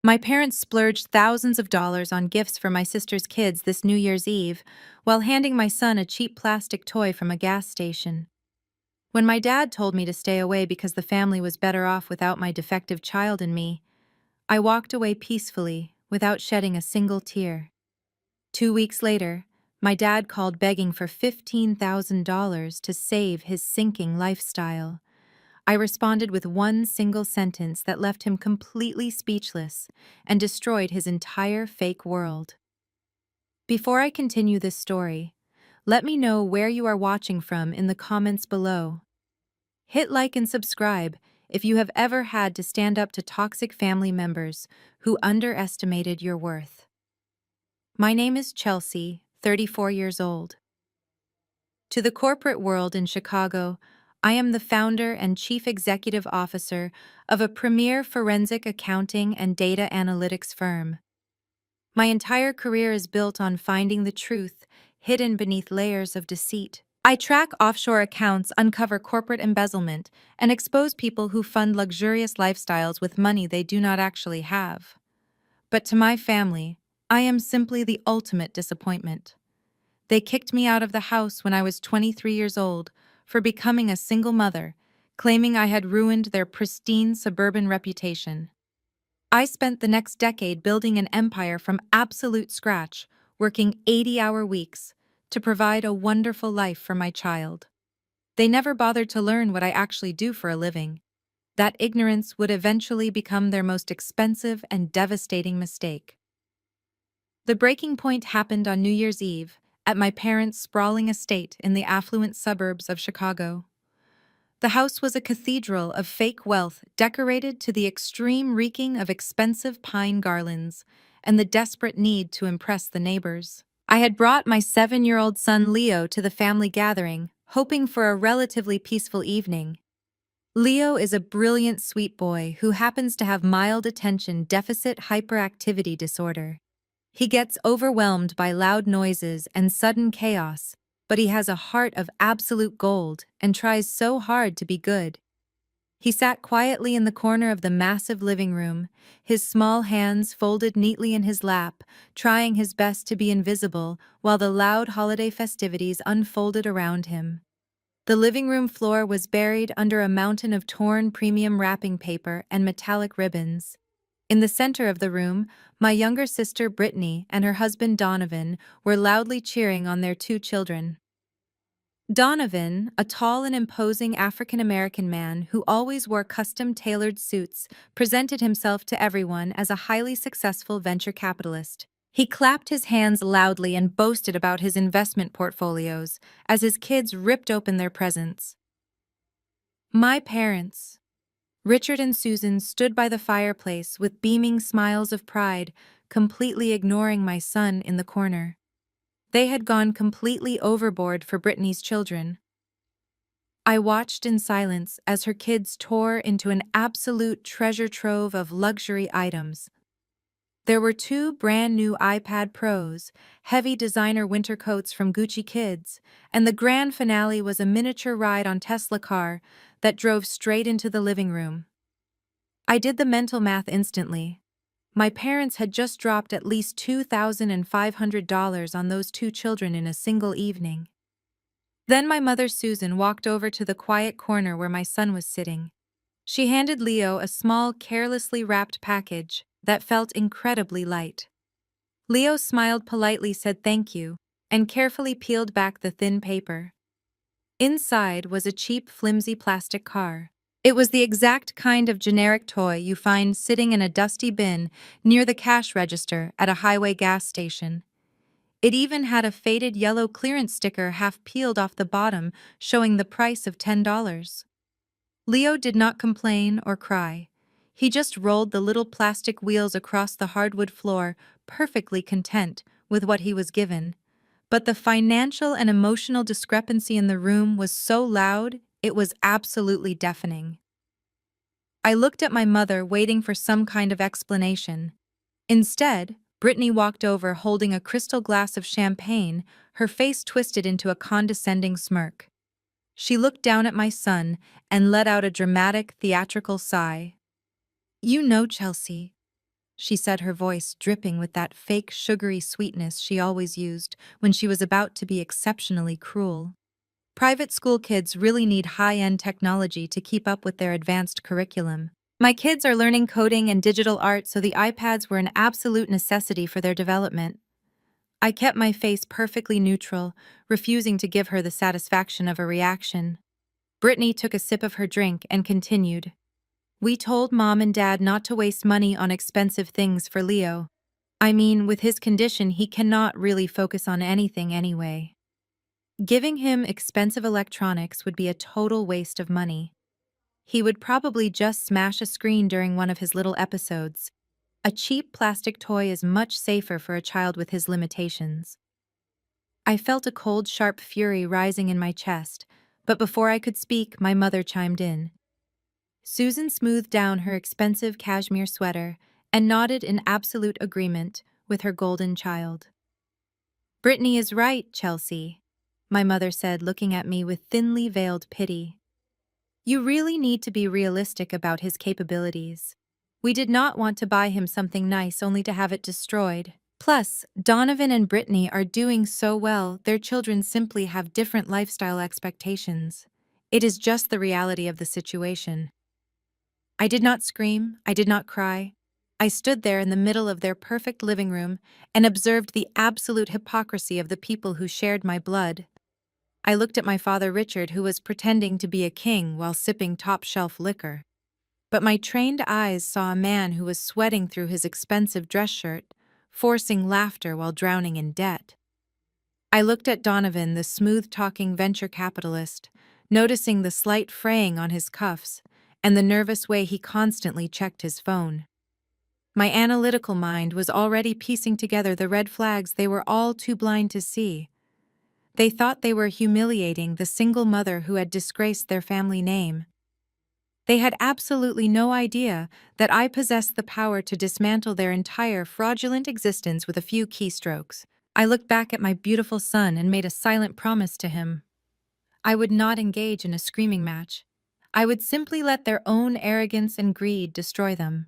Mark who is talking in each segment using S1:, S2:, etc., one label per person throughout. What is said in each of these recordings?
S1: My parents splurged thousands of dollars on gifts for my sister's kids this New Year's Eve, while handing my son a cheap plastic toy from a gas station. When my dad told me to stay away because the family was better off without my defective child and me, I walked away peacefully, without shedding a single tear. 2 weeks later, my dad called begging for $15,000 to save his sinking lifestyle. I responded with one single sentence that left him completely speechless and destroyed his entire fake world. Before I continue this story, let me know where you are watching from in the comments below. Hit like and subscribe if you have ever had to stand up to toxic family members who underestimated your worth. My name is Chelsea, 34 years old. To the corporate world in Chicago, I am the founder and chief executive officer of a premier forensic accounting and data analytics firm. My entire career is built on finding the truth hidden beneath layers of deceit. I track offshore accounts, uncover corporate embezzlement, and expose people who fund luxurious lifestyles with money they do not actually have. But to my family, I am simply the ultimate disappointment. They kicked me out of the house when I was 23 years old for becoming a single mother, claiming I had ruined their pristine suburban reputation. I spent the next decade building an empire from absolute scratch, working 80-hour weeks to provide a wonderful life for my child. They never bothered to learn what I actually do for a living. That ignorance would eventually become their most expensive and devastating mistake. The breaking point happened on New Year's Eve, at my parents' sprawling estate in the affluent suburbs of Chicago. The house was a cathedral of fake wealth decorated to the extreme, reeking of expensive pine garlands and the desperate need to impress the neighbors. I had brought my 7-year-old son Leo to the family gathering, hoping for a relatively peaceful evening. Leo is a brilliant, sweet boy who happens to have mild attention deficit hyperactivity disorder. He gets overwhelmed by loud noises and sudden chaos, but he has a heart of absolute gold and tries so hard to be good. He sat quietly in the corner of the massive living room, his small hands folded neatly in his lap, trying his best to be invisible while the loud holiday festivities unfolded around him. The living room floor was buried under a mountain of torn premium wrapping paper and metallic ribbons. In the center of the room, my younger sister Brittany and her husband Donovan were loudly cheering on their 2 children. Donovan, a tall and imposing African-American man who always wore custom-tailored suits, presented himself to everyone as a highly successful venture capitalist. He clapped his hands loudly and boasted about his investment portfolios as his kids ripped open their presents. My parents, Richard and Susan, stood by the fireplace with beaming smiles of pride, completely ignoring my son in the corner. They had gone completely overboard for Brittany's children. I watched in silence as her kids tore into an absolute treasure trove of luxury items. There were 2 brand-new iPad Pros, heavy designer winter coats from Gucci Kids, and the grand finale was a miniature ride on Tesla car that drove straight into the living room. I did the mental math instantly. My parents had just dropped at least $2,500 on those 2 children in a single evening. Then my mother Susan walked over to the quiet corner where my son was sitting. She handed Leo a small, carelessly wrapped package that felt incredibly light. Leo smiled politely, said thank you, and carefully peeled back the thin paper. Inside was a cheap, flimsy plastic car. It was the exact kind of generic toy you find sitting in a dusty bin near the cash register at a highway gas station. It even had a faded yellow clearance sticker half peeled off the bottom, showing the price of $10. Leo did not complain or cry. He just rolled the little plastic wheels across the hardwood floor, perfectly content with what he was given. But the financial and emotional discrepancy in the room was so loud, it was absolutely deafening. I looked at my mother, waiting for some kind of explanation. Instead, Brittany walked over holding a crystal glass of champagne, her face twisted into a condescending smirk. She looked down at my son and let out a dramatic, theatrical sigh. You know, Chelsea, she said, her voice dripping with that fake sugary sweetness she always used when she was about to be exceptionally cruel. Private school kids really need high-end technology to keep up with their advanced curriculum. My kids are learning coding and digital art, so the iPads were an absolute necessity for their development. I kept my face perfectly neutral, refusing to give her the satisfaction of a reaction. Brittany took a sip of her drink and continued. We told Mom and Dad not to waste money on expensive things for Leo. I mean, with his condition, he cannot really focus on anything anyway. Giving him expensive electronics would be a total waste of money. He would probably just smash a screen during one of his little episodes. A cheap plastic toy is much safer for a child with his limitations. I felt a cold, sharp fury rising in my chest, but before I could speak, my mother chimed in. Susan smoothed down her expensive cashmere sweater and nodded in absolute agreement with her golden child. Brittany is right, Chelsea, my mother said, looking at me with thinly veiled pity. You really need to be realistic about his capabilities. We did not want to buy him something nice only to have it destroyed. Plus, Donovan and Brittany are doing so well, their children simply have different lifestyle expectations. It is just the reality of the situation. I did not scream, I did not cry. I stood there in the middle of their perfect living room and observed the absolute hypocrisy of the people who shared my blood. I looked at my father Richard, who was pretending to be a king while sipping top-shelf liquor. But my trained eyes saw a man who was sweating through his expensive dress shirt, forcing laughter while drowning in debt. I looked at Donovan, the smooth-talking venture capitalist, noticing the slight fraying on his cuffs and the nervous way he constantly checked his phone. My analytical mind was already piecing together the red flags they were all too blind to see. They thought they were humiliating the single mother who had disgraced their family name. They had absolutely no idea that I possessed the power to dismantle their entire fraudulent existence with a few keystrokes. I looked back at my beautiful son and made a silent promise to him. I would not engage in a screaming match. I would simply let their own arrogance and greed destroy them.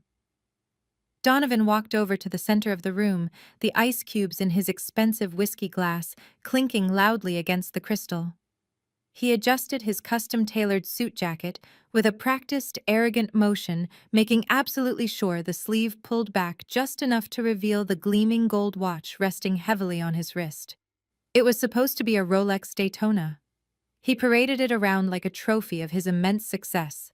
S1: Donovan walked over to the center of the room, the ice cubes in his expensive whiskey glass clinking loudly against the crystal. He adjusted his custom-tailored suit jacket with a practiced, arrogant motion, making absolutely sure the sleeve pulled back just enough to reveal the gleaming gold watch resting heavily on his wrist. It was supposed to be a Rolex Daytona. He paraded it around like a trophy of his immense success.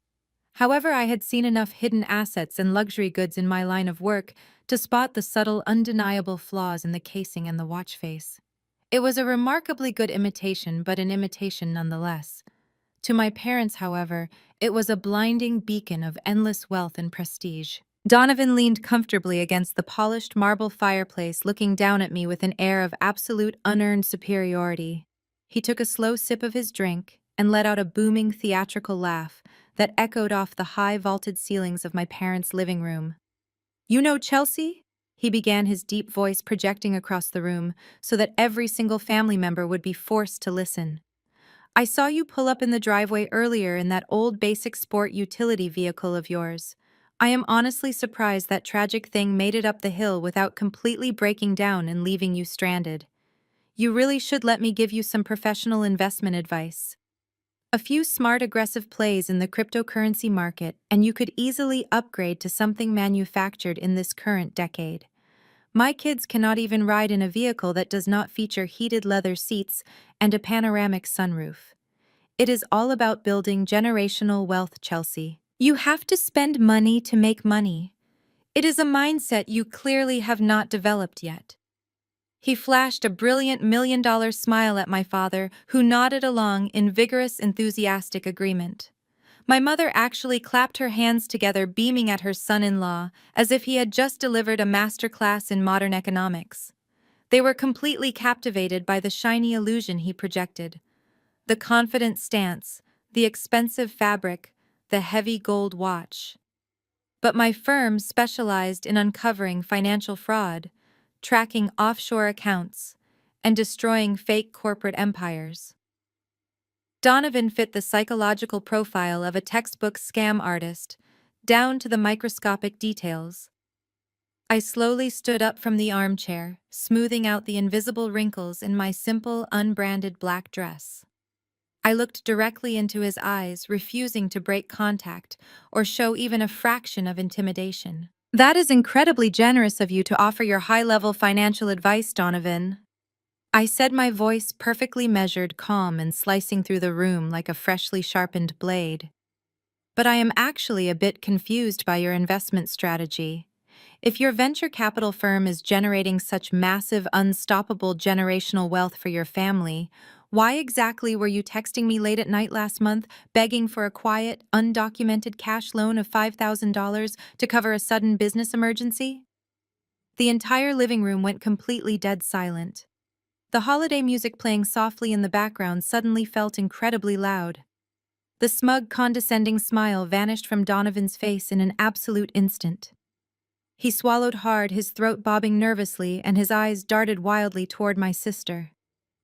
S1: However, I had seen enough hidden assets and luxury goods in my line of work to spot the subtle, undeniable flaws in the casing and the watch face. It was a remarkably good imitation, but an imitation nonetheless. To my parents, however, it was a blinding beacon of endless wealth and prestige. Donovan leaned comfortably against the polished marble fireplace, looking down at me with an air of absolute unearned superiority. He took a slow sip of his drink and let out a booming theatrical laugh that echoed off the high vaulted ceilings of my parents' living room. You know Chelsea? He began, his deep voice projecting across the room so that every single family member would be forced to listen. I saw you pull up in the driveway earlier in that old basic sport utility vehicle of yours. I am honestly surprised that tragic thing made it up the hill without completely breaking down and leaving you stranded. You really should let me give you some professional investment advice. A few smart, aggressive plays in the cryptocurrency market, and you could easily upgrade to something manufactured in this current decade. My kids cannot even ride in a vehicle that does not feature heated leather seats and a panoramic sunroof. It is all about building generational wealth, Chelsea. You have to spend money to make money. It is a mindset you clearly have not developed yet. He flashed a brilliant $1 million smile at my father, who nodded along in vigorous, enthusiastic agreement. My mother actually clapped her hands together, beaming at her son-in-law, as if he had just delivered a masterclass in modern economics. They were completely captivated by the shiny illusion he projected. The confident stance, the expensive fabric, the heavy gold watch. But my firm specialized in uncovering financial fraud, tracking offshore accounts, and destroying fake corporate empires. Donovan fit the psychological profile of a textbook scam artist, down to the microscopic details. I slowly stood up from the armchair, smoothing out the invisible wrinkles in my simple, unbranded black dress. I looked directly into his eyes, refusing to break contact or show even a fraction of intimidation. That is incredibly generous of you to offer your high-level financial advice, Donovan. I said, my voice perfectly measured, calm, and slicing through the room like a freshly sharpened blade. But I am actually a bit confused by your investment strategy. If your venture capital firm is generating such massive, unstoppable generational wealth for your family, why exactly were you texting me late at night last month, begging for a quiet, undocumented cash loan of $5,000 to cover a sudden business emergency? The entire living room went completely dead silent. The holiday music playing softly in the background suddenly felt incredibly loud. The smug, condescending smile vanished from Donovan's face in an absolute instant. He swallowed hard, his throat bobbing nervously, and his eyes darted wildly toward my sister.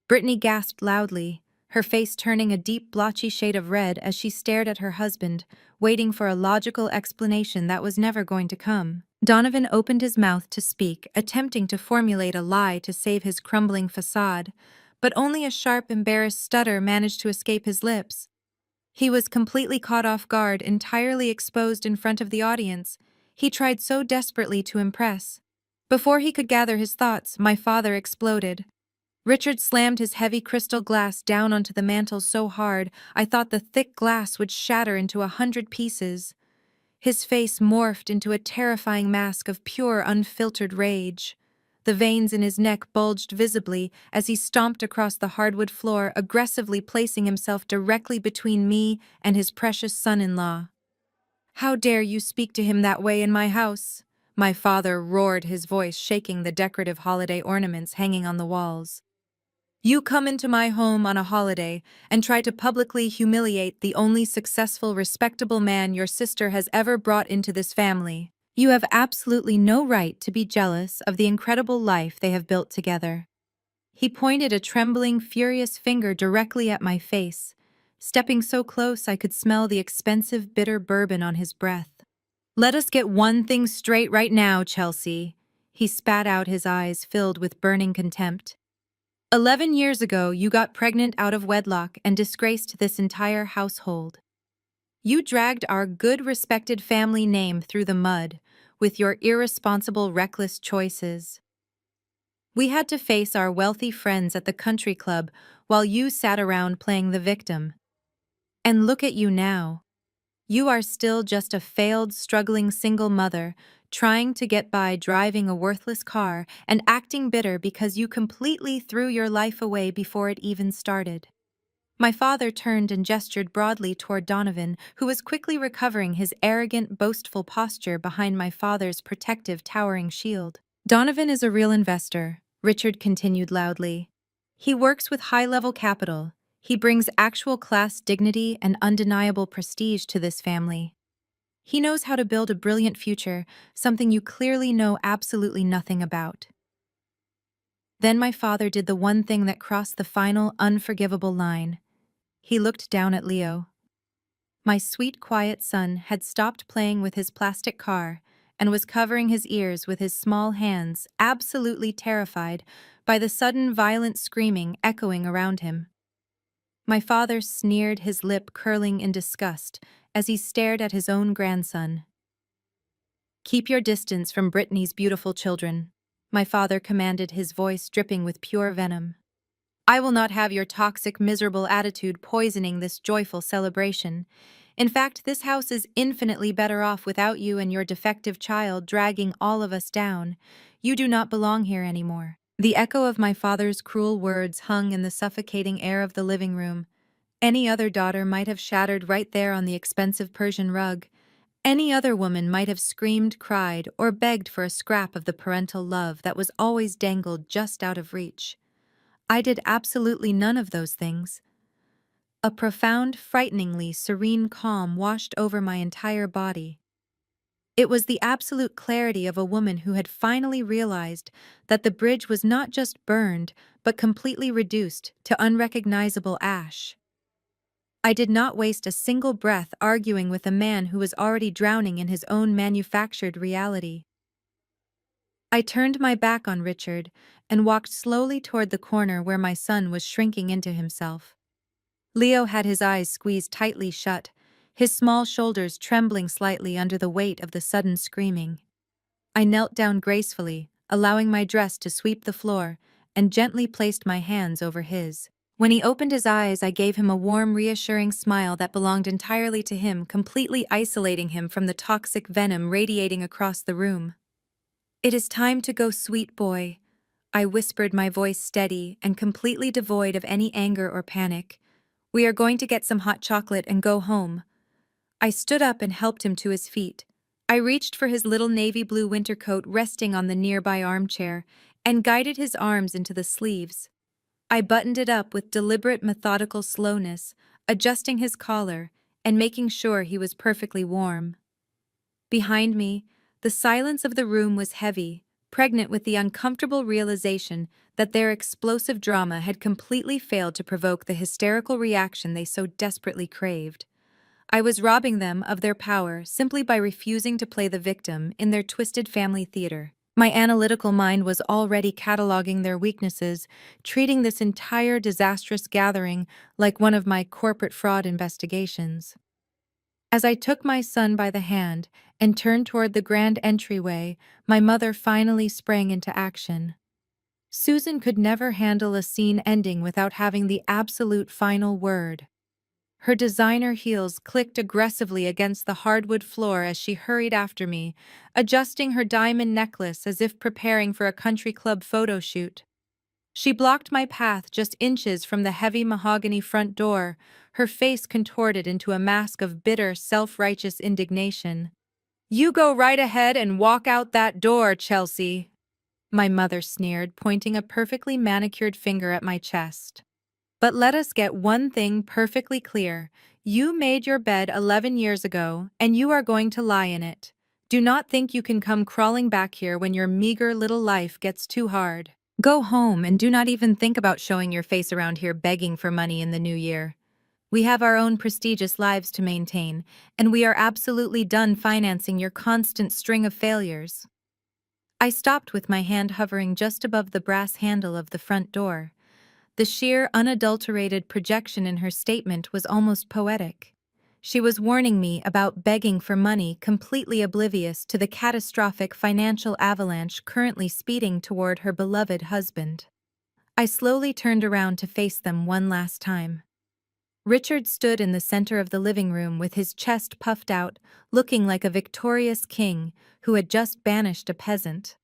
S1: Brittany gasped loudly, her face turning a deep, blotchy shade of red as she stared at her husband, waiting for a logical explanation that was never going to come. Donovan opened his mouth to speak, attempting to formulate a lie to save his crumbling facade, but only a sharp, embarrassed stutter managed to escape his lips. He was completely caught off guard, entirely exposed in front of the audience. He tried so desperately to impress. Before he could gather his thoughts, my father exploded. Richard slammed his heavy crystal glass down onto the mantel so hard I thought the thick glass would shatter into 100 pieces. His face morphed into a terrifying mask of pure, unfiltered rage. The veins in his neck bulged visibly as he stomped across the hardwood floor, aggressively placing himself directly between me and his precious son-in-law. "How dare you speak to him that way in my house?" My father roared, his voice shaking the decorative holiday ornaments hanging on the walls. "You come into my home on a holiday and try to publicly humiliate the only successful, respectable man your sister has ever brought into this family. You have absolutely no right to be jealous of the incredible life they have built together." He pointed a trembling, furious finger directly at my face, stepping so close I could smell the expensive, bitter bourbon on his breath. "Let us get one thing straight right now, Chelsea." He spat out, his eyes filled with burning contempt. 11 years ago, you got pregnant out of wedlock and disgraced this entire household. You dragged our good, respected family name through the mud with your irresponsible, reckless choices. We had to face our wealthy friends at the country club while you sat around playing the victim. And look at you now. You are still just a failed, struggling single mother, trying to get by driving a worthless car and acting bitter because you completely threw your life away before it even started. My father turned and gestured broadly toward Donovan, who was quickly recovering his arrogant, boastful posture behind my father's protective, towering shield. "Donovan is a real investor," Richard continued loudly. "He works with high-level capital. He brings actual class dignity and undeniable prestige to this family. He knows how to build a brilliant future, something you clearly know absolutely nothing about." Then my father did the one thing that crossed the final, unforgivable line. He looked down at Leo. My sweet, quiet son had stopped playing with his plastic car and was covering his ears with his small hands, absolutely terrified by the sudden, violent screaming echoing around him. My father sneered, his lip curling in disgust as he stared at his own grandson. "Keep your distance from Brittany's beautiful children," my father commanded, his voice dripping with pure venom. "I will not have your toxic, miserable attitude poisoning this joyful celebration. In fact, this house is infinitely better off without you and your defective child dragging all of us down. You do not belong here anymore." The echo of my father's cruel words hung in the suffocating air of the living room. Any other daughter might have shattered right there on the expensive Persian rug. Any other woman might have screamed, cried, or begged for a scrap of the parental love that was always dangled just out of reach. I did absolutely none of those things. A profound, frighteningly serene calm washed over my entire body. It was the absolute clarity of a woman who had finally realized that the bridge was not just burned, but completely reduced to unrecognizable ash. I did not waste a single breath arguing with a man who was already drowning in his own manufactured reality. I turned my back on Richard and walked slowly toward the corner where my son was shrinking into himself. Leo had his eyes squeezed tightly shut, his small shoulders trembling slightly under the weight of the sudden screaming. I knelt down gracefully, allowing my dress to sweep the floor, and gently placed my hands over his. When he opened his eyes, I gave him a warm, reassuring smile that belonged entirely to him, completely isolating him from the toxic venom radiating across the room. "It is time to go, sweet boy," I whispered, my voice steady and completely devoid of any anger or panic. "We are going to get some hot chocolate and go home." I stood up and helped him to his feet. I reached for his little navy blue winter coat resting on the nearby armchair and guided his arms into the sleeves. I buttoned it up with deliberate, methodical slowness, adjusting his collar and making sure he was perfectly warm. Behind me, the silence of the room was heavy, pregnant with the uncomfortable realization that their explosive drama had completely failed to provoke the hysterical reaction they so desperately craved. I was robbing them of their power simply by refusing to play the victim in their twisted family theater. My analytical mind was already cataloging their weaknesses, treating this entire disastrous gathering like one of my corporate fraud investigations. As I took my son by the hand and turned toward the grand entryway, my mother finally sprang into action. Susan could never handle a scene ending without having the absolute final word. Her designer heels clicked aggressively against the hardwood floor as she hurried after me, adjusting her diamond necklace as if preparing for a country club photo shoot. She blocked my path just inches from the heavy mahogany front door, her face contorted into a mask of bitter, self-righteous indignation. "You go right ahead and walk out that door, Chelsea," my mother sneered, pointing a perfectly manicured finger at my chest. "But let us get one thing perfectly clear. You made your bed 11 years ago, and you are going to lie in it. Do not think you can come crawling back here when your meager little life gets too hard. Go home and do not even think about showing your face around here begging for money in the new year. We have our own prestigious lives to maintain, and we are absolutely done financing your constant string of failures." I stopped with my hand hovering just above the brass handle of the front door. The sheer, unadulterated projection in her statement was almost poetic. She was warning me about begging for money, completely oblivious to the catastrophic financial avalanche currently speeding toward her beloved husband. I slowly turned around to face them one last time. Richard stood in the center of the living room with his chest puffed out, looking like a victorious king who had just banished a peasant.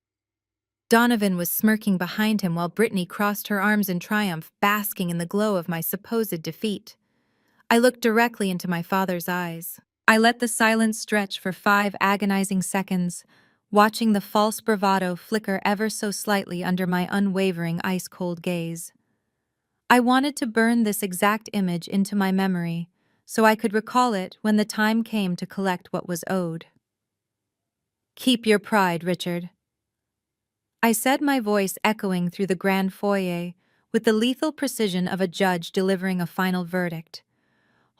S1: Donovan was smirking behind him while Brittany crossed her arms in triumph, basking in the glow of my supposed defeat. I looked directly into my father's eyes. I let the silence stretch for 5 agonizing seconds, watching the false bravado flicker ever so slightly under my unwavering ice-cold gaze. I wanted to burn this exact image into my memory, so I could recall it when the time came to collect what was owed. "Keep your pride, Richard," I said, my voice echoing through the grand foyer with the lethal precision of a judge delivering a final verdict.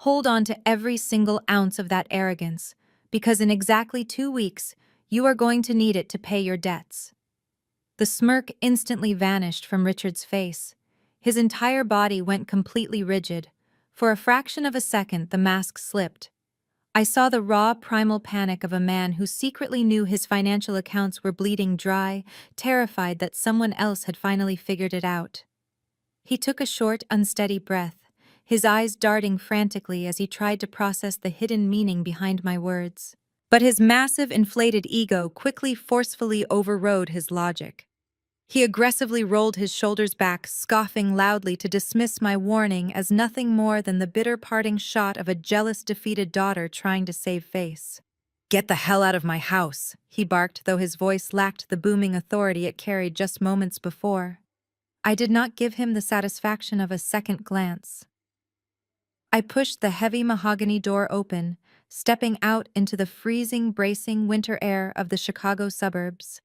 S1: "Hold on to every single ounce of that arrogance, because in exactly 2 weeks, you are going to need it to pay your debts." The smirk instantly vanished from Richard's face. His entire body went completely rigid. For a fraction of a second, the mask slipped. I saw the raw, primal panic of a man who secretly knew his financial accounts were bleeding dry, terrified that someone else had finally figured it out. He took a short, unsteady breath, his eyes darting frantically as he tried to process the hidden meaning behind my words. But his massive, inflated ego quickly forcefully overrode his logic. He aggressively rolled his shoulders back, scoffing loudly to dismiss my warning as nothing more than the bitter parting shot of a jealous, defeated daughter trying to save face. "Get the hell out of my house," he barked, though his voice lacked the booming authority it carried just moments before. I did not give him the satisfaction of a second glance. I pushed the heavy mahogany door open, stepping out into the freezing, bracing winter air of the Chicago suburbs.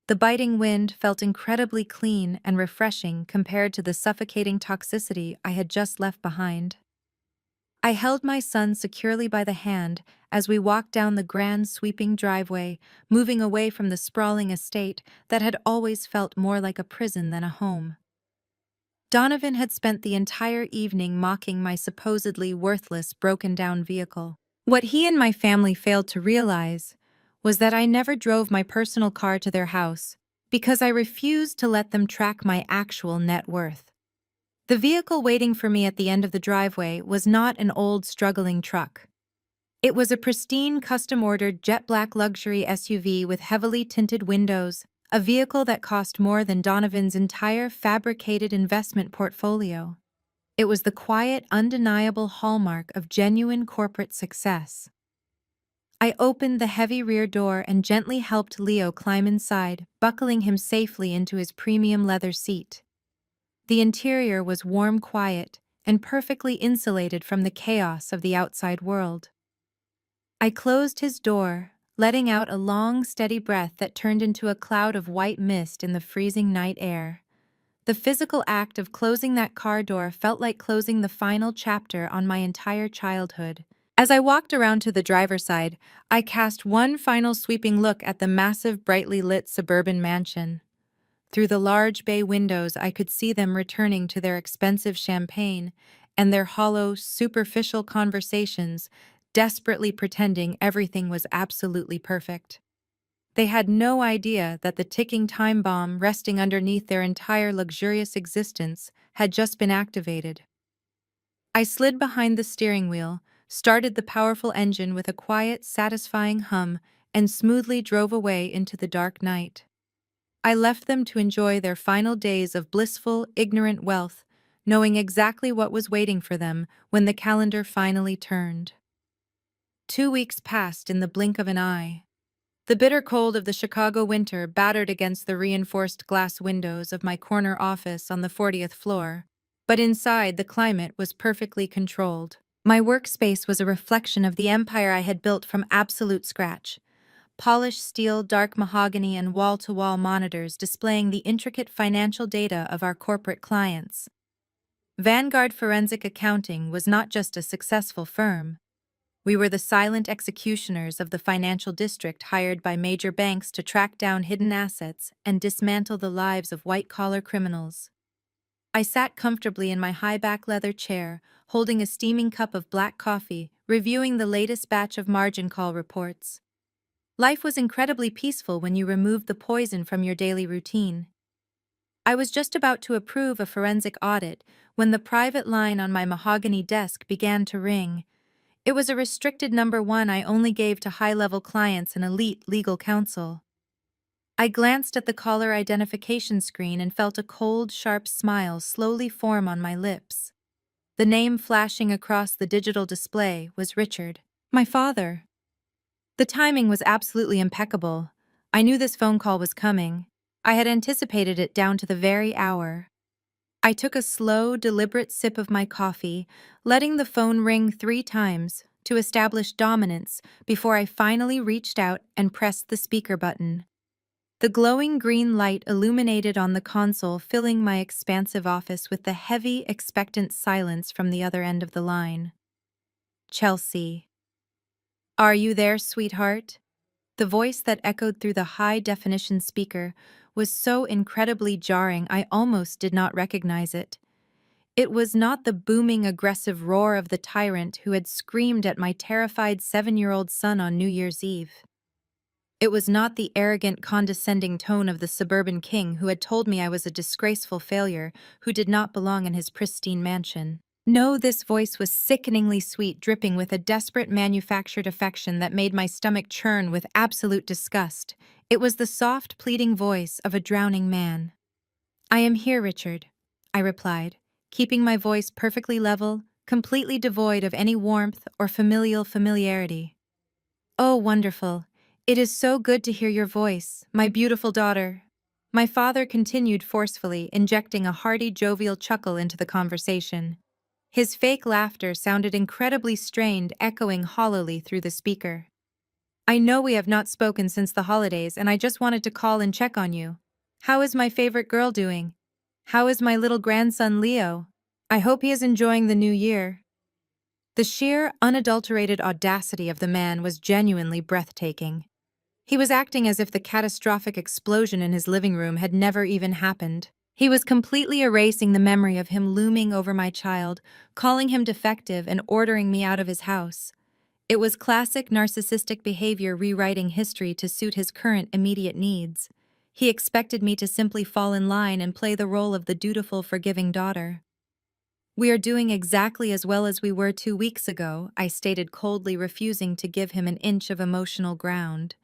S1: The biting wind felt incredibly clean and refreshing compared to the suffocating toxicity I had just left behind. I held my son securely by the hand as we walked down the grand sweeping driveway, moving away from the sprawling estate that had always felt more like a prison than a home. Donovan had spent the entire evening mocking my supposedly worthless, broken-down vehicle. What he and my family failed to realize was that I never drove my personal car to their house because I refused to let them track my actual net worth. The vehicle waiting for me at the end of the driveway was not an old, struggling truck. It was a pristine, custom-ordered jet-black luxury SUV with heavily tinted windows, a vehicle that cost more than Donovan's entire fabricated investment portfolio. It was the quiet, undeniable hallmark of genuine corporate success. I opened the heavy rear door and gently helped Leo climb inside, buckling him safely into his premium leather seat. The interior was warm, quiet, and perfectly insulated from the chaos of the outside world. I closed his door, letting out a long, steady breath that turned into a cloud of white mist in the freezing night air. The physical act of closing that car door felt like closing the final chapter on my entire childhood. As I walked around to the driver's side, I cast one final sweeping look at the massive, brightly lit suburban mansion. Through the large bay windows, I could see them returning to their expensive champagne and their hollow, superficial conversations, desperately pretending everything was absolutely perfect. They had no idea that the ticking time bomb resting underneath their entire luxurious existence had just been activated. I slid behind the steering wheel, started the powerful engine with a quiet, satisfying hum, and smoothly drove away into the dark night. I left them to enjoy their final days of blissful, ignorant wealth, knowing exactly what was waiting for them when the calendar finally turned. 2 weeks passed in the blink of an eye. The bitter cold of the Chicago winter battered against the reinforced glass windows of my corner office on the 40th floor, but inside the climate was perfectly controlled. My workspace was a reflection of the empire I had built from absolute scratch. Polished steel, dark mahogany, and wall-to-wall monitors displaying the intricate financial data of our corporate clients. Vanguard Forensic Accounting was not just a successful firm. We were the silent executioners of the financial district hired by major banks to track down hidden assets and dismantle the lives of white-collar criminals. I sat comfortably in my high-back leather chair, holding a steaming cup of black coffee, reviewing the latest batch of margin call reports. Life was incredibly peaceful when you removed the poison from your daily routine. I was just about to approve a forensic audit when the private line on my mahogany desk began to ring. It was a restricted number one I only gave to high-level clients and elite legal counsel. I glanced at the caller identification screen and felt a cold, sharp smile slowly form on my lips. The name flashing across the digital display was Richard, my father. The timing was absolutely impeccable. I knew this phone call was coming. I had anticipated it down to the very hour. I took a slow, deliberate sip of my coffee, letting the phone ring 3 times to establish dominance before I finally reached out and pressed the speaker button. The glowing green light illuminated on the console, filling my expansive office with the heavy, expectant silence from the other end of the line. Chelsea. "Are you there, sweetheart?" The voice that echoed through the high-definition speaker was so incredibly jarring I almost did not recognize it. It was not the booming, aggressive roar of the tyrant who had screamed at my terrified 7-year-old son on New Year's Eve. It was not the arrogant, condescending tone of the suburban king who had told me I was a disgraceful failure who did not belong in his pristine mansion. No, this voice was sickeningly sweet, dripping with a desperate manufactured affection that made my stomach churn with absolute disgust. It was the soft, pleading voice of a drowning man. "I am here, Richard," I replied, keeping my voice perfectly level, completely devoid of any warmth or familiarity. "Oh, wonderful. It is so good to hear your voice, my beautiful daughter." My father continued forcefully, injecting a hearty, jovial chuckle into the conversation. His fake laughter sounded incredibly strained, echoing hollowly through the speaker. "I know we have not spoken since the holidays, and I just wanted to call and check on you. How is my favorite girl doing? How is my little grandson Leo? I hope he is enjoying the new year." The sheer, unadulterated audacity of the man was genuinely breathtaking. He was acting as if the catastrophic explosion in his living room had never even happened. He was completely erasing the memory of him looming over my child, calling him defective, and ordering me out of his house. It was classic narcissistic behavior rewriting history to suit his current immediate needs. He expected me to simply fall in line and play the role of the dutiful, forgiving daughter. "We are doing exactly as well as we were 2 weeks ago," I stated coldly, refusing to give him an inch of emotional ground.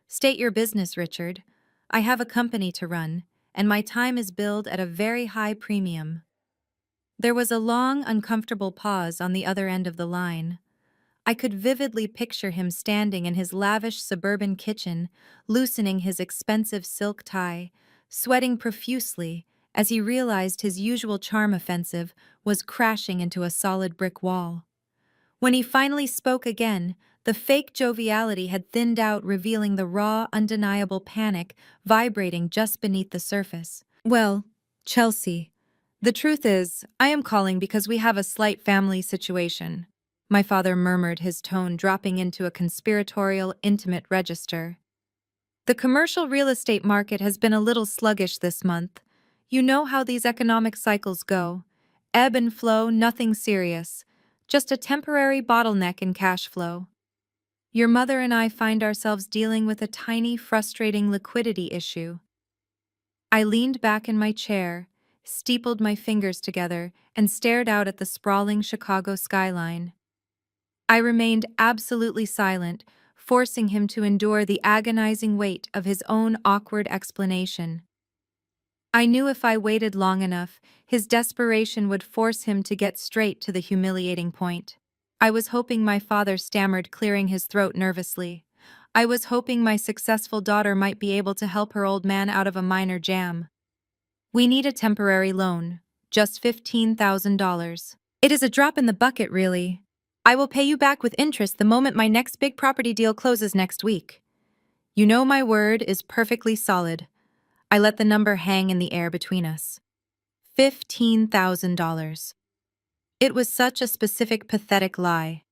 S1: "State your business, Richard. I have a company to run, and my time is billed at a very high premium." There was a long, uncomfortable pause on the other end of the line. I could vividly picture him standing in his lavish suburban kitchen, loosening his expensive silk tie, sweating profusely as he realized his usual charm offensive was crashing into a solid brick wall. When he finally spoke again, the fake joviality had thinned out, revealing the raw, undeniable panic vibrating just beneath the surface. "Well, Chelsea, the truth is, I am calling because we have a slight family situation," my father murmured, his tone dropping into a conspiratorial, intimate register. "The commercial real estate market has been a little sluggish this month. You know how these economic cycles go. Ebb and flow, nothing serious. Just a temporary bottleneck in cash flow. Your mother and I find ourselves dealing with a tiny, frustrating liquidity issue." I leaned back in my chair, steepled my fingers together, and stared out at the sprawling Chicago skyline. I remained absolutely silent, forcing him to endure the agonizing weight of his own awkward explanation. I knew if I waited long enough, his desperation would force him to get straight to the humiliating point. I was hoping, my father stammered, clearing his throat nervously. "I was hoping my successful daughter might be able to help her old man out of a minor jam. We need a temporary loan, just $15,000. It is a drop in the bucket, really. I will pay you back with interest the moment my next big property deal closes next week. You know my word is perfectly solid." I let the number hang in the air between us. $15,000. It was such a specific, pathetic lie.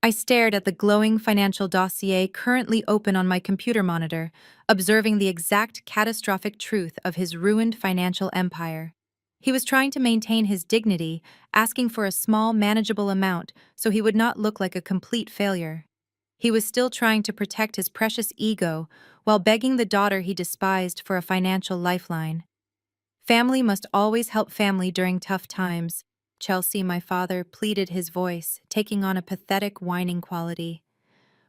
S1: I stared at the glowing financial dossier currently open on my computer monitor, observing the exact catastrophic truth of his ruined financial empire. He was trying to maintain his dignity, asking for a small, manageable amount so he would not look like a complete failure. He was still trying to protect his precious ego while begging the daughter he despised for a financial lifeline. Family must always help family during tough times. Chelsea, my father, pleaded, his voice taking on a pathetic, whining quality.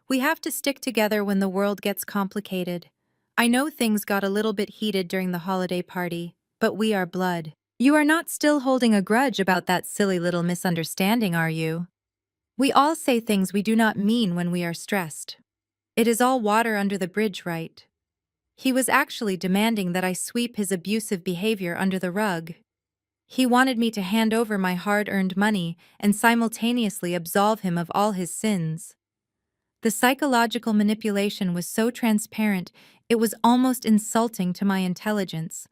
S1: "We have to stick together when the world gets complicated. I know things got a little bit heated during the holiday party, but we are blood. You are not still holding a grudge about that silly little misunderstanding, are you? We all say things we do not mean when we are stressed. It is all water under the bridge, right?" He was actually demanding that I sweep his abusive behavior under the rug. He wanted me to hand over my hard-earned money and simultaneously absolve him of all his sins. The psychological manipulation was so transparent, it was almost insulting to my intelligence.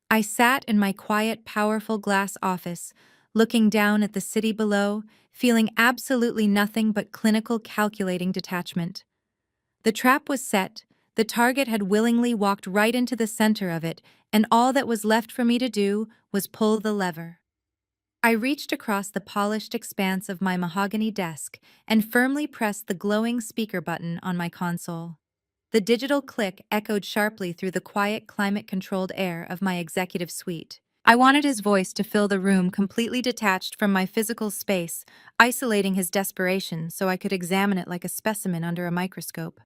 S1: I sat in my quiet, powerful glass office, looking down at the city below, feeling absolutely nothing but clinical, calculating detachment. The trap was set, the target had willingly walked right into the center of it, and all that was left for me to do was pull the lever. I reached across the polished expanse of my mahogany desk and firmly pressed the glowing speaker button on my console. The digital click echoed sharply through the quiet, climate-controlled air of my executive suite. I wanted his voice to fill the room, completely detached from my physical space, isolating his desperation so I could examine it like a specimen under a microscope.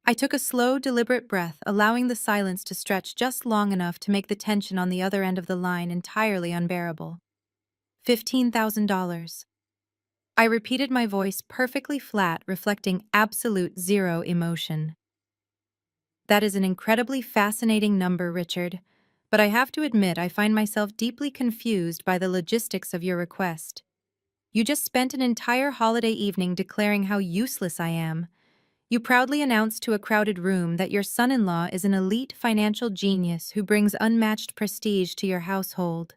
S1: I took a slow, deliberate breath, allowing the silence to stretch just long enough to make the tension on the other end of the line entirely unbearable. $15,000. I repeated, my voice perfectly flat, reflecting absolute zero emotion. "That is an incredibly fascinating number, Richard, but I have to admit I find myself deeply confused by the logistics of your request. You just spent an entire holiday evening declaring how useless I am. You proudly announced to a crowded room that your son-in-law is an elite financial genius who brings unmatched prestige to your household.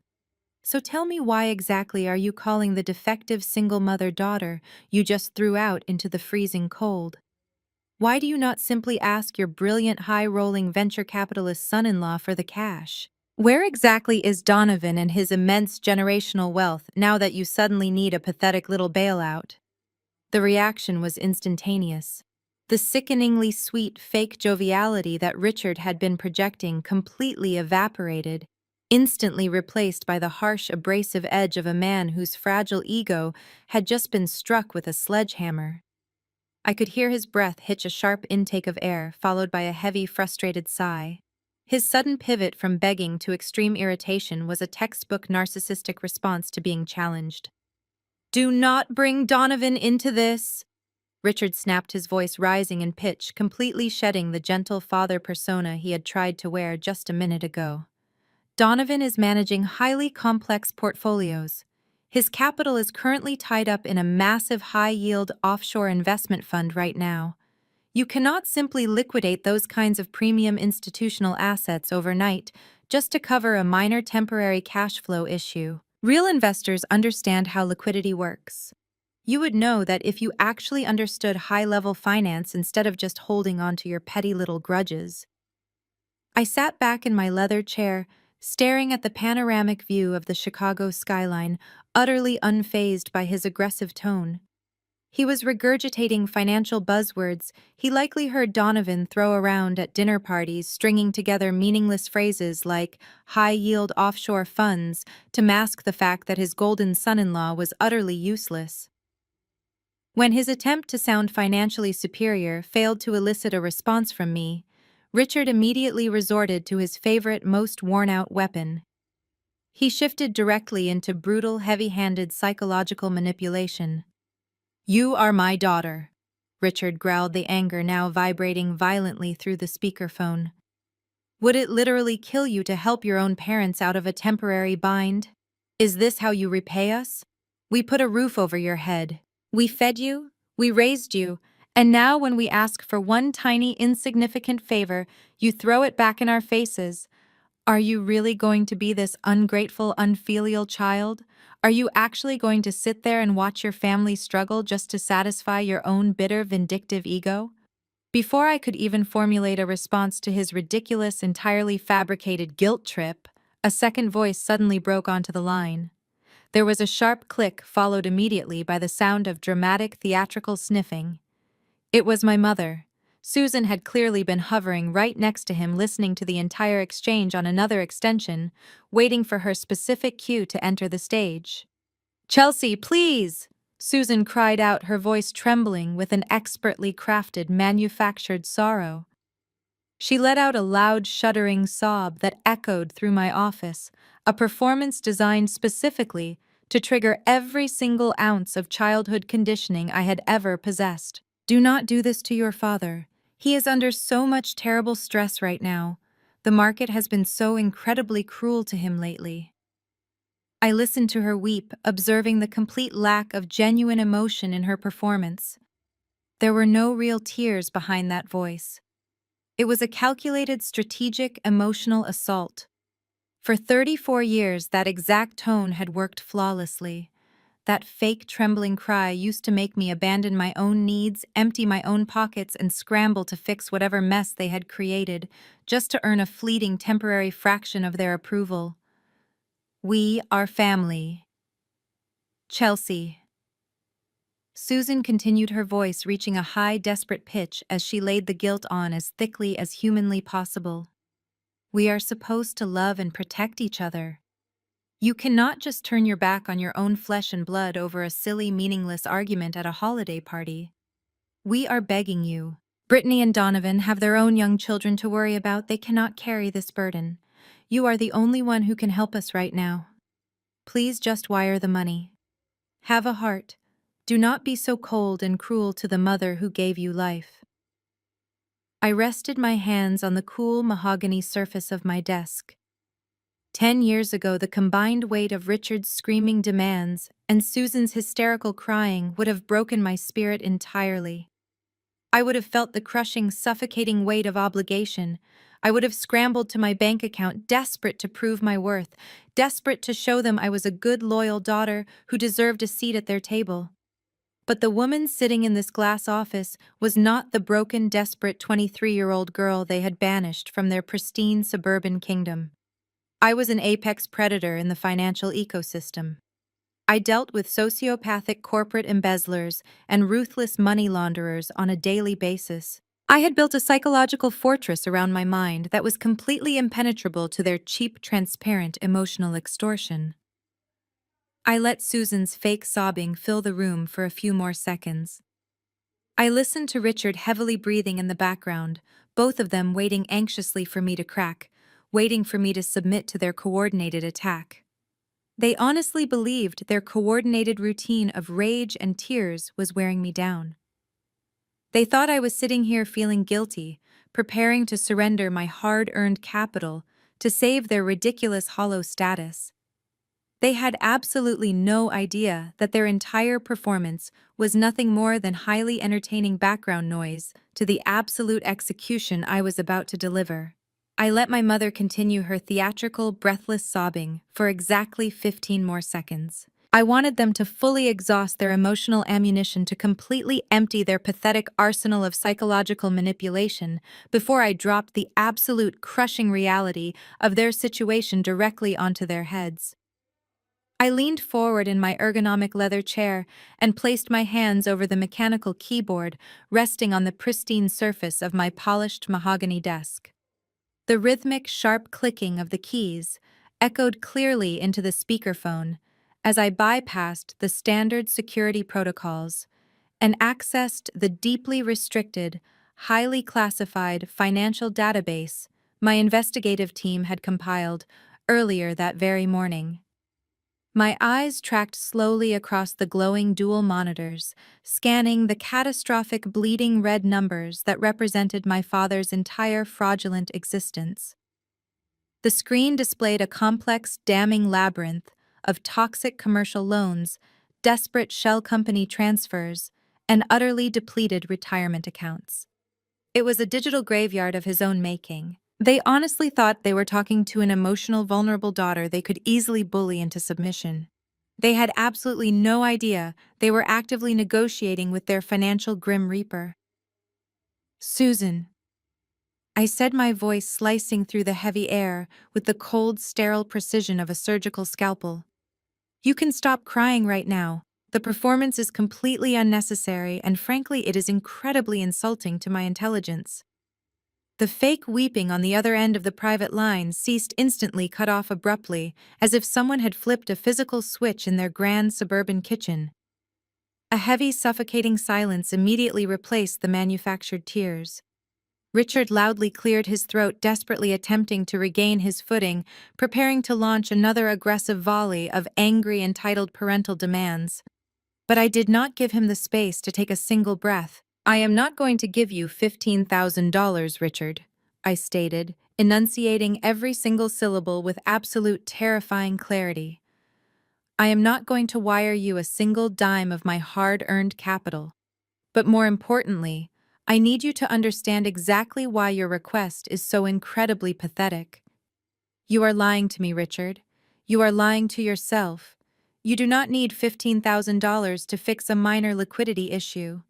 S1: So tell me, why exactly are you calling the defective single mother daughter you just threw out into the freezing cold? Why do you not simply ask your brilliant high-rolling venture capitalist son-in-law for the cash? Where exactly is Donovan and his immense generational wealth now that you suddenly need a pathetic little bailout? The reaction was instantaneous. The sickeningly sweet fake joviality that Richard had been projecting completely evaporated, instantly replaced by the harsh, abrasive edge of a man whose fragile ego had just been struck with a sledgehammer. I could hear his breath hitch a sharp intake of air, followed by a heavy, frustrated sigh. His sudden pivot from begging to extreme irritation was a textbook narcissistic response to being challenged. "Do not bring Donovan into this!" Richard snapped, his voice rising in pitch, completely shedding the gentle father persona he had tried to wear just a minute ago. Donovan is managing highly complex portfolios. His capital is currently tied up in a massive high-yield offshore investment fund right now. You cannot simply liquidate those kinds of premium institutional assets overnight just to cover a minor temporary cash flow issue. Real investors understand how liquidity works. You would know that if you actually understood high-level finance instead of just holding on to your petty little grudges. I sat back in my leather chair, staring at the panoramic view of the Chicago skyline, utterly unfazed by his aggressive tone. He was regurgitating financial buzzwords he likely heard Donovan throw around at dinner parties, stringing together meaningless phrases like high-yield offshore funds to mask the fact that his golden son-in-law was utterly useless. When his attempt to sound financially superior failed to elicit a response from me, Richard immediately resorted to his favorite, most worn-out weapon. He shifted directly into brutal, heavy-handed psychological manipulation. "You are my daughter," Richard growled, the anger now vibrating violently through the speakerphone. "Would it literally kill you to help your own parents out of a temporary bind? Is this how you repay us? We put a roof over your head. We fed you, we raised you, and now when we ask for one tiny, insignificant favor, you throw it back in our faces. Are you really going to be this ungrateful, unfilial child? Are you actually going to sit there and watch your family struggle just to satisfy your own bitter, vindictive ego?" Before I could even formulate a response to his ridiculous, entirely fabricated guilt trip, a second voice suddenly broke onto the line. There was a sharp click, followed immediately by the sound of dramatic, theatrical sniffing. It was my mother. Susan had clearly been hovering right next to him, listening to the entire exchange on another extension, waiting for her specific cue to enter the stage. "Chelsea, please!" Susan cried out, her voice trembling with an expertly crafted, manufactured sorrow. She let out a loud, shuddering sob that echoed through my office, a performance designed specifically to trigger every single ounce of childhood conditioning I had ever possessed. "Do not do this to your father. He is under so much terrible stress right now. The market has been so incredibly cruel to him lately." I listened to her weep, observing the complete lack of genuine emotion in her performance. There were no real tears behind that voice. It was a calculated, strategic, emotional assault. For 34 years, that exact tone had worked flawlessly. That fake, trembling cry used to make me abandon my own needs, empty my own pockets, and scramble to fix whatever mess they had created, just to earn a fleeting, temporary fraction of their approval. "We are family. Chelsea." Susan continued, her voice reaching a high, desperate pitch as she laid the guilt on as thickly as humanly possible. "We are supposed to love and protect each other. You cannot just turn your back on your own flesh and blood over a silly, meaningless argument at a holiday party. We are begging you. Brittany and Donovan have their own young children to worry about. They cannot carry this burden. You are the only one who can help us right now. Please just wire the money. Have a heart. Do not be so cold and cruel to the mother who gave you life." I rested my hands on the cool mahogany surface of my desk. 10 years ago, the combined weight of Richard's screaming demands and Susan's hysterical crying would have broken my spirit entirely. I would have felt the crushing, suffocating weight of obligation. I would have scrambled to my bank account, desperate to prove my worth, desperate to show them I was a good, loyal daughter who deserved a seat at their table. But the woman sitting in this glass office was not the broken, desperate 23-year-old girl they had banished from their pristine suburban kingdom. I was an apex predator in the financial ecosystem. I dealt with sociopathic corporate embezzlers and ruthless money launderers on a daily basis. I had built a psychological fortress around my mind that was completely impenetrable to their cheap, transparent, emotional extortion. I let Susan's fake sobbing fill the room for a few more seconds. I listened to Richard heavily breathing in the background, both of them waiting anxiously for me to crack, waiting for me to submit to their coordinated attack. They honestly believed their coordinated routine of rage and tears was wearing me down. They thought I was sitting here feeling guilty, preparing to surrender my hard-earned capital to save their ridiculous hollow status. They had absolutely no idea that their entire performance was nothing more than highly entertaining background noise to the absolute execution I was about to deliver. I let my mother continue her theatrical, breathless sobbing for exactly 15 more seconds. I wanted them to fully exhaust their emotional ammunition to completely empty their pathetic arsenal of psychological manipulation before I dropped the absolute crushing reality of their situation directly onto their heads. I leaned forward in my ergonomic leather chair and placed my hands over the mechanical keyboard resting on the pristine surface of my polished mahogany desk. The rhythmic, sharp clicking of the keys echoed clearly into the speakerphone as I bypassed the standard security protocols and accessed the deeply restricted, highly classified financial database my investigative team had compiled earlier that very morning. My eyes tracked slowly across the glowing dual monitors, scanning the catastrophic bleeding red numbers that represented my father's entire fraudulent existence. The screen displayed a complex, damning labyrinth of toxic commercial loans, desperate shell company transfers, and utterly depleted retirement accounts. It was a digital graveyard of his own making. They honestly thought they were talking to an emotional, vulnerable daughter they could easily bully into submission. They had absolutely no idea they were actively negotiating with their financial Grim Reaper. "Susan," I said, my voice slicing through the heavy air with the cold, sterile precision of a surgical scalpel. "You can stop crying right now. The performance is completely unnecessary, and frankly, it is incredibly insulting to my intelligence." The fake weeping on the other end of the private line ceased instantly, cut off abruptly, as if someone had flipped a physical switch in their grand suburban kitchen. A heavy, suffocating silence immediately replaced the manufactured tears. Richard loudly cleared his throat, desperately attempting to regain his footing, preparing to launch another aggressive volley of angry, entitled parental demands. But I did not give him the space to take a single breath. "I am not going to give you $15,000, Richard," I stated, enunciating every single syllable with absolute terrifying clarity. "I am not going to wire you a single dime of my hard-earned capital. But more importantly, I need you to understand exactly why your request is so incredibly pathetic. You are lying to me, Richard. You are lying to yourself. You do not need $15,000 to fix a minor liquidity issue."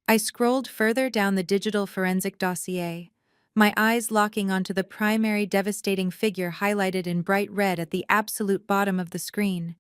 S1: I scrolled further down the digital forensic dossier, my eyes locking onto the primary devastating figure highlighted in bright red at the absolute bottom of the screen.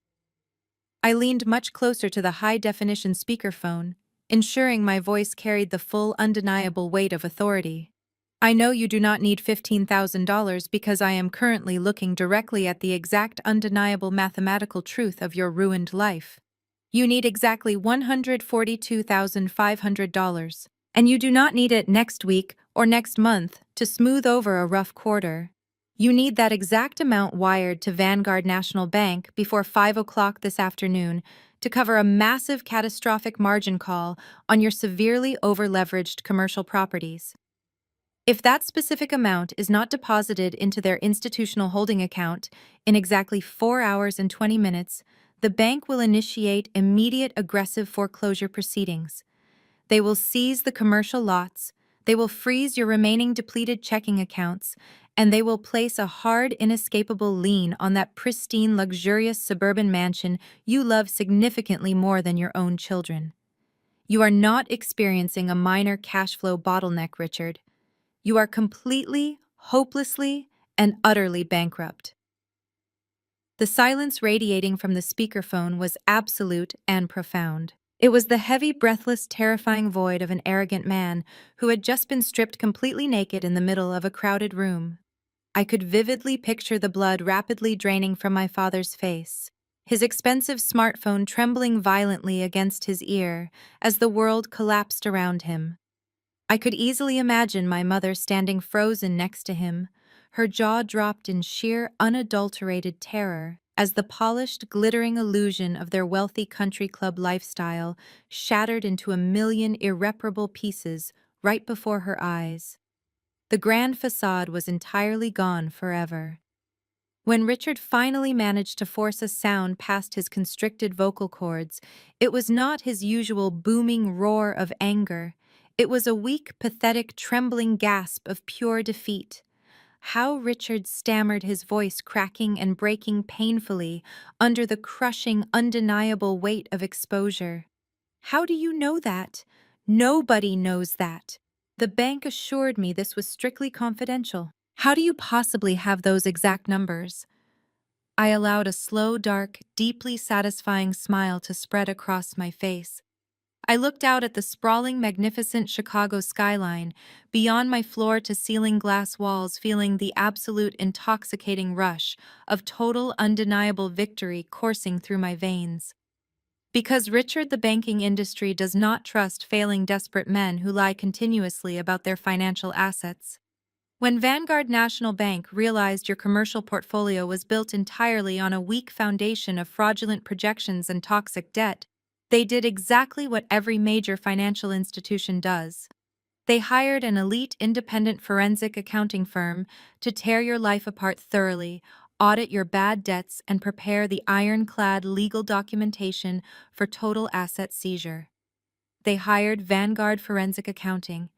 S1: I leaned much closer to the high-definition speakerphone, ensuring my voice carried the full, undeniable weight of authority. "I know you do not need $15,000 because I am currently looking directly at the exact, undeniable mathematical truth of your ruined life. You need exactly $142,500, and you do not need it next week or next month to smooth over a rough quarter. You need that exact amount wired to Vanguard National Bank before 5 o'clock this afternoon to cover a massive catastrophic margin call on your severely over-leveraged commercial properties. If that specific amount is not deposited into their institutional holding account in exactly 4 hours and 20 minutes, the bank will initiate immediate aggressive foreclosure proceedings. They will seize the commercial lots, they will freeze your remaining depleted checking accounts, and they will place a hard, inescapable lien on that pristine, luxurious suburban mansion you love significantly more than your own children. You are not experiencing a minor cash flow bottleneck, Richard. You are completely, hopelessly, and utterly bankrupt. The silence radiating from the speakerphone was absolute and profound. It was the heavy, breathless, terrifying void of an arrogant man who had just been stripped completely naked in the middle of a crowded room. I could vividly picture the blood rapidly draining from my father's face, his expensive smartphone trembling violently against his ear as the world collapsed around him. I could easily imagine my mother standing frozen next to him, her jaw dropped in sheer, unadulterated terror as the polished, glittering illusion of their wealthy country club lifestyle shattered into a million irreparable pieces right before her eyes. The grand facade was entirely gone forever. When Richard finally managed to force a sound past his constricted vocal cords, it was not his usual booming roar of anger. It was a weak, pathetic, trembling gasp of pure defeat. How Richard stammered, his voice cracking and breaking painfully under the crushing, undeniable weight of exposure. "How do you know that? Nobody knows that. The bank assured me this was strictly confidential. How do you possibly have those exact numbers?" I allowed a slow, dark, deeply satisfying smile to spread across my face. I looked out at the sprawling, magnificent Chicago skyline, beyond my floor-to-ceiling glass walls, feeling the absolute intoxicating rush of total, undeniable victory coursing through my veins. Because Richard, the banking industry does not trust failing, desperate men who lie continuously about their financial assets. When Vanguard National Bank realized your commercial portfolio was built entirely on a weak foundation of fraudulent projections and toxic debt, they did exactly what every major financial institution does. They hired an elite independent forensic accounting firm to tear your life apart thoroughly, audit your bad debts, and prepare the ironclad legal documentation for total asset seizure. They hired Vanguard Forensic Accounting.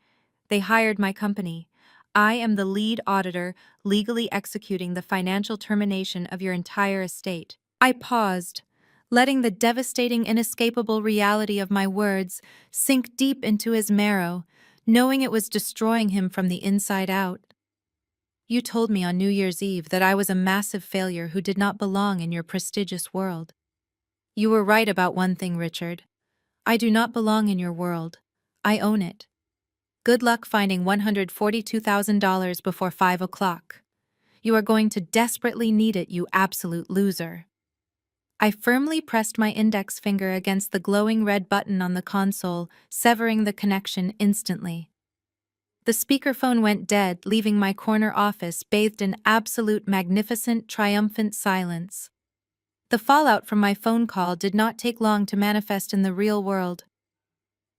S1: They hired my company. I am the lead auditor, legally executing the financial termination of your entire estate. I paused, letting the devastating, inescapable reality of my words sink deep into his marrow, knowing it was destroying him from the inside out. "You told me on New Year's Eve that I was a massive failure who did not belong in your prestigious world. You were right about one thing, Richard. I do not belong in your world. I own it. Good luck finding $142,000 before 5 o'clock. You are going to desperately need it, you absolute loser." I firmly pressed my index finger against the glowing red button on the console, severing the connection instantly. The speakerphone went dead, leaving my corner office bathed in absolute, magnificent, triumphant silence. The fallout from my phone call did not take long to manifest in the real world.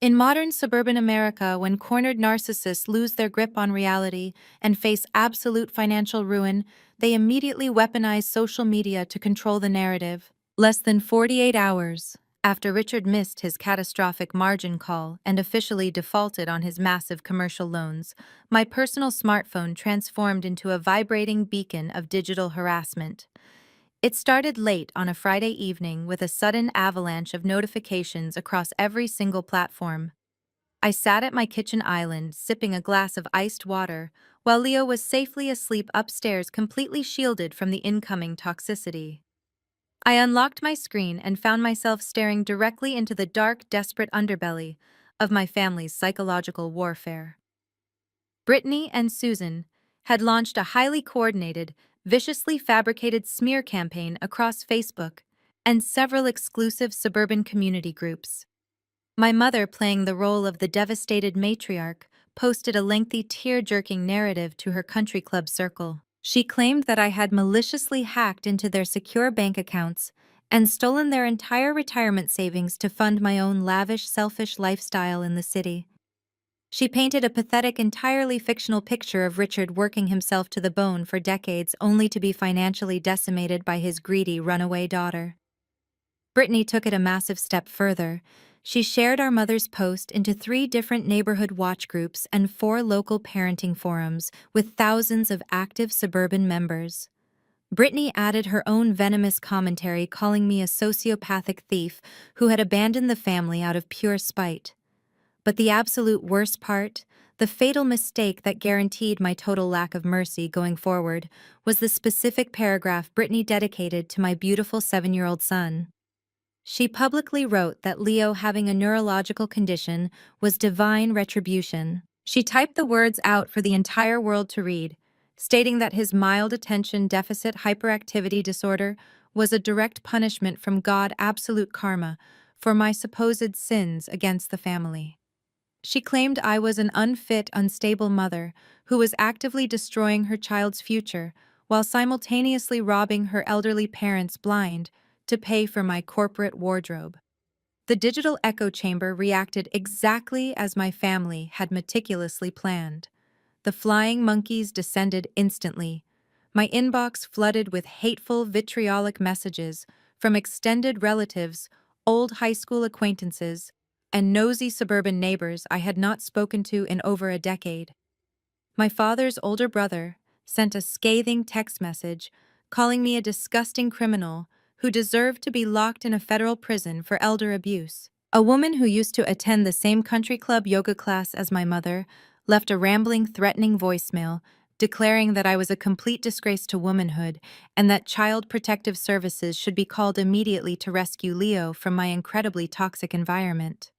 S1: In modern suburban America, when cornered narcissists lose their grip on reality and face absolute financial ruin, they immediately weaponize social media to control the narrative. Less than 48 hours after Richard missed his catastrophic margin call and officially defaulted on his massive commercial loans, my personal smartphone transformed into a vibrating beacon of digital harassment. It started late on a Friday evening with a sudden avalanche of notifications across every single platform. I sat at my kitchen island, sipping a glass of iced water, while Leo was safely asleep upstairs, completely shielded from the incoming toxicity. I unlocked my screen and found myself staring directly into the dark, desperate underbelly of my family's psychological warfare. Brittany and Susan had launched a highly coordinated, viciously fabricated smear campaign across Facebook and several exclusive suburban community groups. My mother, playing the role of the devastated matriarch, posted a lengthy, tear-jerking narrative to her country club circle. She claimed that I had maliciously hacked into their secure bank accounts and stolen their entire retirement savings to fund my own lavish, selfish lifestyle in the city. She painted a pathetic, entirely fictional picture of Richard working himself to the bone for decades only to be financially decimated by his greedy runaway daughter. Brittany took it a massive step further, She shared our mother's post into 3 different neighborhood watch groups and 4 local parenting forums with thousands of active suburban members. Brittany added her own venomous commentary, calling me a sociopathic thief who had abandoned the family out of pure spite. But the absolute worst part, the fatal mistake that guaranteed my total lack of mercy going forward, was the specific paragraph Brittany dedicated to my beautiful 7-year-old son. She publicly wrote that Leo having a neurological condition was divine retribution. She typed the words out for the entire world to read, stating that his mild attention deficit hyperactivity disorder was a direct punishment from God, absolute karma, for my supposed sins against the family. She claimed I was an unfit, unstable mother who was actively destroying her child's future while simultaneously robbing her elderly parents blind to pay for my corporate wardrobe. The digital echo chamber reacted exactly as my family had meticulously planned. The flying monkeys descended instantly. My inbox flooded with hateful, vitriolic messages from extended relatives, old high school acquaintances, and nosy suburban neighbors I had not spoken to in over a decade. My father's older brother sent a scathing text message calling me a disgusting criminal who deserved to be locked in a federal prison for elder abuse. A woman who used to attend the same country club yoga class as my mother left a rambling, threatening voicemail declaring that I was a complete disgrace to womanhood and that Child Protective Services should be called immediately to rescue Leo from my incredibly toxic environment.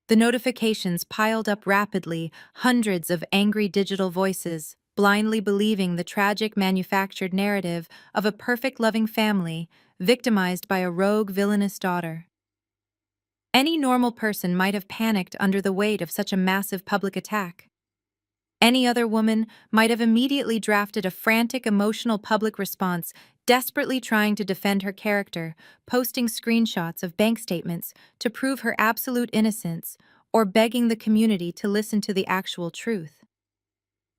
S1: The notifications piled up rapidly, hundreds of angry digital voices, blindly believing the tragic manufactured narrative of a perfect loving family victimized by a rogue villainous daughter. Any normal person might have panicked under the weight of such a massive public attack. Any other woman might have immediately drafted a frantic, emotional public response, desperately trying to defend her character, posting screenshots of bank statements to prove her absolute innocence, or begging the community to listen to the actual truth.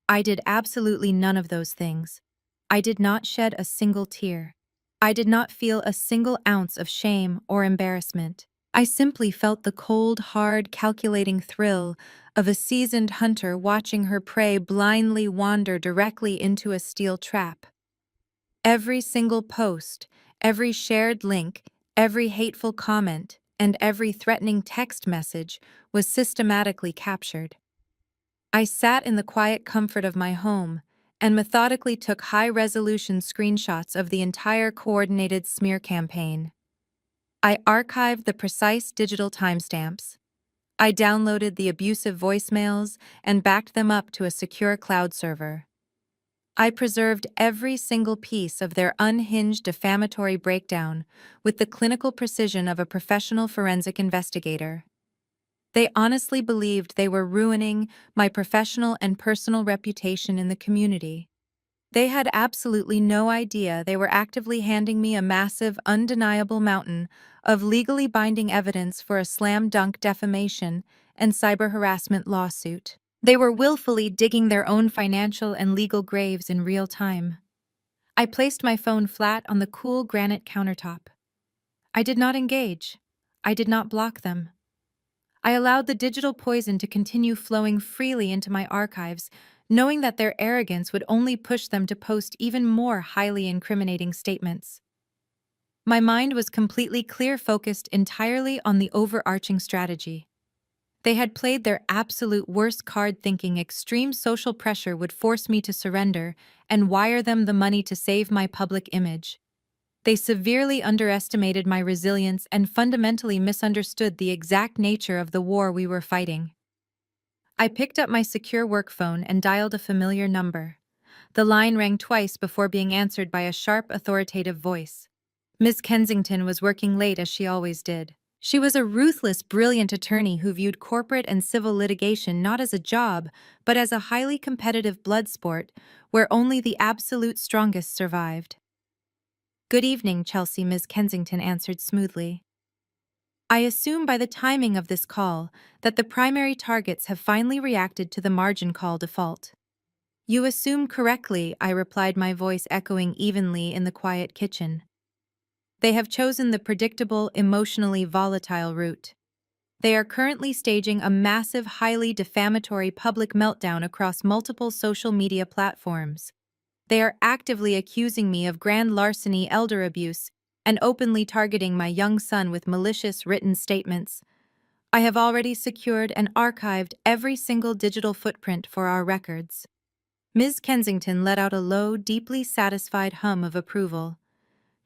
S1: I did absolutely none of those things. I did not shed a single tear. I did not feel a single ounce of shame or embarrassment. I simply felt the cold, hard, calculating thrill of a seasoned hunter watching her prey blindly wander directly into a steel trap. Every single post, every shared link, every hateful comment, and every threatening text message was systematically captured. I sat in the quiet comfort of my home and methodically took high-resolution screenshots of the entire coordinated smear campaign. I archived the precise digital timestamps. I downloaded the abusive voicemails and backed them up to a secure cloud server. I preserved every single piece of their unhinged defamatory breakdown with the clinical precision of a professional forensic investigator. They honestly believed they were ruining my professional and personal reputation in the community. They had absolutely no idea they were actively handing me a massive, undeniable mountain of legally binding evidence for a slam-dunk defamation and cyber harassment lawsuit. They were willfully digging their own financial and legal graves in real time. I placed my phone flat on the cool granite countertop. I did not engage. I did not block them. I allowed the digital poison to continue flowing freely into my archives, knowing that their arrogance would only push them to post even more highly incriminating statements. My mind was completely clear, focused entirely on the overarching strategy. They had played their absolute worst card, thinking extreme social pressure would force me to surrender and wire them the money to save my public image. They severely underestimated my resilience and fundamentally misunderstood the exact nature of the war we were fighting. I picked up my secure work phone and dialed a familiar number. The line rang twice before being answered by a sharp, authoritative voice. Ms. Kensington was working late as she always did. She was a ruthless, brilliant attorney who viewed corporate and civil litigation not as a job, but as a highly competitive blood sport where only the absolute strongest survived. "Good evening, Chelsea," Ms. Kensington answered smoothly. "I assume by the timing of this call that the primary targets have finally reacted to the margin call default." "You assume correctly," I replied, my voice echoing evenly in the quiet kitchen. "They have chosen the predictable, emotionally volatile route. They are currently staging a massive, highly defamatory public meltdown across multiple social media platforms. They are actively accusing me of grand larceny, elder abuse, and openly targeting my young son with malicious written statements. I have already secured and archived every single digital footprint for our records. Ms. Kensington let out a low, deeply satisfied hum of approval.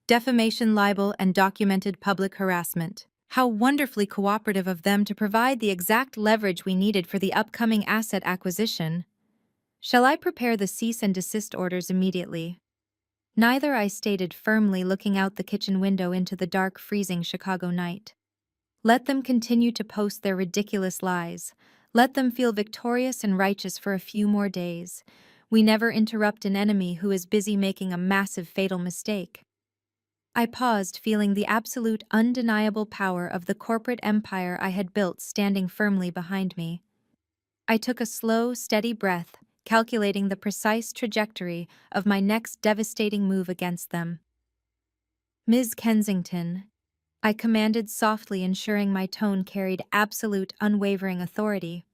S1: Defamation, libel, and documented public harassment. How wonderfully cooperative of them to provide the exact leverage we needed for the upcoming asset acquisition. Shall I prepare the cease and desist orders immediately? Neither, I stated firmly, looking out the kitchen window into the dark, freezing Chicago night. Let them continue to post their ridiculous lies. Let them feel victorious and righteous for a few more days. We never interrupt an enemy who is busy making a massive, fatal mistake. I paused, feeling the absolute, undeniable power of the corporate empire I had built standing firmly behind me. I took a slow, steady breath, calculating the precise trajectory of my next devastating move against them. Ms. Kensington, I commanded softly, ensuring my tone carried absolute, unwavering authority.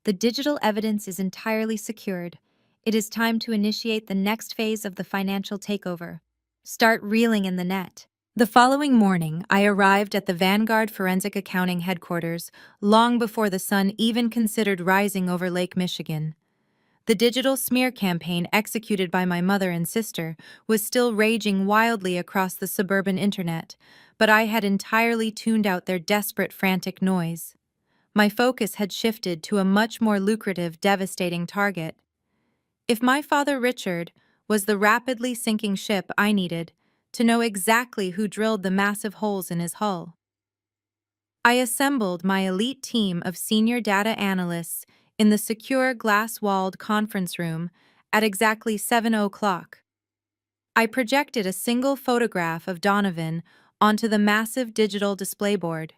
S1: The digital evidence is entirely secured. It is time to initiate the next phase of the financial takeover. Start reeling in the net. The following morning, I arrived at the Vanguard Forensic Accounting headquarters long before the sun even considered rising over Lake Michigan. The digital smear campaign executed by my mother and sister was still raging wildly across the suburban internet, but I had entirely tuned out their desperate, frantic noise. My focus had shifted to a much more lucrative, devastating target. If my father Richard was the rapidly sinking ship, I needed to know exactly who drilled the massive holes in his hull. I assembled my elite team of senior data analysts in the secure glass-walled conference room at exactly 7:00. I projected a single photograph of Donovan onto the massive digital display board.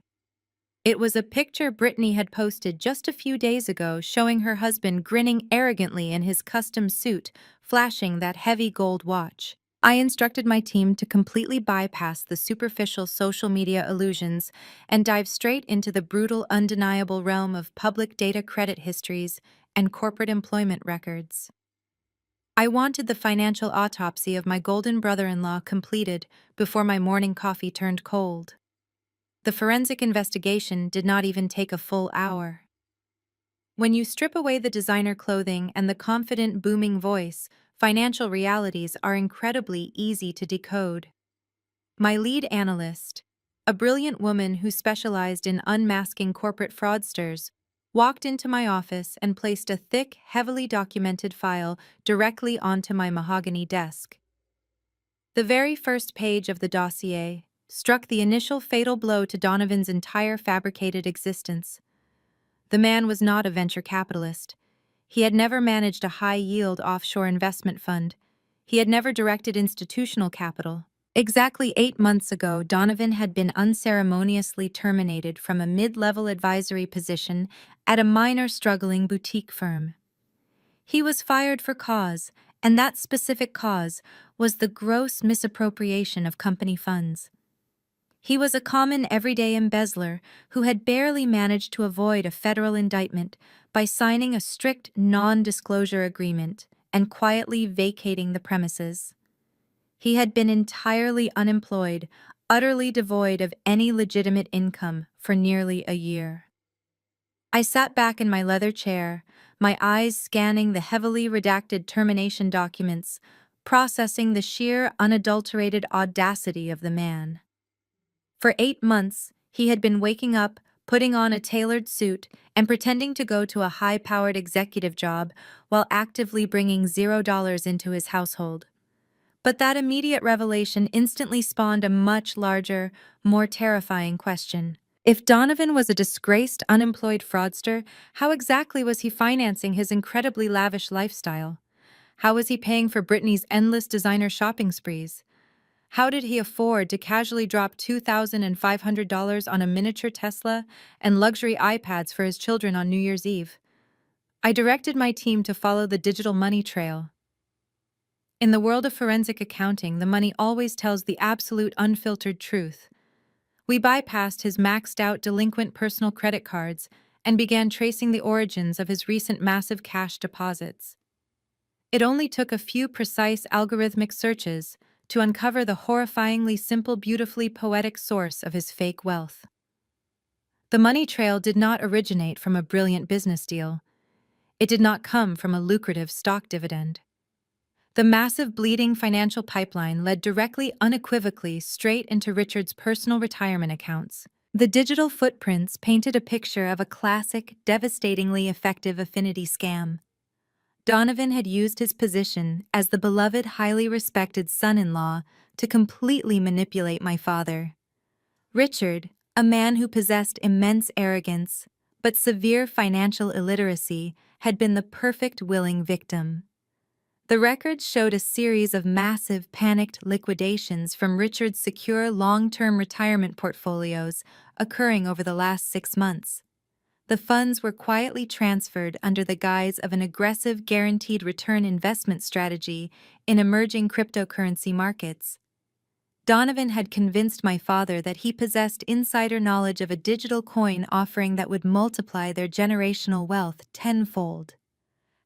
S1: It was a picture Brittany had posted just a few days ago, showing her husband grinning arrogantly in his custom suit, flashing that heavy gold watch. I instructed my team to completely bypass the superficial social media illusions and dive straight into the brutal, undeniable realm of public data, credit histories, and corporate employment records. I wanted the financial autopsy of my golden brother-in-law completed before my morning coffee turned cold. The forensic investigation did not even take a full hour. When you strip away the designer clothing and the confident, booming voice, financial realities are incredibly easy to decode. My lead analyst, a brilliant woman who specialized in unmasking corporate fraudsters, walked into my office and placed a thick, heavily documented file directly onto my mahogany desk. The very first page of the dossier struck the initial fatal blow to Donovan's entire fabricated existence. The man was not a venture capitalist. He had never managed a high-yield offshore investment fund. He had never directed institutional capital. Exactly 8 months ago, Donovan had been unceremoniously terminated from a mid-level advisory position at a minor, struggling boutique firm. He was fired for cause, and that specific cause was the gross misappropriation of company funds. He was a common, everyday embezzler who had barely managed to avoid a federal indictment by signing a strict non-disclosure agreement and quietly vacating the premises. He had been entirely unemployed, utterly devoid of any legitimate income for nearly a year. I sat back in my leather chair, my eyes scanning the heavily redacted termination documents, processing the sheer, unadulterated audacity of the man. For 8 months, he had been waking up, putting on a tailored suit, and pretending to go to a high-powered executive job while actively bringing $0 into his household. But that immediate revelation instantly spawned a much larger, more terrifying question. If Donovan was a disgraced, unemployed fraudster, how exactly was he financing his incredibly lavish lifestyle? How was he paying for Brittany's endless designer shopping sprees? How did he afford to casually drop $2,500 on a miniature Tesla and luxury iPads for his children on New Year's Eve? I directed my team to follow the digital money trail. In the world of forensic accounting, the money always tells the absolute, unfiltered truth. We bypassed his maxed-out delinquent personal credit cards and began tracing the origins of his recent massive cash deposits. It only took a few precise algorithmic searches to uncover the horrifyingly simple, beautifully poetic source of his fake wealth. The money trail did not originate from a brilliant business deal. It did not come from a lucrative stock dividend. The massive bleeding financial pipeline led directly, unequivocally, straight into Richard's personal retirement accounts. The digital footprints painted a picture of a classic, devastatingly effective affinity scam. Donovan had used his position as the beloved, highly respected son-in-law to completely manipulate my father. Richard, a man who possessed immense arrogance but severe financial illiteracy, had been the perfect willing victim. The records showed a series of massive, panicked liquidations from Richard's secure long-term retirement portfolios occurring over the last 6 months. The funds were quietly transferred under the guise of an aggressive guaranteed return investment strategy in emerging cryptocurrency markets. Donovan had convinced my father that he possessed insider knowledge of a digital coin offering that would multiply their generational wealth tenfold.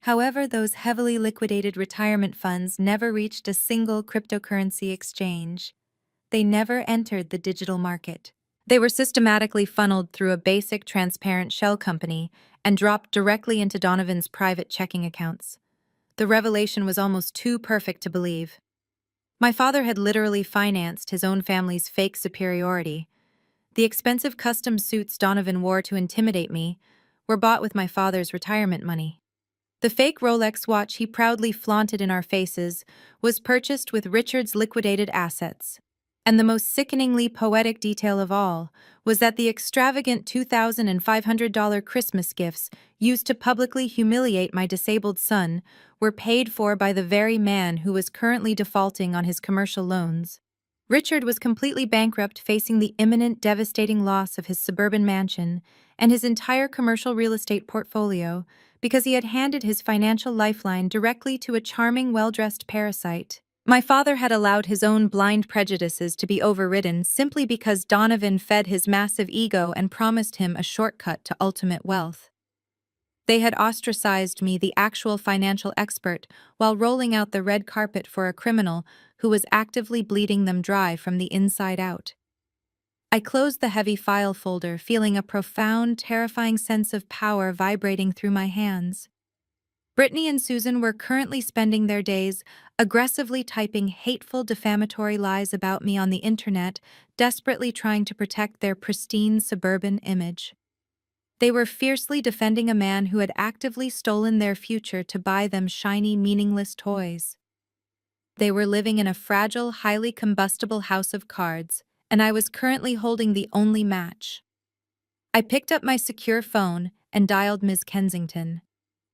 S1: However, those heavily liquidated retirement funds never reached a single cryptocurrency exchange. They never entered the digital market. They were systematically funneled through a basic, transparent shell company and dropped directly into Donovan's private checking accounts. The revelation was almost too perfect to believe. My father had literally financed his own family's fake superiority. The expensive custom suits Donovan wore to intimidate me were bought with my father's retirement money. The fake Rolex watch he proudly flaunted in our faces was purchased with Richard's liquidated assets. And the most sickeningly poetic detail of all was that the extravagant $2,500 Christmas gifts used to publicly humiliate my disabled son were paid for by the very man who was currently defaulting on his commercial loans. Richard was completely bankrupt, facing the imminent, devastating loss of his suburban mansion and his entire commercial real estate portfolio because he had handed his financial lifeline directly to a charming, well-dressed parasite. My father had allowed his own blind prejudices to be overridden simply because Donovan fed his massive ego and promised him a shortcut to ultimate wealth. They had ostracized me, the actual financial expert, while rolling out the red carpet for a criminal who was actively bleeding them dry from the inside out. I closed the heavy file folder, feeling a profound, terrifying sense of power vibrating through my hands. Brittany and Susan were currently spending their days aggressively typing hateful, defamatory lies about me on the internet, desperately trying to protect their pristine suburban image. They were fiercely defending a man who had actively stolen their future to buy them shiny, meaningless toys. They were living in a fragile, highly combustible house of cards, and I was currently holding the only match. I picked up my secure phone and dialed Ms. Kensington.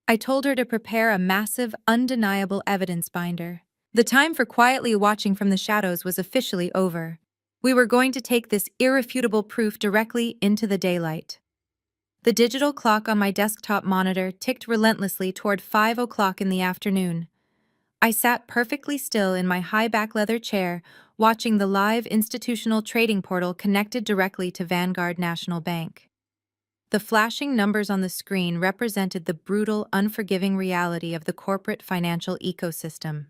S1: I told her to prepare a massive, undeniable evidence binder. The time for quietly watching from the shadows was officially over. We were going to take this irrefutable proof directly into the daylight. The digital clock on my desktop monitor ticked relentlessly toward 5 o'clock in the afternoon. I sat perfectly still in my high-back leather chair, watching the live institutional trading portal connected directly to Vanguard National Bank. The flashing numbers on the screen represented the brutal, unforgiving reality of the corporate financial ecosystem.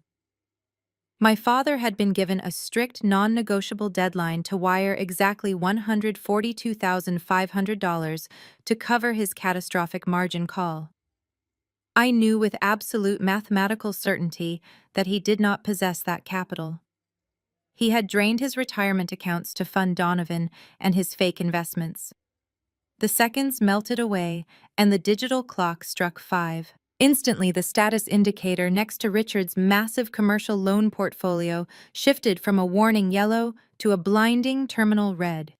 S1: My father had been given a strict, non-negotiable deadline to wire exactly $142,500 to cover his catastrophic margin call. I knew with absolute mathematical certainty that he did not possess that capital. He had drained his retirement accounts to fund Donovan and his fake investments. The seconds melted away, and the digital clock struck 5. Instantly, the status indicator next to Richard's massive commercial loan portfolio shifted from a warning yellow to a blinding terminal red.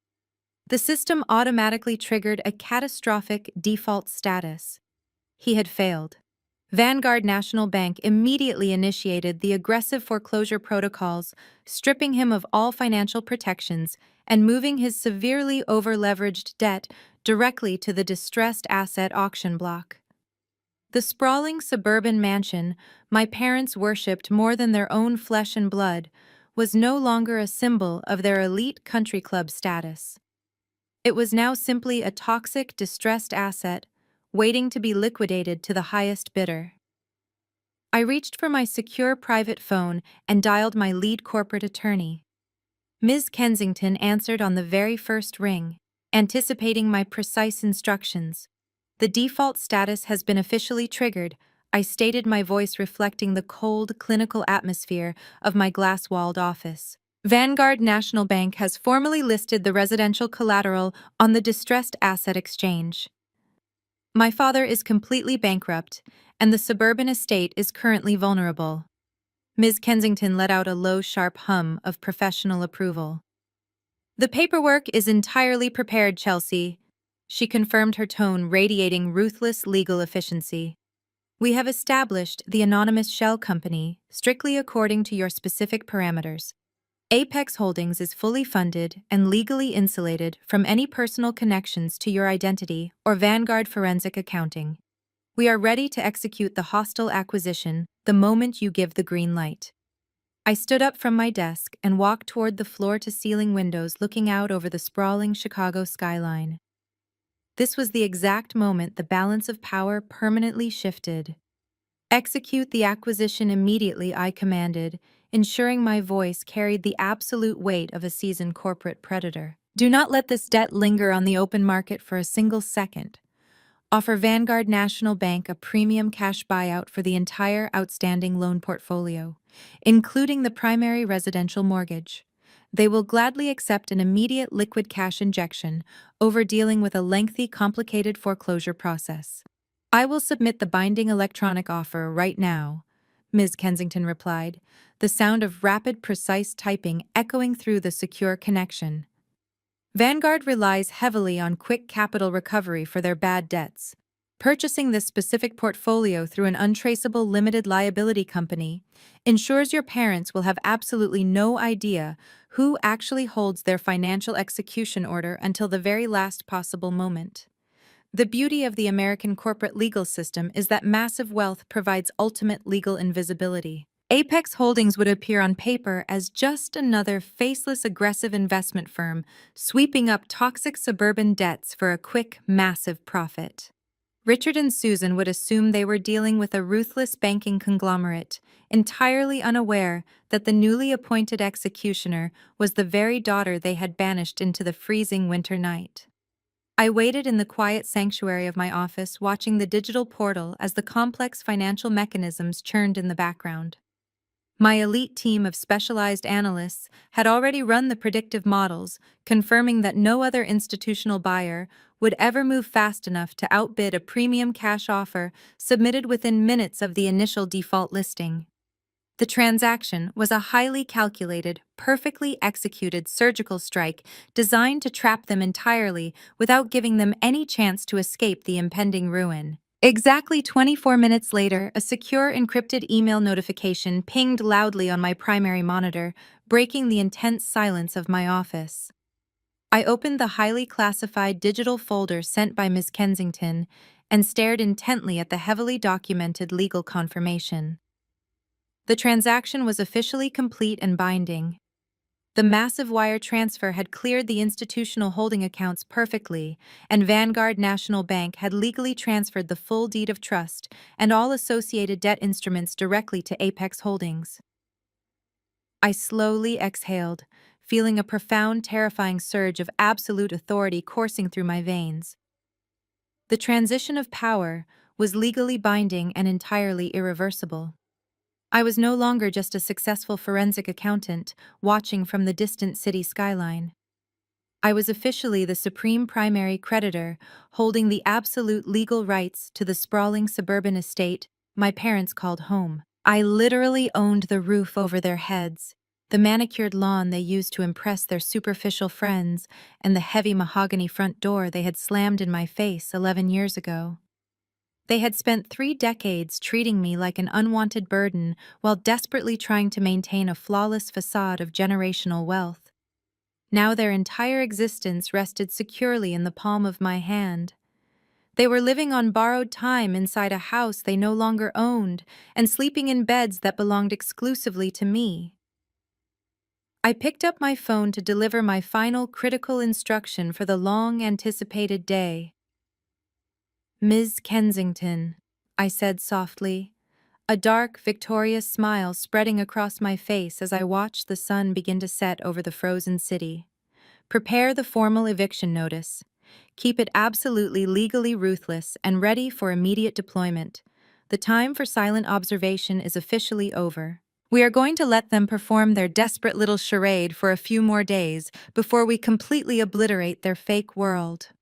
S1: The system automatically triggered a catastrophic default status. He had failed. Vanguard National Bank immediately initiated the aggressive foreclosure protocols, stripping him of all financial protections and moving his severely over-leveraged debt directly to the distressed asset auction block. The sprawling suburban mansion my parents worshipped more than their own flesh and blood was no longer a symbol of their elite country club status. It was now simply a toxic, distressed asset, waiting to be liquidated to the highest bidder. I reached for my secure private phone and dialed my lead corporate attorney. Ms. Kensington answered on the very first ring, anticipating my precise instructions. The default status has been officially triggered, I stated, my voice reflecting the cold, clinical atmosphere of my glass-walled office. Vanguard National Bank has formally listed the residential collateral on the distressed asset exchange. My father is completely bankrupt, and the suburban estate is currently vulnerable. Ms. Kensington let out a low, sharp hum of professional approval. The paperwork is entirely prepared, Chelsea, she confirmed, her tone radiating ruthless legal efficiency. We have established the anonymous shell company strictly according to your specific parameters. Apex Holdings is fully funded and legally insulated from any personal connections to your identity or Vanguard Forensic Accounting. We are ready to execute the hostile acquisition the moment you give the green light. I stood up from my desk and walked toward the floor-to-ceiling windows looking out over the sprawling Chicago skyline. This was the exact moment the balance of power permanently shifted. Execute the acquisition immediately, I commanded, ensuring my voice carried the absolute weight of a seasoned corporate predator. Do not let this debt linger on the open market for a single second. Offer Vanguard National Bank a premium cash buyout for the entire outstanding loan portfolio, including the primary residential mortgage. They will gladly accept an immediate liquid cash injection over dealing with a lengthy, complicated foreclosure process. I will submit the binding electronic offer right now, Ms. Kensington replied, the sound of rapid, precise typing echoing through the secure connection. Vanguard relies heavily on quick capital recovery for their bad debts. Purchasing this specific portfolio through an untraceable limited liability company ensures your parents will have absolutely no idea who actually holds their financial execution order until the very last possible moment. The beauty of the American corporate legal system is that massive wealth provides ultimate legal invisibility. Apex Holdings would appear on paper as just another faceless, aggressive investment firm sweeping up toxic suburban debts for a quick, massive profit. Richard and Susan would assume they were dealing with a ruthless banking conglomerate, entirely unaware that the newly appointed executioner was the very daughter they had banished into the freezing winter night. I waited in the quiet sanctuary of my office, watching the digital portal as the complex financial mechanisms churned in the background. My elite team of specialized analysts had already run the predictive models, confirming that no other institutional buyer would ever move fast enough to outbid a premium cash offer submitted within minutes of the initial default listing. The transaction was a highly calculated, perfectly executed surgical strike designed to trap them entirely without giving them any chance to escape the impending ruin. Exactly 24 minutes later, a secure encrypted email notification pinged loudly on my primary monitor, breaking the intense silence of my office. I opened the highly classified digital folder sent by Miss Kensington and stared intently at the heavily documented legal confirmation. The transaction was officially complete and binding. The massive wire transfer had cleared the institutional holding accounts perfectly, and Vanguard National Bank had legally transferred the full deed of trust and all associated debt instruments directly to Apex Holdings. I slowly exhaled, feeling a profound, terrifying surge of absolute authority coursing through my veins. The transition of power was legally binding and entirely irreversible. I was no longer just a successful forensic accountant watching from the distant city skyline. I was officially the supreme primary creditor, holding the absolute legal rights to the sprawling suburban estate my parents called home. I literally owned the roof over their heads, the manicured lawn they used to impress their superficial friends, and the heavy mahogany front door they had slammed in my face 11 years ago. They had spent 3 decades treating me like an unwanted burden while desperately trying to maintain a flawless facade of generational wealth. Now their entire existence rested securely in the palm of my hand. They were living on borrowed time inside a house they no longer owned and sleeping in beds that belonged exclusively to me. I picked up my phone to deliver my final critical instruction for the long-anticipated day. "Ms. Kensington," I said softly, a dark, victorious smile spreading across my face as I watched the sun begin to set over the frozen city. "Prepare the formal eviction notice. Keep it absolutely legally ruthless and ready for immediate deployment. The time for silent observation is officially over. We are going to let them perform their desperate little charade for a few more days before we completely obliterate their fake world."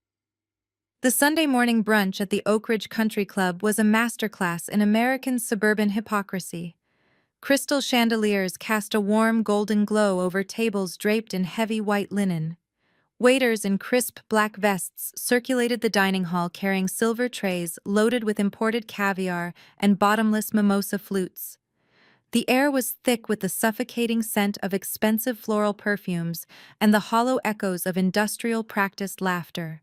S1: The Sunday morning brunch at the Oak Ridge Country Club was a masterclass in American suburban hypocrisy. Crystal chandeliers cast a warm golden glow over tables draped in heavy white linen. Waiters in crisp black vests circulated the dining hall carrying silver trays loaded with imported caviar and bottomless mimosa flutes. The air was thick with the suffocating scent of expensive floral perfumes and the hollow echoes of industrial practiced laughter.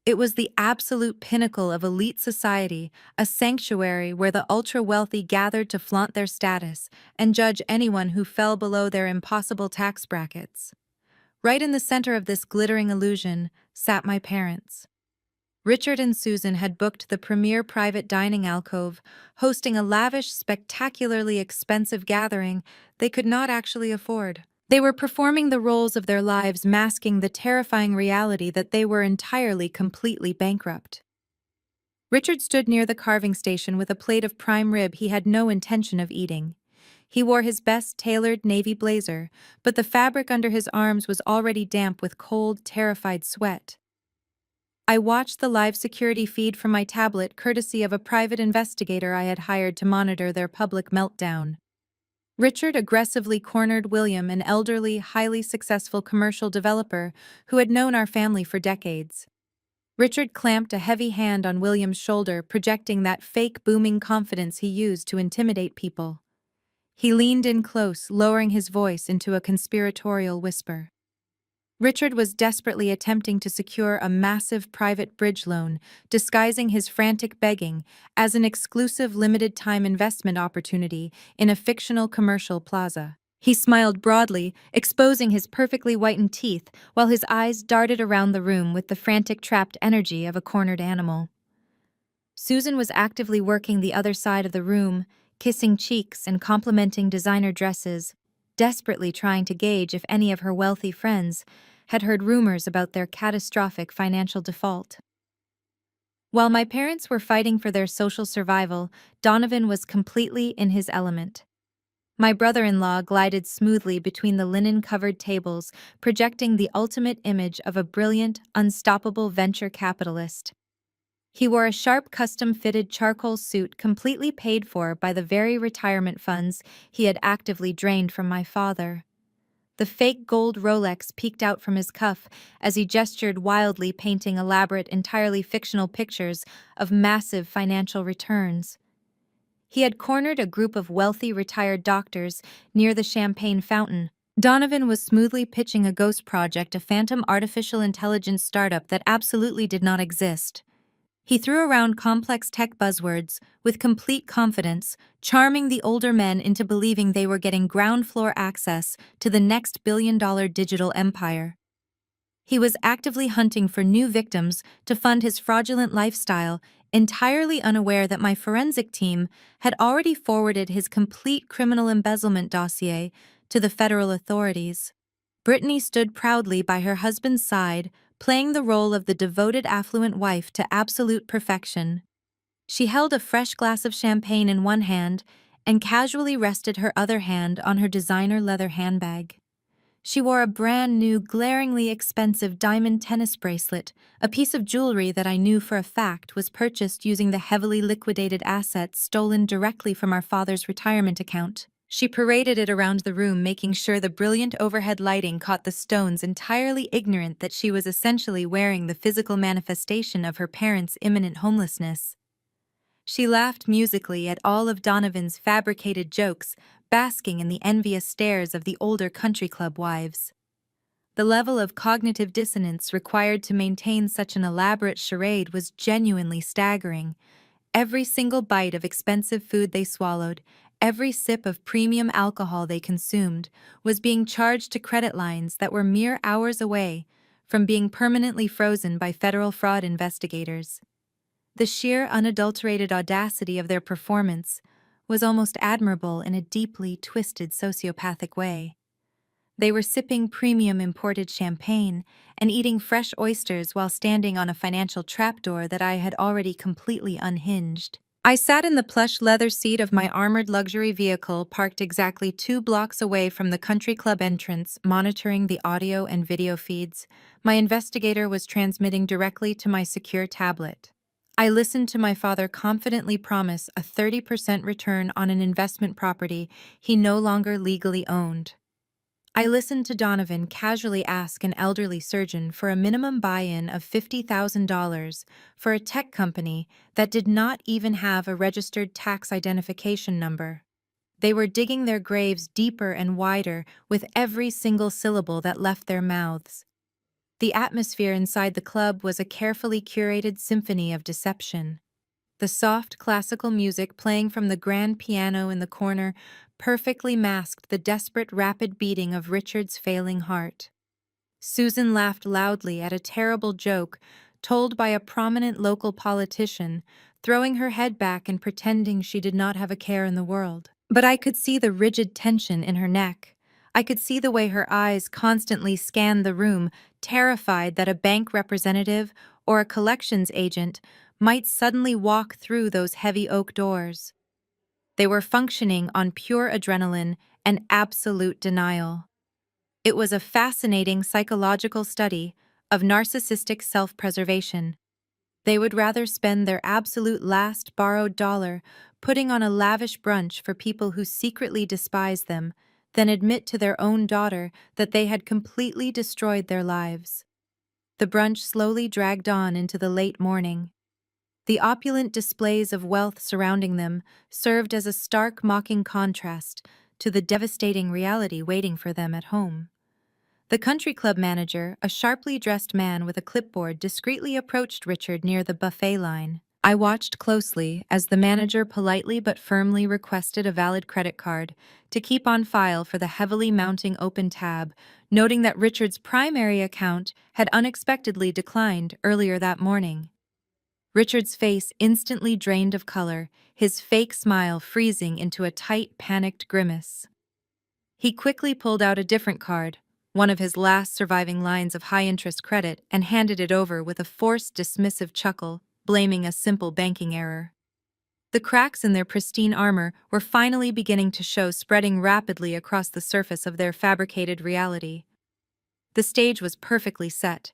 S1: It was the absolute pinnacle of elite society, a sanctuary where the ultra-wealthy gathered to flaunt their status and judge anyone who fell below their impossible tax brackets. Right in the center of this glittering illusion sat my parents. Richard and Susan had booked the premier private dining alcove, hosting a lavish, spectacularly expensive gathering they could not actually afford. They were performing the roles of their lives, masking the terrifying reality that they were entirely, completely bankrupt. Richard stood near the carving station with a plate of prime rib he had no intention of eating. He wore his best tailored navy blazer, but the fabric under his arms was already damp with cold, terrified sweat. I watched the live security feed from my tablet courtesy of a private investigator I had hired to monitor their public meltdown. Richard aggressively cornered William, an elderly, highly successful commercial developer who had known our family for decades. Richard clamped a heavy hand on William's shoulder, projecting that fake booming confidence he used to intimidate people. He leaned in close, lowering his voice into a conspiratorial whisper. Richard was desperately attempting to secure a massive private bridge loan, disguising his frantic begging as an exclusive limited-time investment opportunity in a fictional commercial plaza. He smiled broadly, exposing his perfectly whitened teeth, while his eyes darted around the room with the frantic trapped energy of a cornered animal. Susan was actively working the other side of the room, kissing cheeks and complimenting designer dresses, desperately trying to gauge if any of her wealthy friends had heard rumors about their catastrophic financial default. While my parents were fighting for their social survival, Donovan was completely in his element. My brother-in-law glided smoothly between the linen-covered tables, projecting the ultimate image of a brilliant, unstoppable venture capitalist. He wore a sharp custom-fitted charcoal suit completely paid for by the very retirement funds he had actively drained from my father. The fake gold Rolex peeked out from his cuff as he gestured wildly, painting elaborate, entirely fictional pictures of massive financial returns. He had cornered a group of wealthy retired doctors near the champagne fountain. Donovan was smoothly pitching a ghost project, a phantom artificial intelligence startup that absolutely did not exist. He threw around complex tech buzzwords with complete confidence, charming the older men into believing they were getting ground floor access to the next billion-dollar digital empire. He was actively hunting for new victims to fund his fraudulent lifestyle, entirely unaware that my forensic team had already forwarded his complete criminal embezzlement dossier to the federal authorities. Brittany stood proudly by her husband's side, playing the role of the devoted affluent wife to absolute perfection. She held a fresh glass of champagne in one hand and casually rested her other hand on her designer leather handbag. She wore a brand new, glaringly expensive diamond tennis bracelet, a piece of jewelry that I knew for a fact was purchased using the heavily liquidated assets stolen directly from our father's retirement account. She paraded it around the room, making sure the brilliant overhead lighting caught the stones, entirely ignorant that she was essentially wearing the physical manifestation of her parents' imminent homelessness. She laughed musically at all of Donovan's fabricated jokes, basking in the envious stares of the older country club wives. The level of cognitive dissonance required to maintain such an elaborate charade was genuinely staggering. Every single bite of expensive food they swallowed, Every sip of premium alcohol they consumed was being charged to credit lines that were mere hours away from being permanently frozen by federal fraud investigators. The sheer unadulterated audacity of their performance was almost admirable in a deeply twisted sociopathic way. They were sipping premium imported champagne and eating fresh oysters while standing on a financial trapdoor that I had already completely unhinged. I sat in the plush leather seat of my armored luxury vehicle parked exactly 2 blocks away from the country club entrance, monitoring the audio and video feeds. My investigator was transmitting directly to my secure tablet. I listened to my father confidently promise a 30% return on an investment property he no longer legally owned. I listened to Donovan casually ask an elderly surgeon for a minimum buy-in of $50,000 for a tech company that did not even have a registered tax identification number. They were digging their graves deeper and wider with every single syllable that left their mouths. The atmosphere inside the club was a carefully curated symphony of deception. The soft classical music playing from the grand piano in the corner perfectly masked the desperate rapid beating of Richard's failing heart. Susan laughed loudly at a terrible joke told by a prominent local politician, throwing her head back and pretending she did not have a care in the world. But I could see the rigid tension in her neck. I could see the way her eyes constantly scanned the room, terrified that a bank representative or a collections agent might suddenly walk through those heavy oak doors. They were functioning on pure adrenaline and absolute denial. It was a fascinating psychological study of narcissistic self-preservation. They would rather spend their absolute last borrowed dollar putting on a lavish brunch for people who secretly despise them than admit to their own daughter that they had completely destroyed their lives. The brunch slowly dragged on into the late morning. The opulent displays of wealth surrounding them served as a stark, mocking contrast to the devastating reality waiting for them at home. The country club manager, a sharply dressed man with a clipboard, discreetly approached Richard near the buffet line. I watched closely as the manager politely but firmly requested a valid credit card to keep on file for the heavily mounting open tab, noting that Richard's primary account had unexpectedly declined earlier that morning. Richard's face instantly drained of color, his fake smile freezing into a tight, panicked grimace. He quickly pulled out a different card, one of his last surviving lines of high-interest credit, and handed it over with a forced, dismissive chuckle, blaming a simple banking error. The cracks in their pristine armor were finally beginning to show, spreading rapidly across the surface of their fabricated reality. The stage was perfectly set.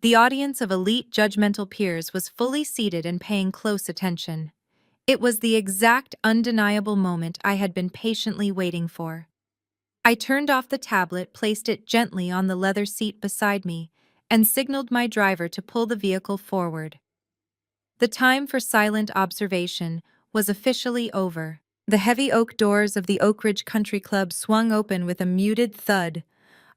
S1: The audience of elite judgmental peers was fully seated and paying close attention. It was the exact undeniable moment I had been patiently waiting for. I turned off the tablet, placed it gently on the leather seat beside me, and signaled my driver to pull the vehicle forward. The time for silent observation was officially over. The heavy oak doors of the Oak Ridge Country Club swung open with a muted thud.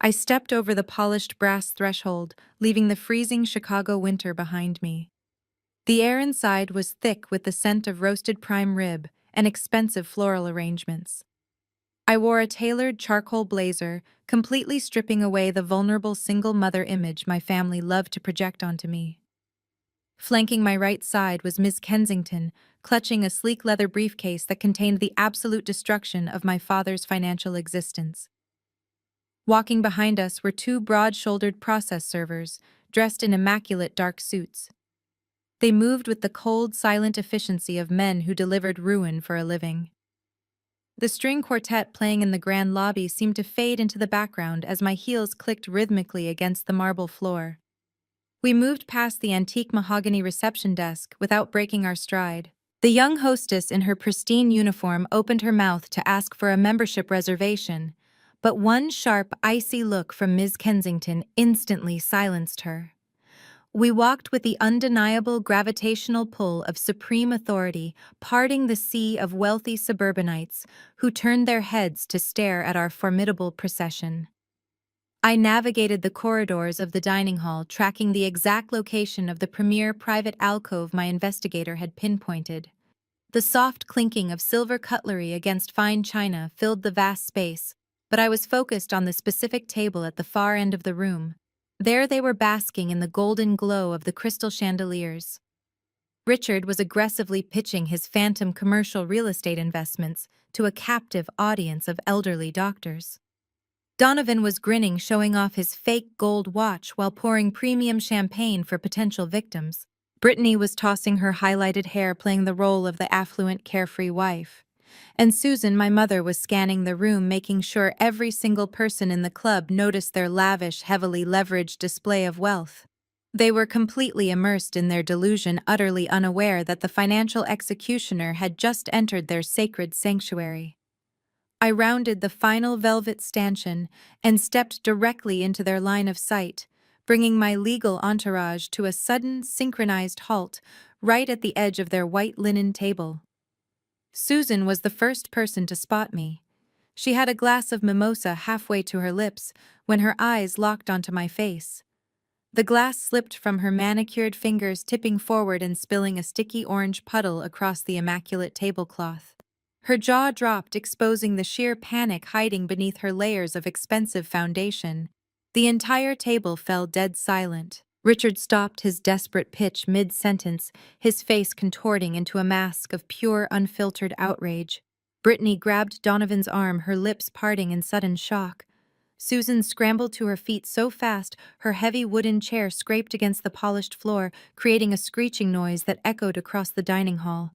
S1: I stepped over the polished brass threshold, leaving the freezing Chicago winter behind me. The air inside was thick with the scent of roasted prime rib and expensive floral arrangements. I wore a tailored charcoal blazer, completely stripping away the vulnerable single mother image my family loved to project onto me. Flanking my right side was Miss Kensington, clutching a sleek leather briefcase that contained the absolute destruction of my father's financial existence. Walking behind us were 2 broad-shouldered process servers, dressed in immaculate dark suits. They moved with the cold, silent efficiency of men who delivered ruin for a living. The string quartet playing in the grand lobby seemed to fade into the background as my heels clicked rhythmically against the marble floor. We moved past the antique mahogany reception desk without breaking our stride. The young hostess in her pristine uniform opened her mouth to ask for a membership reservation, but one sharp, icy look from Ms. Kensington instantly silenced her. We walked with the undeniable gravitational pull of supreme authority, parting the sea of wealthy suburbanites who turned their heads to stare at our formidable procession. I navigated the corridors of the dining hall, tracking the exact location of the premier private alcove my investigator had pinpointed. The soft clinking of silver cutlery against fine china filled the vast space, but I was focused on the specific table at the far end of the room. There they were basking in the golden glow of the crystal chandeliers. Richard was aggressively pitching his phantom commercial real estate investments to a captive audience of elderly doctors. Donovan was grinning, showing off his fake gold watch while pouring premium champagne for potential victims. Brittany was tossing her highlighted hair, playing the role of the affluent, carefree wife. And Susan, my mother, was scanning the room, making sure every single person in the club noticed their lavish, heavily leveraged display of wealth. They were completely immersed in their delusion, utterly unaware that the financial executioner had just entered their sacred sanctuary. I rounded the final velvet stanchion and stepped directly into their line of sight, bringing my legal entourage to a sudden, synchronized halt right at the edge of their white linen table. Susan was the first person to spot me. She had a glass of mimosa halfway to her lips when her eyes locked onto my face. The glass slipped from her manicured fingers, tipping forward and spilling a sticky orange puddle across the immaculate tablecloth. Her jaw dropped, exposing the sheer panic hiding beneath her layers of expensive foundation. The entire table fell dead silent. Richard stopped his desperate pitch mid-sentence, his face contorting into a mask of pure, unfiltered outrage. Brittany grabbed Donovan's arm, her lips parting in sudden shock. Susan scrambled to her feet so fast her heavy wooden chair scraped against the polished floor, creating a screeching noise that echoed across the dining hall.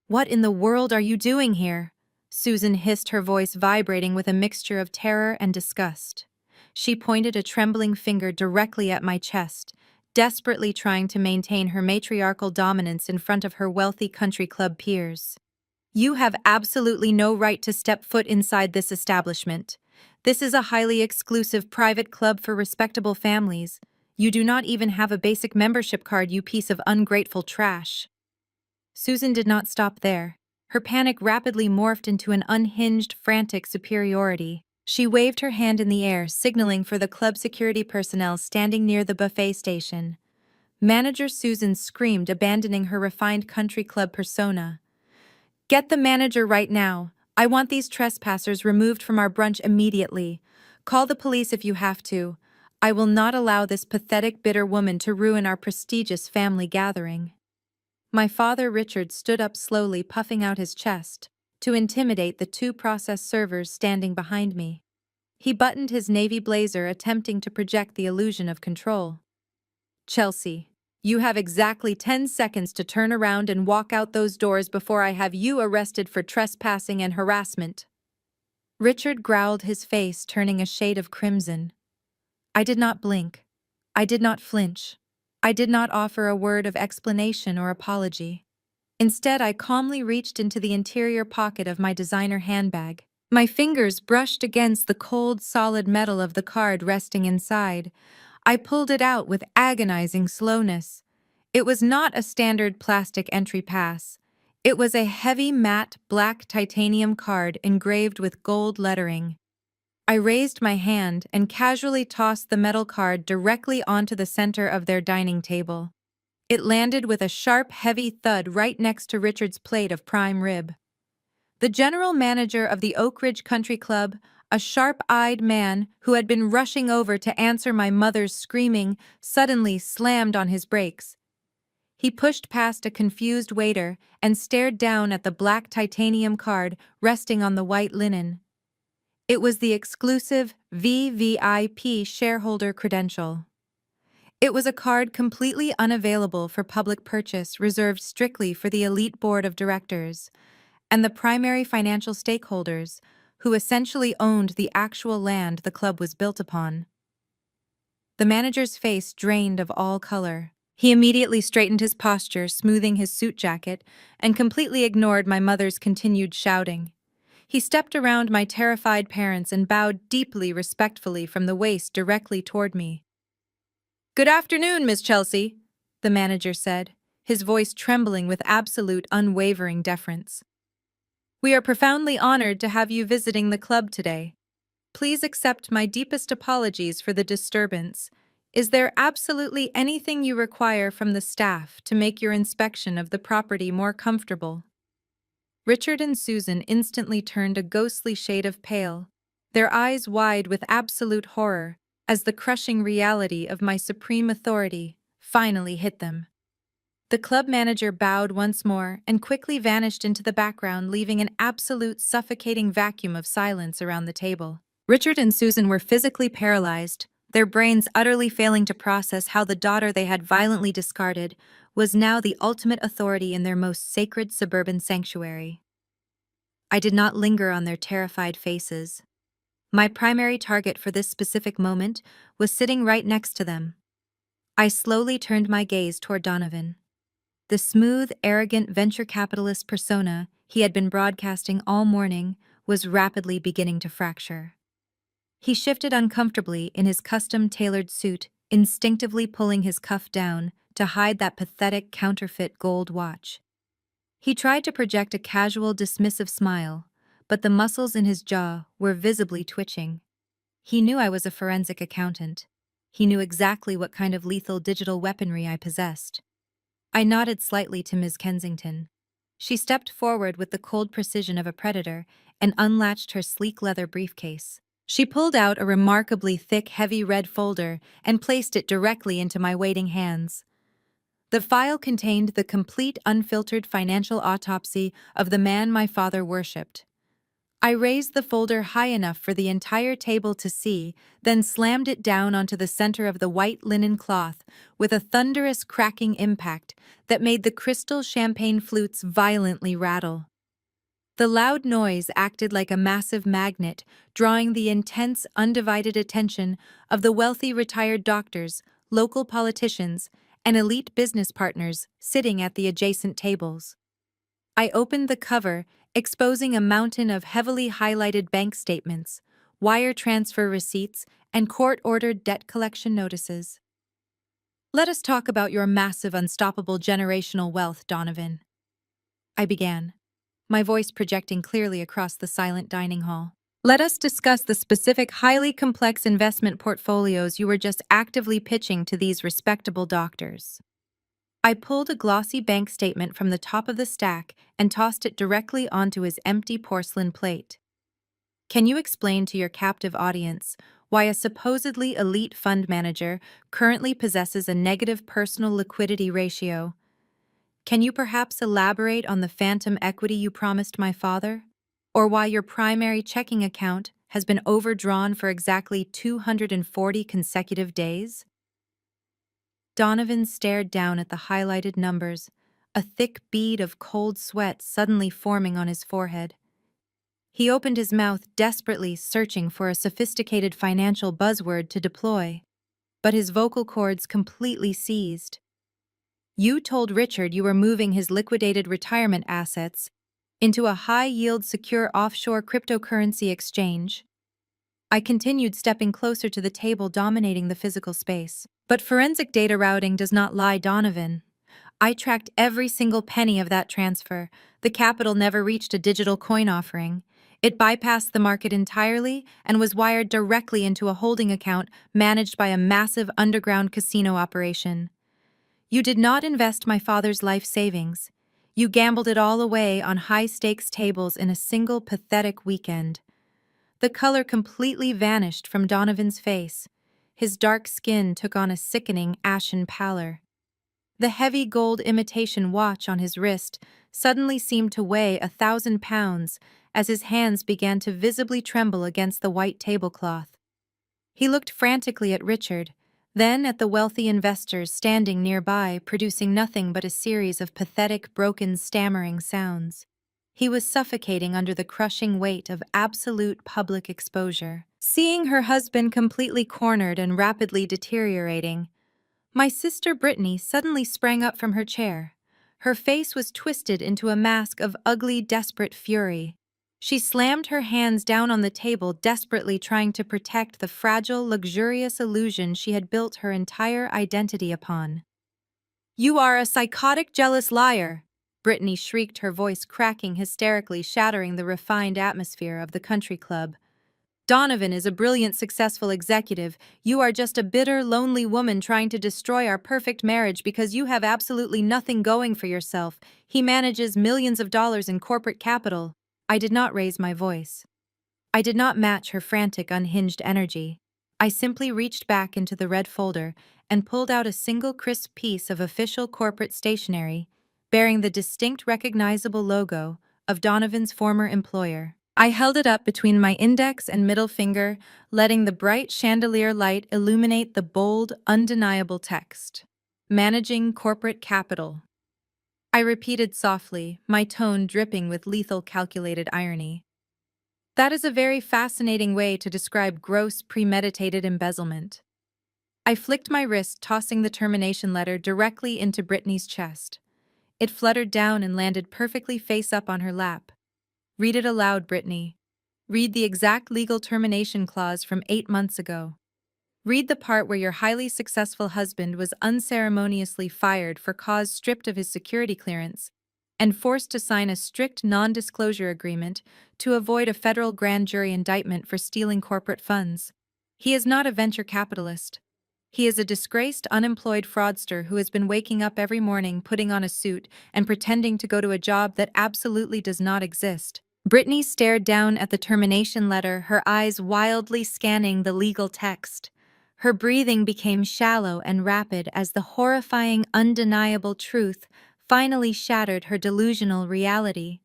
S1: "What in the world are you doing here?" Susan hissed, her voice vibrating with a mixture of terror and disgust. She pointed a trembling finger directly at my chest, desperately trying to maintain her matriarchal dominance in front of her wealthy country club peers. "You have absolutely no right to step foot inside this establishment. This is a highly exclusive private club for respectable families. You do not even have a basic membership card, you piece of ungrateful trash." Susan did not stop there. Her panic rapidly morphed into an unhinged, frantic superiority. She waved her hand in the air, signaling for the club security personnel standing near the buffet station. Manager Susan screamed, abandoning her refined country club persona. "Get the manager right now. I want these trespassers removed from our brunch immediately. Call the police if you have to. I will not allow this pathetic, bitter woman to ruin our prestigious family gathering." My father, Richard, stood up slowly, puffing out his chest to intimidate the two process servers standing behind me. He buttoned his navy blazer, attempting to project the illusion of control. "Chelsea, you have exactly 10 seconds to turn around and walk out those doors before I have you arrested for trespassing and harassment." Richard growled, his face turning a shade of crimson. I did not blink. I did not flinch. I did not offer a word of explanation or apology. Instead, I calmly reached into the interior pocket of my designer handbag. My fingers brushed against the cold, solid metal of the card resting inside. I pulled it out with agonizing slowness. It was not a standard plastic entry pass. It was a heavy, matte, black titanium card engraved with gold lettering. I raised my hand and casually tossed the metal card directly onto the center of their dining table. It landed with a sharp, heavy thud right next to Richard's plate of prime rib. The general manager of the Oak Ridge Country Club, a sharp-eyed man who had been rushing over to answer my mother's screaming, suddenly slammed on his brakes. He pushed past a confused waiter and stared down at the black titanium card resting on the white linen. It was the exclusive VVIP shareholder credential. It was a card completely unavailable for public purchase, reserved strictly for the elite board of directors and the primary financial stakeholders, who essentially owned the actual land the club was built upon. The manager's face drained of all color. He immediately straightened his posture, smoothing his suit jacket, and completely ignored my mother's continued shouting. He stepped around my terrified parents and bowed deeply, respectfully from the waist directly toward me. "Good afternoon, Miss Chelsea," the manager said, his voice trembling with absolute, unwavering deference. "We are profoundly honored to have you visiting the club today. Please accept my deepest apologies for the disturbance. Is there absolutely anything you require from the staff to make your inspection of the property more comfortable?" Richard and Susan instantly turned a ghostly shade of pale, their eyes wide with absolute horror, as the crushing reality of my supreme authority finally hit them. The club manager bowed once more and quickly vanished into the background, leaving an absolute suffocating vacuum of silence around the table. Richard and Susan were physically paralyzed, their brains utterly failing to process how the daughter they had violently discarded was now the ultimate authority in their most sacred suburban sanctuary. I did not linger on their terrified faces. My primary target for this specific moment was sitting right next to them. I slowly turned my gaze toward Donovan. The smooth, arrogant venture capitalist persona he had been broadcasting all morning was rapidly beginning to fracture. He shifted uncomfortably in his custom-tailored suit, instinctively pulling his cuff down to hide that pathetic counterfeit gold watch. He tried to project a casual, dismissive smile, but the muscles in his jaw were visibly twitching. He knew I was a forensic accountant. He knew exactly what kind of lethal digital weaponry I possessed. I nodded slightly to Ms. Kensington. She stepped forward with the cold precision of a predator and unlatched her sleek leather briefcase. She pulled out a remarkably thick, heavy red folder and placed it directly into my waiting hands. The file contained the complete, unfiltered financial autopsy of the man my father worshipped. I raised the folder high enough for the entire table to see, then slammed it down onto the center of the white linen cloth with a thunderous cracking impact that made the crystal champagne flutes violently rattle. The loud noise acted like a massive magnet, drawing the intense, undivided attention of the wealthy retired doctors, local politicians, and elite business partners sitting at the adjacent tables. I opened the cover, exposing a mountain of heavily highlighted bank statements, wire transfer receipts, and court-ordered debt collection notices. "Let us talk about your massive, unstoppable generational wealth, Donovan," I began, my voice projecting clearly across the silent dining hall. "Let us discuss the specific, highly complex investment portfolios you were just actively pitching to these respectable doctors." I pulled a glossy bank statement from the top of the stack and tossed it directly onto his empty porcelain plate. "Can you explain to your captive audience why a supposedly elite fund manager currently possesses a negative personal liquidity ratio? Can you perhaps elaborate on the phantom equity you promised my father? Or why your primary checking account has been overdrawn for exactly 240 consecutive days?" Donovan stared down at the highlighted numbers, a thick bead of cold sweat suddenly forming on his forehead. He opened his mouth desperately, searching for a sophisticated financial buzzword to deploy, but his vocal cords completely seized. "You told Richard you were moving his liquidated retirement assets into a high-yield secure offshore cryptocurrency exchange." I continued, stepping closer to the table dominating the physical space. "But forensic data routing does not lie, Donovan. I tracked every single penny of that transfer. The capital never reached a digital coin offering. It bypassed the market entirely and was wired directly into a holding account managed by a massive underground casino operation. You did not invest my father's life savings. You gambled it all away on high-stakes tables in a single pathetic weekend." The color completely vanished from Donovan's face. His dark skin took on a sickening ashen pallor. The heavy gold imitation watch on his wrist suddenly seemed to weigh 1,000 pounds as his hands began to visibly tremble against the white tablecloth. He looked frantically at Richard, then at the wealthy investors standing nearby, producing nothing but a series of pathetic, broken, stammering sounds. He was suffocating under the crushing weight of absolute public exposure. Seeing her husband completely cornered and rapidly deteriorating, my sister Brittany suddenly sprang up from her chair. Her face was twisted into a mask of ugly, desperate fury. She slammed her hands down on the table, desperately trying to protect the fragile, luxurious illusion she had built her entire identity upon. "You are a psychotic, jealous liar!" Brittany shrieked, her voice cracking hysterically, shattering the refined atmosphere of the country club. Donovan is a brilliant, successful executive. You are just a bitter, lonely woman trying to destroy our perfect marriage because you have absolutely nothing going for yourself. He manages millions of dollars in corporate capital. I did not raise my voice. I did not match her frantic, unhinged energy. I simply reached back into the red folder and pulled out a single crisp piece of official corporate stationery, bearing the distinct, recognizable logo of Donovan's former employer. I held it up between my index and middle finger, letting the bright chandelier light illuminate the bold, undeniable text. Managing Corporate Capital. I repeated softly, my tone dripping with lethal calculated irony. That is a very fascinating way to describe gross, premeditated embezzlement. I flicked my wrist, tossing the termination letter directly into Brittany's chest. It fluttered down and landed perfectly face up on her lap. Read it aloud, Brittany. Read the exact legal termination clause from 8 months ago. Read the part where your highly successful husband was unceremoniously fired for cause stripped of his security clearance and forced to sign a strict non-disclosure agreement to avoid a federal grand jury indictment for stealing corporate funds. He is not a venture capitalist. He is a disgraced, unemployed fraudster who has been waking up every morning, putting on a suit, and pretending to go to a job that absolutely does not exist. Brittany stared down at the termination letter, her eyes wildly scanning the legal text. Her breathing became shallow and rapid as the horrifying, undeniable truth finally shattered her delusional reality.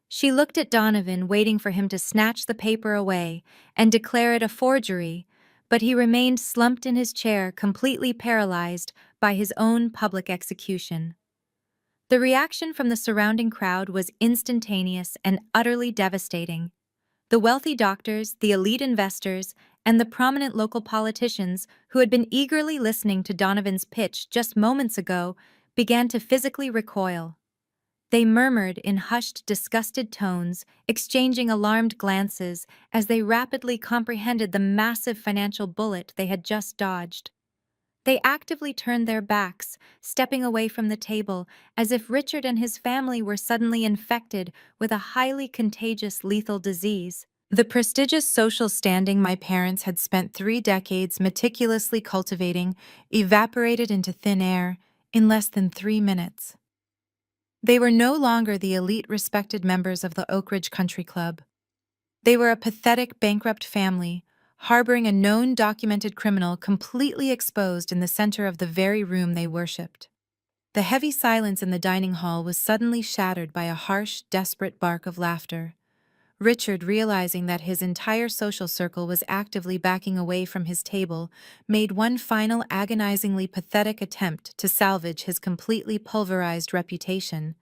S1: She looked at Donovan, waiting for him to snatch the paper away and declare it a forgery, but he remained slumped in his chair, completely paralyzed by his own public execution. The reaction from the surrounding crowd was instantaneous and utterly devastating. The wealthy doctors, the elite investors, and the prominent local politicians who had been eagerly listening to Donovan's pitch just moments ago began to physically recoil. They murmured in hushed, disgusted tones, exchanging alarmed glances as they rapidly comprehended the massive financial bullet they had just dodged. They actively turned their backs, stepping away from the table, as if Richard and his family were suddenly infected with a highly contagious lethal disease. The prestigious social standing my parents had spent 3 decades meticulously cultivating evaporated into thin air in less than 3 minutes. They were no longer the elite, respected members of the Oak Ridge Country Club. They were a pathetic, bankrupt family, harboring a known documented criminal completely exposed in the center of the very room they worshipped. The heavy silence in the dining hall was suddenly shattered by a harsh, desperate bark of laughter. Richard, realizing that his entire social circle was actively backing away from his table, made one final agonizingly pathetic attempt to salvage his completely pulverized reputation.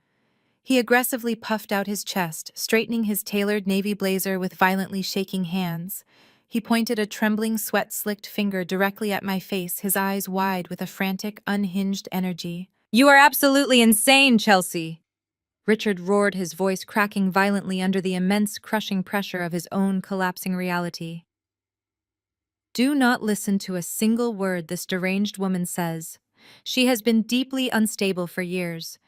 S1: He aggressively puffed out his chest, straightening his tailored navy blazer with violently shaking hands. He pointed a trembling, sweat-slicked finger directly at my face, his eyes wide with a frantic, unhinged energy. "You are absolutely insane, Chelsea!" Richard roared, his voice cracking violently under the immense, crushing pressure of his own collapsing reality. "Do not listen to a single word this deranged woman says. She has been deeply unstable for years.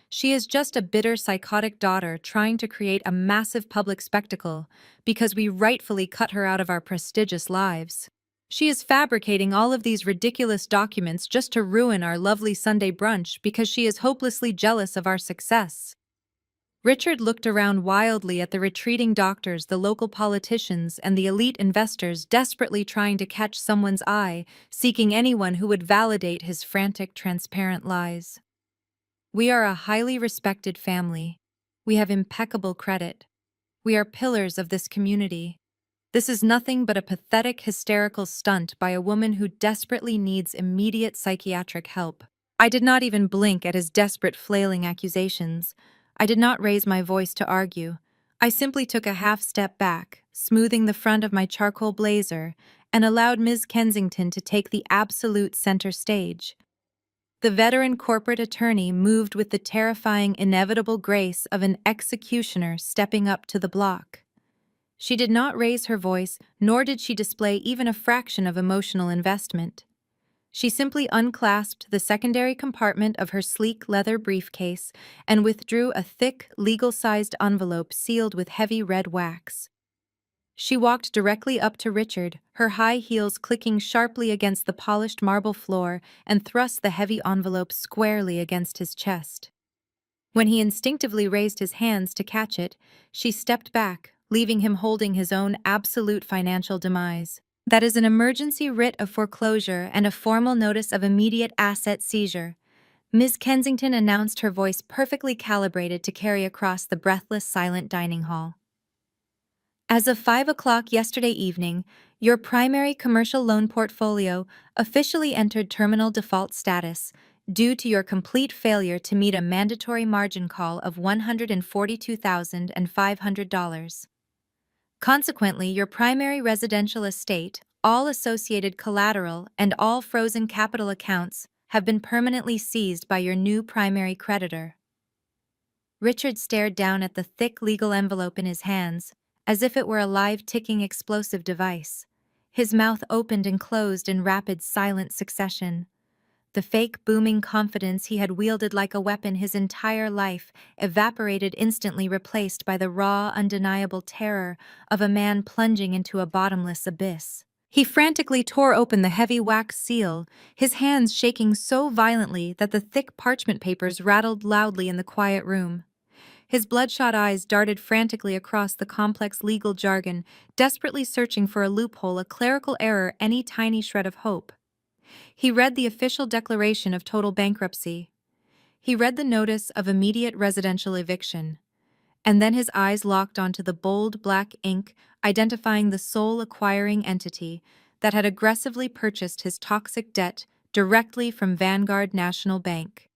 S1: She is just a bitter, psychotic daughter trying to create a massive public spectacle because we rightfully cut her out of our prestigious lives. She is fabricating all of these ridiculous documents just to ruin our lovely Sunday brunch because she is hopelessly jealous of our success." Richard looked around wildly at the retreating doctors, the local politicians, and the elite investors desperately trying to catch someone's eye, seeking anyone who would validate his frantic, transparent lies. "We are a highly respected family. We have impeccable credit. We are pillars of this community. This is nothing but a pathetic, hysterical stunt by a woman who desperately needs immediate psychiatric help." I did not even blink at his desperate, flailing accusations. I did not raise my voice to argue. I simply took a half step back, smoothing the front of my charcoal blazer, and allowed Ms. Kensington to take the absolute center stage. The veteran corporate attorney moved with the terrifying, inevitable grace of an executioner stepping up to the block. She did not raise her voice, nor did she display even a fraction of emotional investment. She simply unclasped the secondary compartment of her sleek leather briefcase and withdrew a thick, legal-sized envelope sealed with heavy red wax. She walked directly up to Richard, her high heels clicking sharply against the polished marble floor, and thrust the heavy envelope squarely against his chest. When he instinctively raised his hands to catch it, she stepped back, leaving him holding his own absolute financial demise. That is an emergency writ of foreclosure and a formal notice of immediate asset seizure, Ms. Kensington announced, her voice perfectly calibrated to carry across the breathless, silent dining hall. As of 5 o'clock yesterday evening, your primary commercial loan portfolio officially entered terminal default status due to your complete failure to meet a mandatory margin call of $142,500. Consequently, your primary residential estate, all associated collateral, and all frozen capital accounts have been permanently seized by your new primary creditor. Richard stared down at the thick legal envelope in his hands, as if it were a live ticking explosive device. His mouth opened and closed in rapid, silent succession. The fake, booming confidence he had wielded like a weapon his entire life evaporated, instantly replaced by the raw, undeniable terror of a man plunging into a bottomless abyss. He frantically tore open the heavy wax seal, his hands shaking so violently that the thick parchment papers rattled loudly in the quiet room. His bloodshot eyes darted frantically across the complex legal jargon, desperately searching for a loophole, a clerical error, any tiny shred of hope. He read the official declaration of total bankruptcy. He read the notice of immediate residential eviction. And then his eyes locked onto the bold black ink identifying the sole acquiring entity that had aggressively purchased his toxic debt directly from Vanguard National Bank.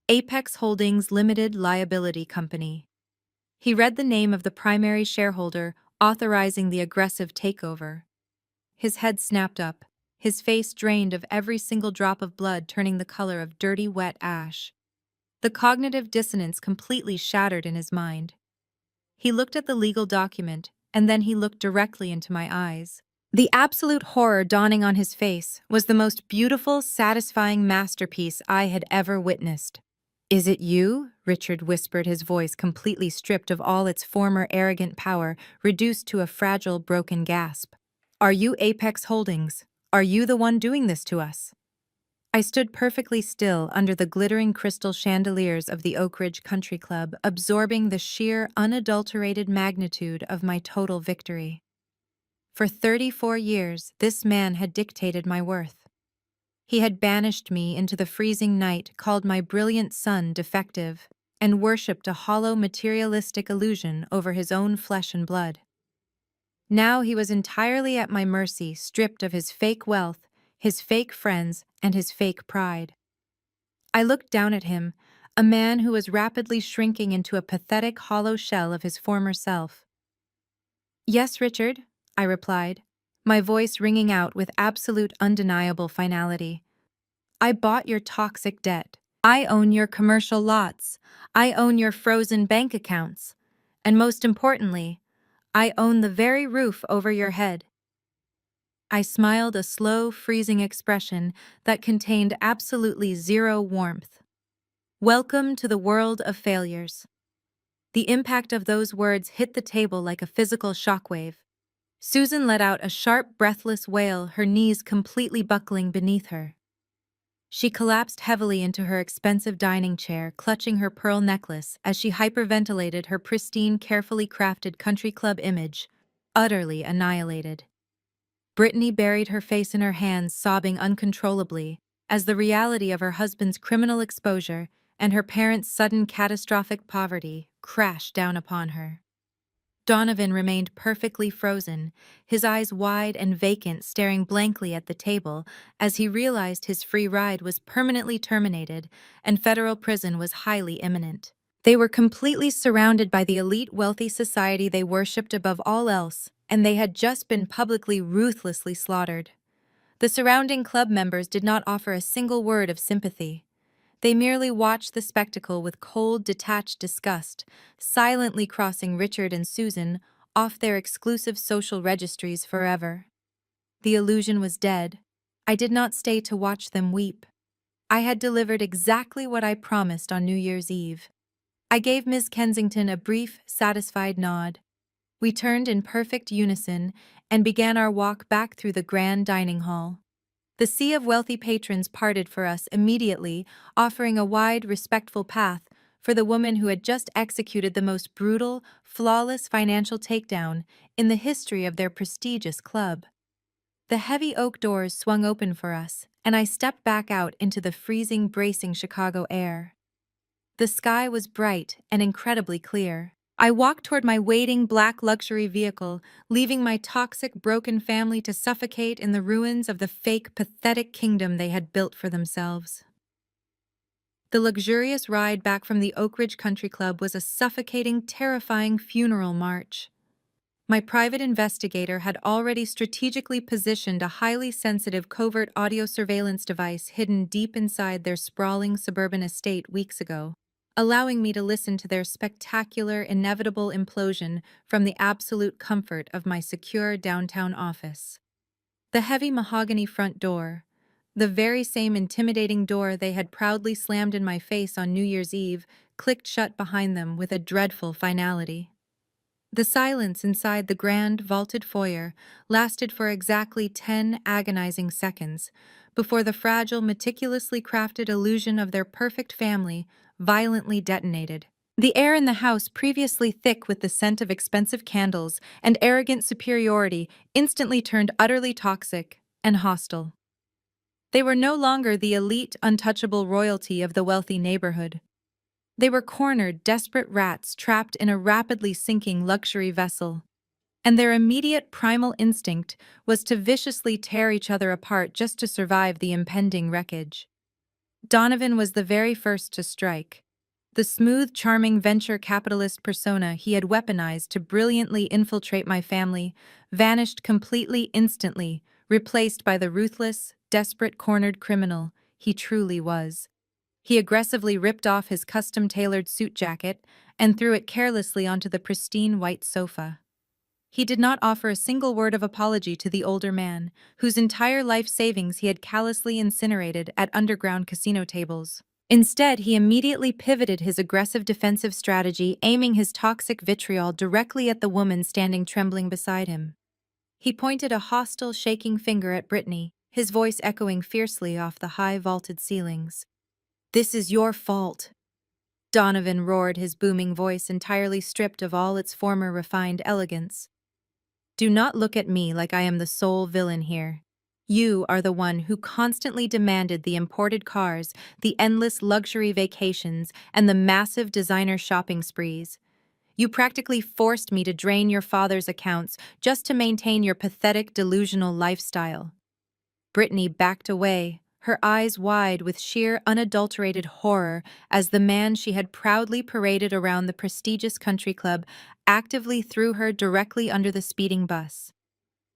S1: Apex Holdings Limited Liability Company. He read the name of the primary shareholder authorizing the aggressive takeover. His head snapped up, his face drained of every single drop of blood, turning the color of dirty, wet ash. The cognitive dissonance completely shattered in his mind. He looked at the legal document, and then he looked directly into my eyes. The absolute horror dawning on his face was the most beautiful, satisfying masterpiece I had ever witnessed. "Is it you?" Richard whispered, his voice completely stripped of all its former arrogant power, reduced to a fragile, broken gasp. "Are you Apex Holdings? Are you the one doing this to us?" I stood perfectly still under the glittering crystal chandeliers of the Oak Ridge Country Club, absorbing the sheer, unadulterated magnitude of my total victory. For 34 years, this man had dictated my worth. He had banished me into the freezing night, called my brilliant son defective, and worshipped a hollow materialistic illusion over his own flesh and blood. Now he was entirely at my mercy, stripped of his fake wealth, his fake friends, and his fake pride. I looked down at him, a man who was rapidly shrinking into a pathetic hollow shell of his former self. "Yes, Richard," I replied, my voice ringing out with absolute undeniable finality. "I bought your toxic debt. I own your commercial lots. I own your frozen bank accounts. And most importantly, I own the very roof over your head." I smiled, a slow, freezing expression that contained absolutely zero warmth. Welcome to the world of failures. The impact of those words hit the table like a physical shockwave. Susan let out a sharp, breathless wail, her knees completely buckling beneath her. She collapsed heavily into her expensive dining chair, clutching her pearl necklace as she hyperventilated her pristine, carefully crafted country club image, utterly annihilated. Brittany buried her face in her hands, sobbing uncontrollably, as the reality of her husband's criminal exposure and her parents' sudden catastrophic poverty crashed down upon her. Donovan remained perfectly frozen, his eyes wide and vacant, staring blankly at the table as he realized his free ride was permanently terminated and federal prison was highly imminent. They were completely surrounded by the elite wealthy society they worshipped above all else, and they had just been publicly ruthlessly slaughtered. The surrounding club members did not offer a single word of sympathy. They merely watched the spectacle with cold, detached disgust, silently crossing Richard and Susan off their exclusive social registries forever. The illusion was dead. I did not stay to watch them weep. I had delivered exactly what I promised on New Year's Eve. I gave Miss Kensington a brief, satisfied nod. We turned in perfect unison and began our walk back through the grand dining hall. The sea of wealthy patrons parted for us immediately, offering a wide, respectful path for the woman who had just executed the most brutal, flawless financial takedown in the history of their prestigious club. The heavy oak doors swung open for us, and I stepped back out into the freezing, bracing Chicago air. The sky was bright and incredibly clear. I walked toward my waiting black luxury vehicle, leaving my toxic, broken family to suffocate in the ruins of the fake, pathetic kingdom they had built for themselves. The luxurious ride back from the Oak Ridge Country Club was a suffocating, terrifying funeral march. My private investigator had already strategically positioned a highly sensitive covert audio surveillance device hidden deep inside their sprawling suburban estate weeks ago, allowing me to listen to their spectacular, inevitable implosion from the absolute comfort of my secure downtown office. The heavy mahogany front door, the very same intimidating door they had proudly slammed in my face on New Year's Eve, clicked shut behind them with a dreadful finality. The silence inside the grand, vaulted foyer lasted for exactly 10 agonizing seconds before the fragile, meticulously crafted illusion of their perfect family violently detonated. The air in the house, previously thick with the scent of expensive candles and arrogant superiority, instantly turned utterly toxic and hostile. They were no longer the elite, untouchable royalty of the wealthy neighborhood. They were cornered, desperate rats trapped in a rapidly sinking luxury vessel, and their immediate primal instinct was to viciously tear each other apart just to survive the impending wreckage. Donovan was the very first to strike. The smooth, charming venture capitalist persona he had weaponized to brilliantly infiltrate my family vanished completely instantly, replaced by the ruthless, desperate cornered criminal he truly was. He aggressively ripped off his custom-tailored suit jacket and threw it carelessly onto the pristine white sofa. He did not offer a single word of apology to the older man, whose entire life savings he had callously incinerated at underground casino tables. Instead, he immediately pivoted his aggressive defensive strategy, aiming his toxic vitriol directly at the woman standing trembling beside him. He pointed a hostile, shaking finger at Brittany, his voice echoing fiercely off the high vaulted ceilings. "This is your fault," Donovan roared, his booming voice entirely stripped of all its former refined elegance. "Do not look at me like I am the sole villain here. You are the one who constantly demanded the imported cars, the endless luxury vacations, and the massive designer shopping sprees. You practically forced me to drain your father's accounts just to maintain your pathetic, delusional lifestyle." Brittany backed away, her eyes wide with sheer, unadulterated horror as the man she had proudly paraded around the prestigious country club actively threw her directly under the speeding bus.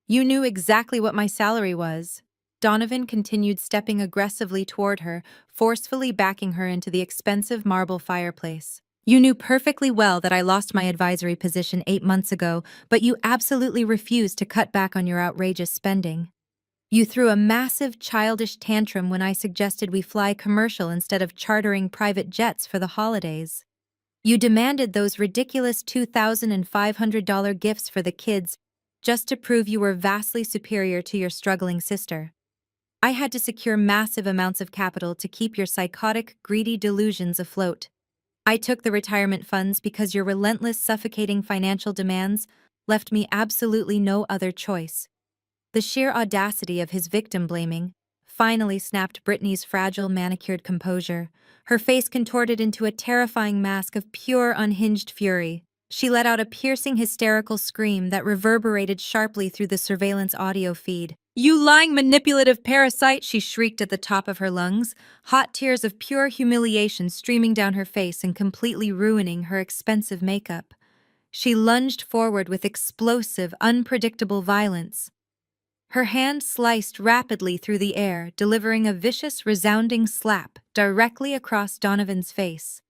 S1: "You knew exactly what my salary was." Donovan continued, stepping aggressively toward her, forcefully backing her into the expensive marble fireplace. "You knew perfectly well that I lost my advisory position 8 months ago, but you absolutely refused to cut back on your outrageous spending. You threw a massive, childish tantrum when I suggested we fly commercial instead of chartering private jets for the holidays. You demanded those ridiculous $2,500 gifts for the kids just to prove you were vastly superior to your struggling sister. I had to secure massive amounts of capital to keep your psychotic, greedy delusions afloat. I took the retirement funds because your relentless, suffocating financial demands left me absolutely no other choice." The sheer audacity of his victim-blaming finally snapped Brittany's fragile, manicured composure. Her face contorted into a terrifying mask of pure, unhinged fury. She let out a piercing, hysterical scream that reverberated sharply through the surveillance audio feed. "You lying, manipulative parasite!" she shrieked at the top of her lungs, hot tears of pure humiliation streaming down her face and completely ruining her expensive makeup. She lunged forward with explosive, unpredictable violence. Her hand sliced rapidly through the air, delivering a vicious, resounding slap directly across Donovan's face.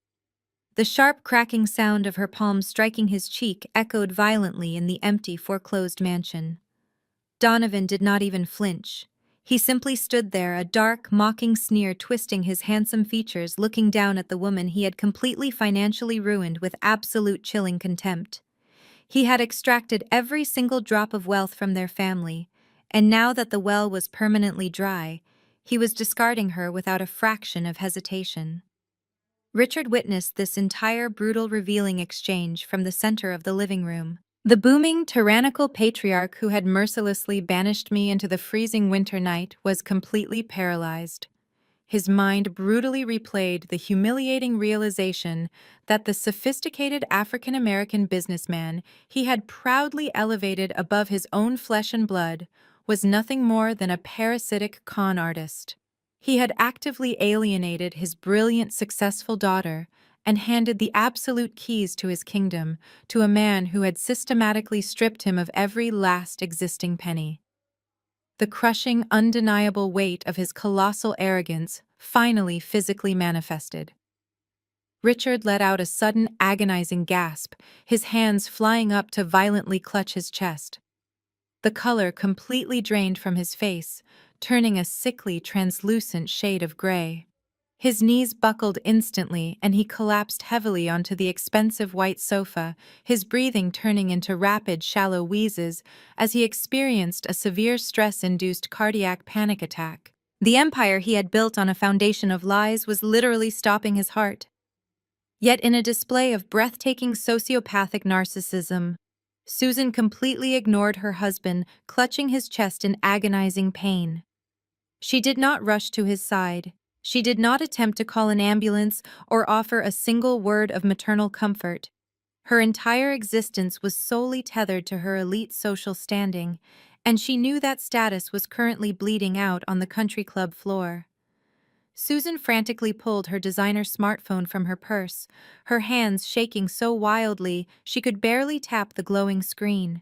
S1: The sharp cracking sound of her palm striking his cheek echoed violently in the empty, foreclosed mansion. Donovan did not even flinch. He simply stood there, a dark, mocking sneer twisting his handsome features, looking down at the woman he had completely financially ruined with absolute chilling contempt. He had extracted every single drop of wealth from their family, and now that the well was permanently dry, he was discarding her without a fraction of hesitation. Richard witnessed this entire brutal, revealing exchange from the center of the living room. The booming, tyrannical patriarch who had mercilessly banished me into the freezing winter night was completely paralyzed. His mind brutally replayed the humiliating realization that the sophisticated African American businessman he had proudly elevated above his own flesh and blood was nothing more than a parasitic con artist. He had actively alienated his brilliant, successful daughter and handed the absolute keys to his kingdom to a man who had systematically stripped him of every last existing penny. The crushing, undeniable weight of his colossal arrogance finally physically manifested. Richard let out a sudden, agonizing gasp, his hands flying up to violently clutch his chest. The color completely drained from his face, turning a sickly, translucent shade of gray. His knees buckled instantly, and he collapsed heavily onto the expensive white sofa, his breathing turning into rapid, shallow wheezes as he experienced a severe stress-induced cardiac panic attack. The empire he had built on a foundation of lies was literally stopping his heart. Yet in a display of breathtaking sociopathic narcissism, Susan completely ignored her husband, clutching his chest in agonizing pain. She did not rush to his side. She did not attempt to call an ambulance or offer a single word of maternal comfort. Her entire existence was solely tethered to her elite social standing, and she knew that status was currently bleeding out on the country club floor. Susan frantically pulled her designer smartphone from her purse, her hands shaking so wildly she could barely tap the glowing screen.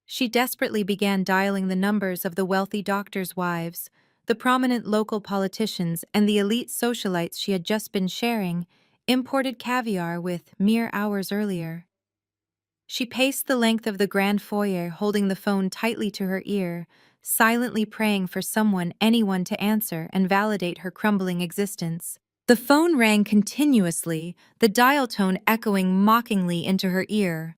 S1: She desperately began dialing the numbers of the wealthy doctors' wives, the prominent local politicians, and the elite socialites she had just been sharing imported caviar with mere hours earlier. She paced the length of the grand foyer, holding the phone tightly to her ear, silently praying for anyone to answer and validate her crumbling existence. The phone rang continuously, the dial tone echoing mockingly into her ear.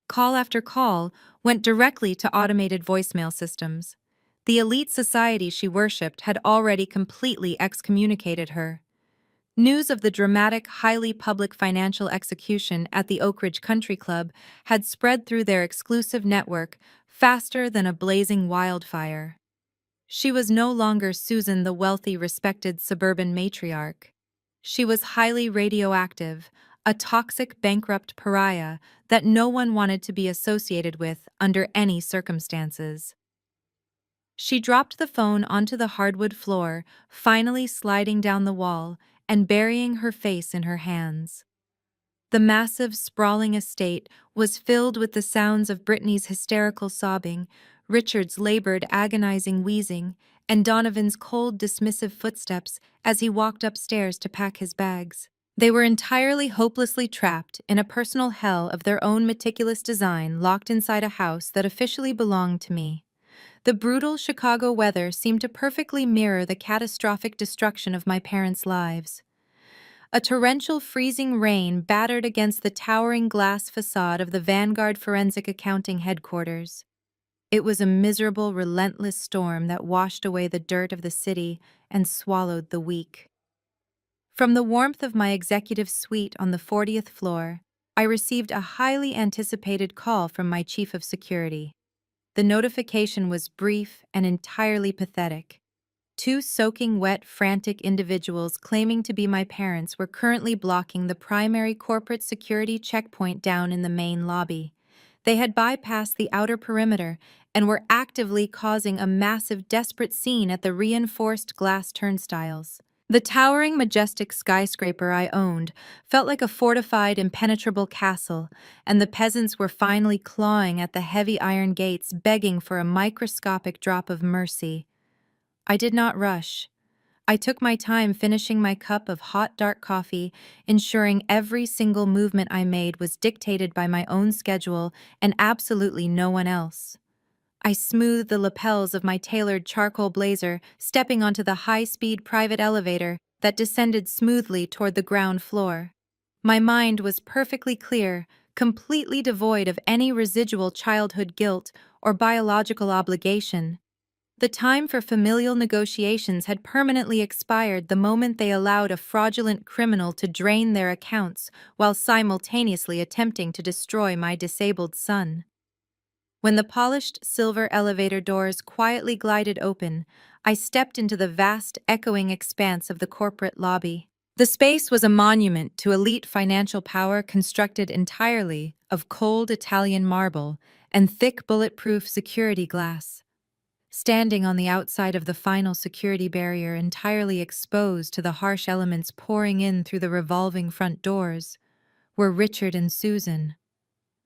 S1: Call after call went directly to automated voicemail systems. The elite society she worshipped had already completely excommunicated her. News of the dramatic, highly public financial execution at the Oak Ridge Country Club had spread through their exclusive network faster than a blazing wildfire. She was no longer Susan, the wealthy, respected suburban matriarch. She was highly radioactive, a toxic, bankrupt pariah that no one wanted to be associated with under any circumstances. She dropped the phone onto the hardwood floor, finally sliding down the wall and burying her face in her hands. The massive, sprawling estate was filled with the sounds of Brittany's hysterical sobbing, Richard's labored, agonizing wheezing, and Donovan's cold, dismissive footsteps as he walked upstairs to pack his bags. They were entirely hopelessly trapped in a personal hell of their own meticulous design, locked inside a house that officially belonged to me. The brutal Chicago weather seemed to perfectly mirror the catastrophic destruction of my parents' lives. A torrential, freezing rain battered against the towering glass facade of the Vanguard Forensic Accounting headquarters. It was a miserable, relentless storm that washed away the dirt of the city and swallowed the weak. From the warmth of my executive suite on the 40th floor, I received a highly anticipated call from my chief of security. The notification was brief and entirely pathetic. Two soaking wet, frantic individuals claiming to be my parents were currently blocking the primary corporate security checkpoint down in the main lobby. They had bypassed the outer perimeter and were actively causing a massive, desperate scene at the reinforced glass turnstiles. The towering, majestic skyscraper I owned felt like a fortified, impenetrable castle, and the peasants were finally clawing at the heavy iron gates, begging for a microscopic drop of mercy. I did not rush. I took my time finishing my cup of hot, dark coffee, ensuring every single movement I made was dictated by my own schedule and absolutely no one else. I smoothed the lapels of my tailored charcoal blazer, stepping onto the high-speed private elevator that descended smoothly toward the ground floor. My mind was perfectly clear, completely devoid of any residual childhood guilt or biological obligation. The time for familial negotiations had permanently expired the moment they allowed a fraudulent criminal to drain their accounts while simultaneously attempting to destroy my disabled son. When the polished silver elevator doors quietly glided open, I stepped into the vast, echoing expanse of the corporate lobby. The space was a monument to elite financial power constructed entirely of cold Italian marble and thick bulletproof security glass. Standing on the outside of the final security barrier entirely exposed to the harsh elements pouring in through the revolving front doors, were Richard and Susan.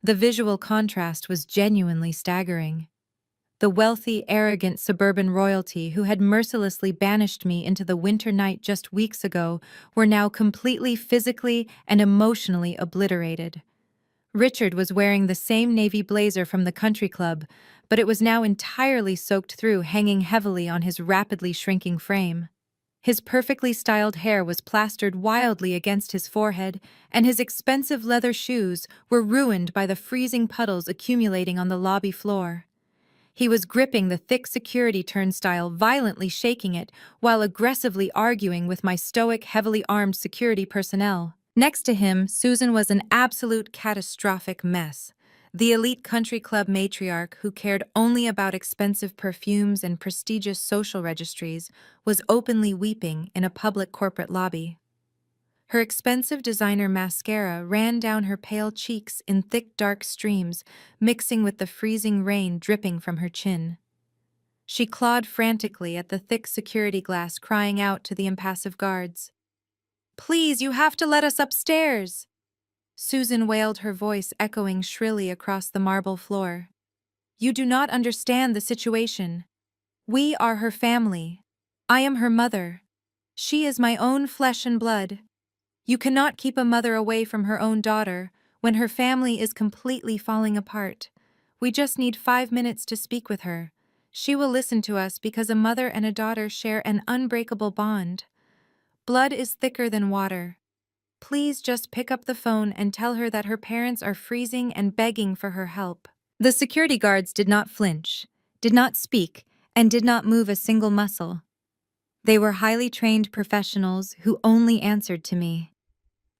S1: The visual contrast was genuinely staggering. The wealthy, arrogant suburban royalty who had mercilessly banished me into the winter night just weeks ago were now completely physically and emotionally obliterated. Richard was wearing the same navy blazer from the country club, but it was now entirely soaked through, hanging heavily on his rapidly shrinking frame. His perfectly styled hair was plastered wildly against his forehead, and his expensive leather shoes were ruined by the freezing puddles accumulating on the lobby floor. He was gripping the thick security turnstile, violently shaking it, while aggressively arguing with my stoic, heavily armed security personnel. Next to him, Susan was an absolute catastrophic mess. The elite country club matriarch, who cared only about expensive perfumes and prestigious social registries, was openly weeping in a public corporate lobby. Her expensive designer mascara ran down her pale cheeks in thick, dark streams, mixing with the freezing rain dripping from her chin. She clawed frantically at the thick security glass, crying out to the impassive guards, "Please, you have to let us upstairs!" Susan wailed, her voice echoing shrilly across the marble floor. "You do not understand the situation. We are her family. I am her mother. She is my own flesh and blood. You cannot keep a mother away from her own daughter when her family is completely falling apart. We just need 5 minutes to speak with her. She will listen to us because a mother and a daughter share an unbreakable bond. Blood is thicker than water. Please just pick up the phone and tell her that her parents are freezing and begging for her help." The security guards did not flinch, did not speak, and did not move a single muscle. They were highly trained professionals who only answered to me.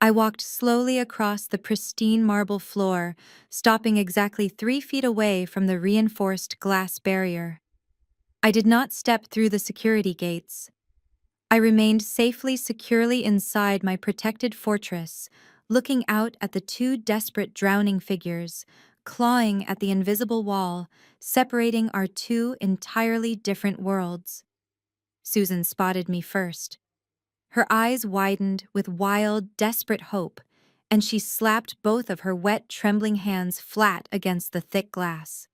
S1: I walked slowly across the pristine marble floor, stopping exactly 3 feet away from the reinforced glass barrier. I did not step through the security gates. I remained safely, securely inside my protected fortress, looking out at the 2 desperate drowning figures, clawing at the invisible wall, separating our 2 entirely different worlds. Susan spotted me first. Her eyes widened with wild, desperate hope, and she slapped both of her wet, trembling hands flat against the thick glass.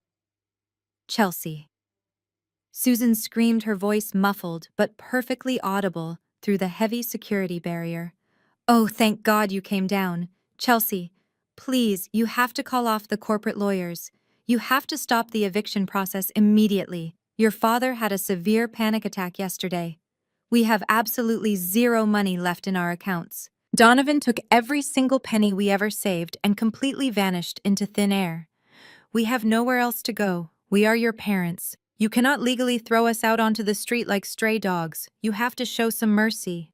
S1: "Chelsea." Susan screamed, her voice muffled but perfectly audible through the heavy security barrier. "Oh, thank God you came down. Chelsea, please, you have to call off the corporate lawyers. You have to stop the eviction process immediately. Your father had a severe panic attack yesterday. We have absolutely zero money left in our accounts. Donovan took every single penny we ever saved and completely vanished into thin air. We have nowhere else to go. We are your parents. You cannot legally throw us out onto the street like stray dogs. You have to show some mercy."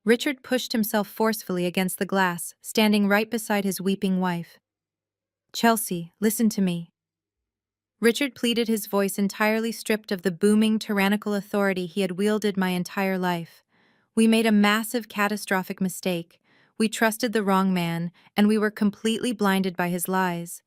S1: Richard pushed himself forcefully against the glass, standing right beside his weeping wife. "Chelsea, listen to me." Richard pleaded, his voice entirely stripped of the booming, tyrannical authority he had wielded my entire life. "We made a massive, catastrophic mistake. We trusted the wrong man, and we were completely blinded by his lies.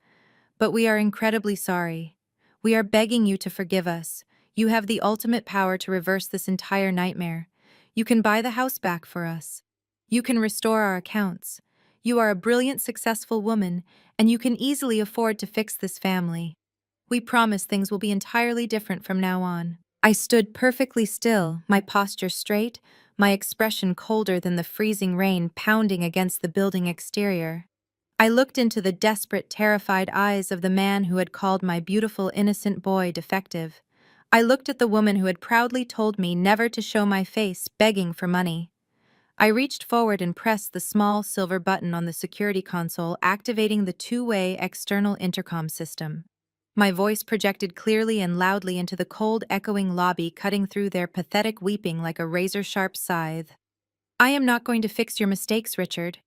S1: But we are incredibly sorry. We are begging you to forgive us. You have the ultimate power to reverse this entire nightmare. You can buy the house back for us. You can restore our accounts. You are a brilliant, successful woman, and you can easily afford to fix this family. We promise things will be entirely different from now on." I stood perfectly still, my posture straight, my expression colder than the freezing rain pounding against the building exterior. I looked into the desperate, terrified eyes of the man who had called my beautiful, innocent boy defective. I looked at the woman who had proudly told me never to show my face, begging for money. I reached forward and pressed the small silver button on the security console, activating the two-way external intercom system. My voice projected clearly and loudly into the cold, echoing lobby, cutting through their pathetic weeping like a razor-sharp scythe. "I am not going to fix your mistakes, Richard,"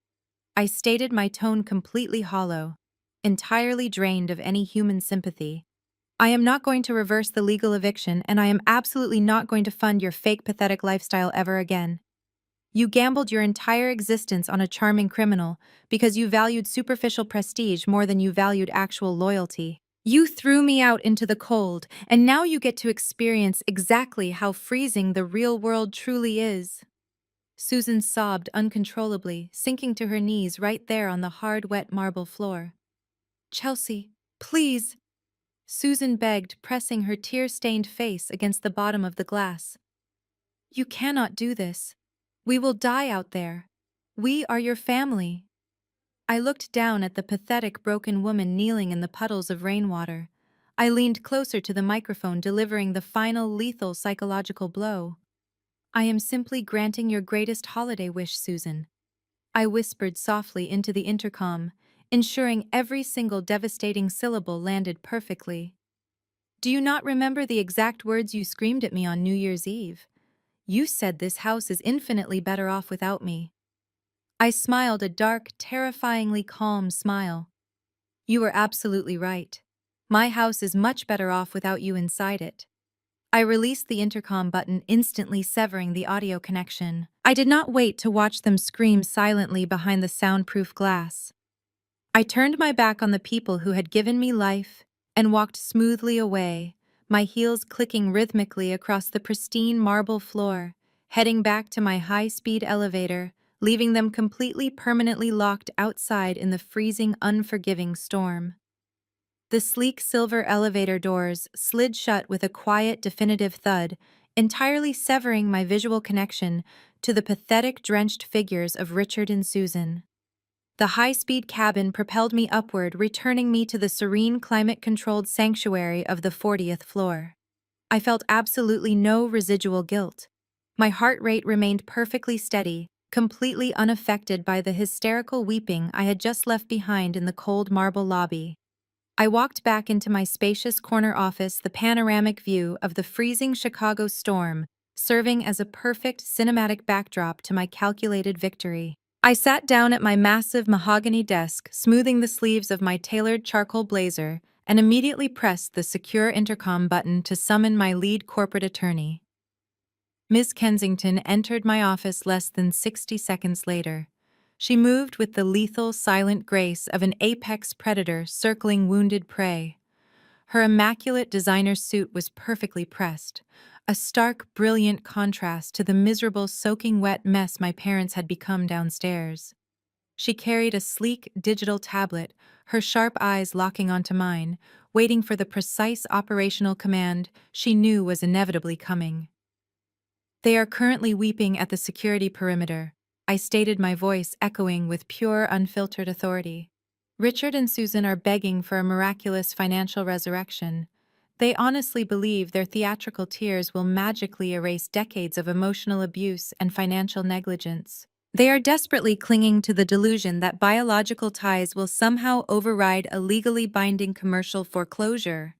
S1: I stated, my tone completely hollow, entirely drained of any human sympathy. "I am not going to reverse the legal eviction, and I am absolutely not going to fund your fake, pathetic lifestyle ever again. You gambled your entire existence on a charming criminal because you valued superficial prestige more than you valued actual loyalty. You threw me out into the cold, and now you get to experience exactly how freezing the real world truly is." Susan sobbed uncontrollably, sinking to her knees right there on the hard, wet marble floor. "Chelsea, please," Susan begged, pressing her tear-stained face against the bottom of the glass. "You cannot do this. We will die out there. We are your family." I looked down at the pathetic, broken woman kneeling in the puddles of rainwater. I leaned closer to the microphone, delivering the final lethal psychological blow. "I am simply granting your greatest holiday wish, Susan," I whispered softly into the intercom, ensuring every single devastating syllable landed perfectly. "Do you not remember the exact words you screamed at me on New Year's Eve? You said this house is infinitely better off without me." I smiled, a dark, terrifyingly calm smile. "You were absolutely right. My house is much better off without you inside it." I released the intercom button, instantly severing the audio connection. I did not wait to watch them scream silently behind the soundproof glass. I turned my back on the people who had given me life and walked smoothly away, my heels clicking rhythmically across the pristine marble floor, heading back to my high-speed elevator, leaving them completely permanently locked outside in the freezing, unforgiving storm. The sleek silver elevator doors slid shut with a quiet, definitive thud, entirely severing my visual connection to the pathetic, drenched figures of Richard and Susan. The high-speed cabin propelled me upward, returning me to the serene, climate-controlled sanctuary of the 40th floor. I felt absolutely no residual guilt. My heart rate remained perfectly steady, completely unaffected by the hysterical weeping I had just left behind in the cold marble lobby. I walked back into my spacious corner office, the panoramic view of the freezing Chicago storm serving as a perfect cinematic backdrop to my calculated victory. I sat down at my massive mahogany desk, smoothing the sleeves of my tailored charcoal blazer, and immediately pressed the secure intercom button to summon my lead corporate attorney. Miss Kensington entered my office less than 60 seconds later. She moved with the lethal, silent grace of an apex predator circling wounded prey. Her immaculate designer suit was perfectly pressed, a stark, brilliant contrast to the miserable, soaking wet mess my parents had become downstairs. She carried a sleek, digital tablet, her sharp eyes locking onto mine, waiting for the precise operational command she knew was inevitably coming. "They are currently weeping at the security perimeter," I stated, my voice echoing with pure, unfiltered authority. "Richard and Susan are begging for a miraculous financial resurrection. They honestly believe their theatrical tears will magically erase decades of emotional abuse and financial negligence. They are desperately clinging to the delusion that biological ties will somehow override a legally binding commercial foreclosure."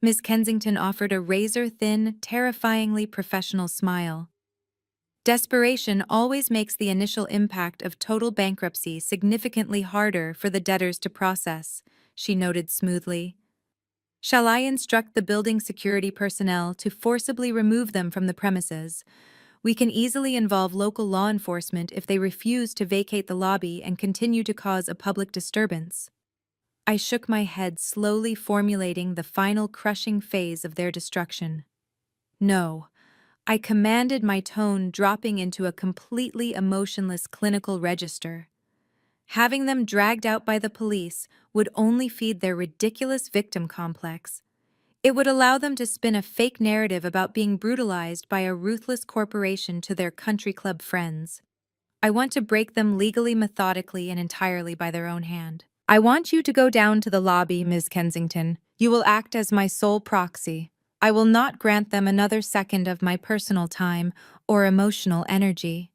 S1: Miss Kensington offered a razor-thin, terrifyingly professional smile. "Desperation always makes the initial impact of total bankruptcy significantly harder for the debtors to process," she noted smoothly. "Shall I instruct the building security personnel to forcibly remove them from the premises? We can easily involve local law enforcement if they refuse to vacate the lobby and continue to cause a public disturbance." I shook my head, slowly formulating the final crushing phase of their destruction. "No," I commanded, my tone dropping into a completely emotionless clinical register. Having them dragged out by the police would only feed their ridiculous victim complex. It would allow them to spin a fake narrative about being brutalized by a ruthless corporation to their country club friends. I want to break them legally, methodically, and entirely by their own hand. "I want you to go down to the lobby, Ms. Kensington. You will act as my sole proxy. I will not grant them another second of my personal time or emotional energy."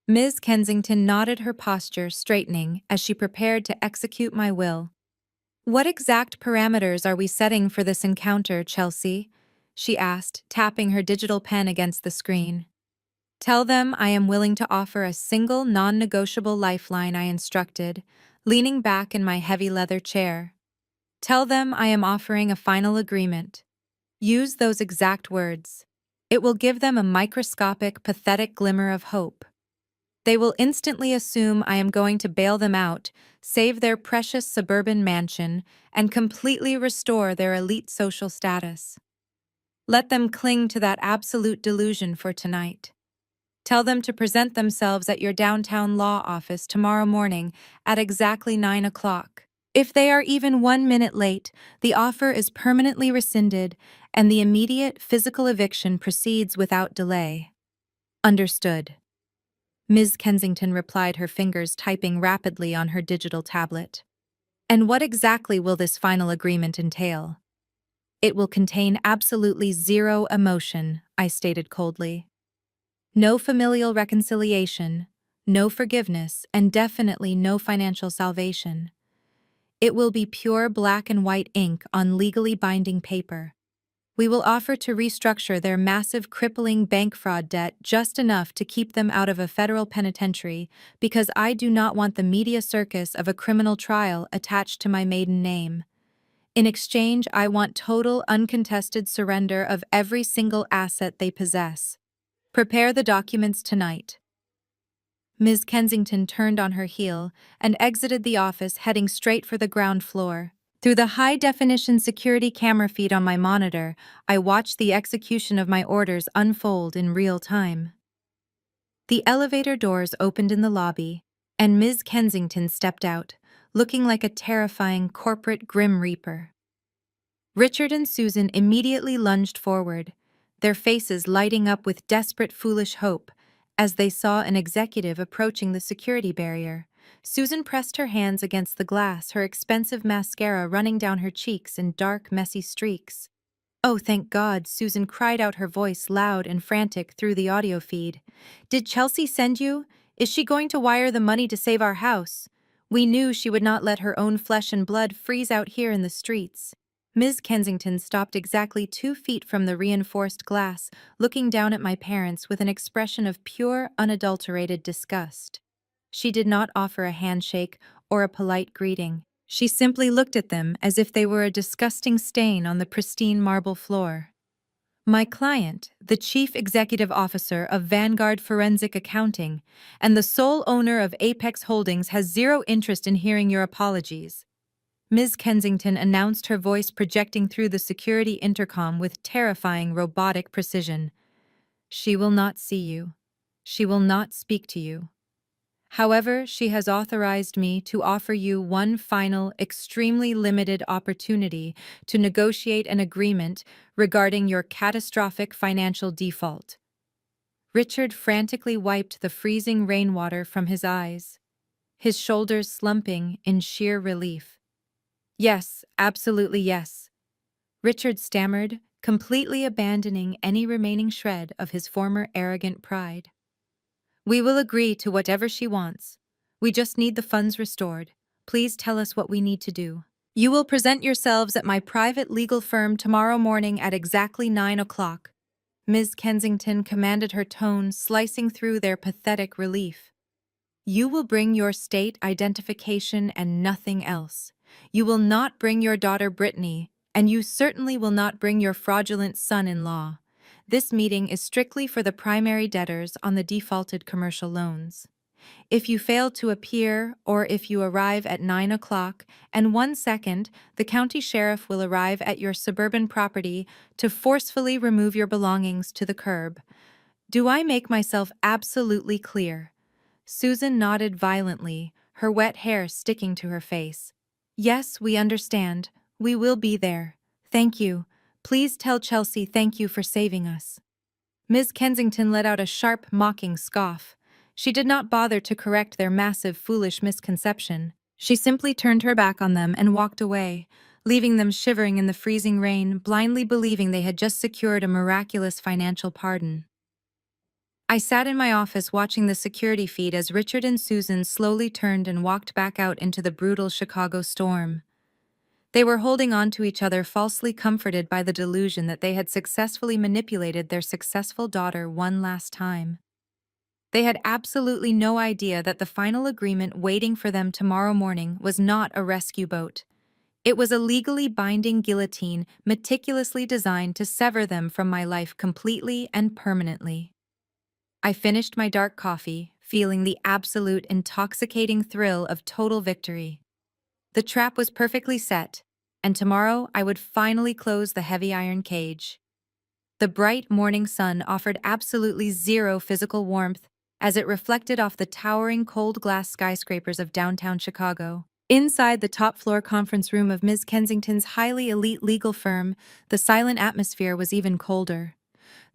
S1: Ms. Kensington nodded, her posture straightening as she prepared to execute my will. "What exact parameters are we setting for this encounter, Chelsea?" she asked, tapping her digital pen against the screen. "Tell them I am willing to offer a single non-negotiable lifeline," I instructed, leaning back in my heavy leather chair. "Tell them I am offering a final agreement." Use those exact words. It will give them a microscopic, pathetic glimmer of hope. They will instantly assume I am going to bail them out, save their precious suburban mansion, and completely restore their elite social status. Let them cling to that absolute delusion for tonight. Tell them to present themselves at your downtown law office tomorrow morning at exactly 9 o'clock. If they are even 1 minute late, the offer is permanently rescinded and the immediate physical eviction proceeds without delay. Understood. Ms. Kensington replied, her fingers typing rapidly on her digital tablet. "And what exactly will this final agreement entail?" "It will contain absolutely zero emotion," I stated coldly. "No familial reconciliation, no forgiveness, and definitely no financial salvation. It will be pure black and white ink on legally binding paper. We will offer to restructure their massive, crippling bank fraud debt just enough to keep them out of a federal penitentiary, because I do not want the media circus of a criminal trial attached to my maiden name. In exchange, I want total, uncontested surrender of every single asset they possess. Prepare the documents tonight." Ms. Kensington turned on her heel and exited the office, heading straight for the ground floor. Through the high-definition security camera feed on my monitor, I watched the execution of my orders unfold in real time. The elevator doors opened in the lobby, and Ms. Kensington stepped out, looking like a terrifying corporate Grim Reaper. Richard and Susan immediately lunged forward, their faces lighting up with desperate, foolish hope as they saw an executive approaching the security barrier. Susan pressed her hands against the glass, her expensive mascara running down her cheeks in dark, messy streaks. "Oh, thank God," Susan cried out, her voice loud and frantic through the audio feed. "Did Chelsea send you? Is she going to wire the money to save our house? We knew she would not let her own flesh and blood freeze out here in the streets." Ms. Kensington stopped exactly 2 feet from the reinforced glass, looking down at my parents with an expression of pure, unadulterated disgust. She did not offer a handshake or a polite greeting. She simply looked at them as if they were a disgusting stain on the pristine marble floor. "My client, the Chief Executive Officer of Vanguard Forensic Accounting and the sole owner of Apex Holdings, has zero interest in hearing your apologies," Ms. Kensington announced, her voice projecting through the security intercom with terrifying robotic precision. "She will not see you. She will not speak to you. However, she has authorized me to offer you one final, extremely limited opportunity to negotiate an agreement regarding your catastrophic financial default." Richard frantically wiped the freezing rainwater from his eyes, his shoulders slumping in sheer relief. "Yes, absolutely yes," Richard stammered, completely abandoning any remaining shred of his former arrogant pride. "We will agree to whatever she wants. We just need the funds restored. Please tell us what we need to do." "You will present yourselves at my private legal firm tomorrow morning at exactly 9 o'clock, Ms. Kensington commanded, her tone slicing through their pathetic relief. "You will bring your state identification and nothing else. You will not bring your daughter Brittany, and you certainly will not bring your fraudulent son-in-law. This meeting is strictly for the primary debtors on the defaulted commercial loans. If you fail to appear, or if you arrive at 9 o'clock and 1 second, the county sheriff will arrive at your suburban property to forcefully remove your belongings to the curb. Do I make myself absolutely clear?" Susan nodded violently, her wet hair sticking to her face. "Yes, we understand. We will be there. Thank you. Please tell Chelsea thank you for saving us." Ms. Kensington let out a sharp, mocking scoff. She did not bother to correct their massive, foolish misconception. She simply turned her back on them and walked away, leaving them shivering in the freezing rain, blindly believing they had just secured a miraculous financial pardon. I sat in my office watching the security feed as Richard and Susan slowly turned and walked back out into the brutal Chicago storm. They were holding on to each other, falsely comforted by the delusion that they had successfully manipulated their successful daughter one last time. They had absolutely no idea that the final agreement waiting for them tomorrow morning was not a rescue boat. It was a legally binding guillotine meticulously designed to sever them from my life completely and permanently. I finished my dark coffee, feeling the absolute intoxicating thrill of total victory. The trap was perfectly set, and tomorrow I would finally close the heavy iron cage. The bright morning sun offered absolutely zero physical warmth as it reflected off the towering cold glass skyscrapers of downtown Chicago. Inside the top-floor conference room of Ms. Kensington's highly elite legal firm, the silent atmosphere was even colder.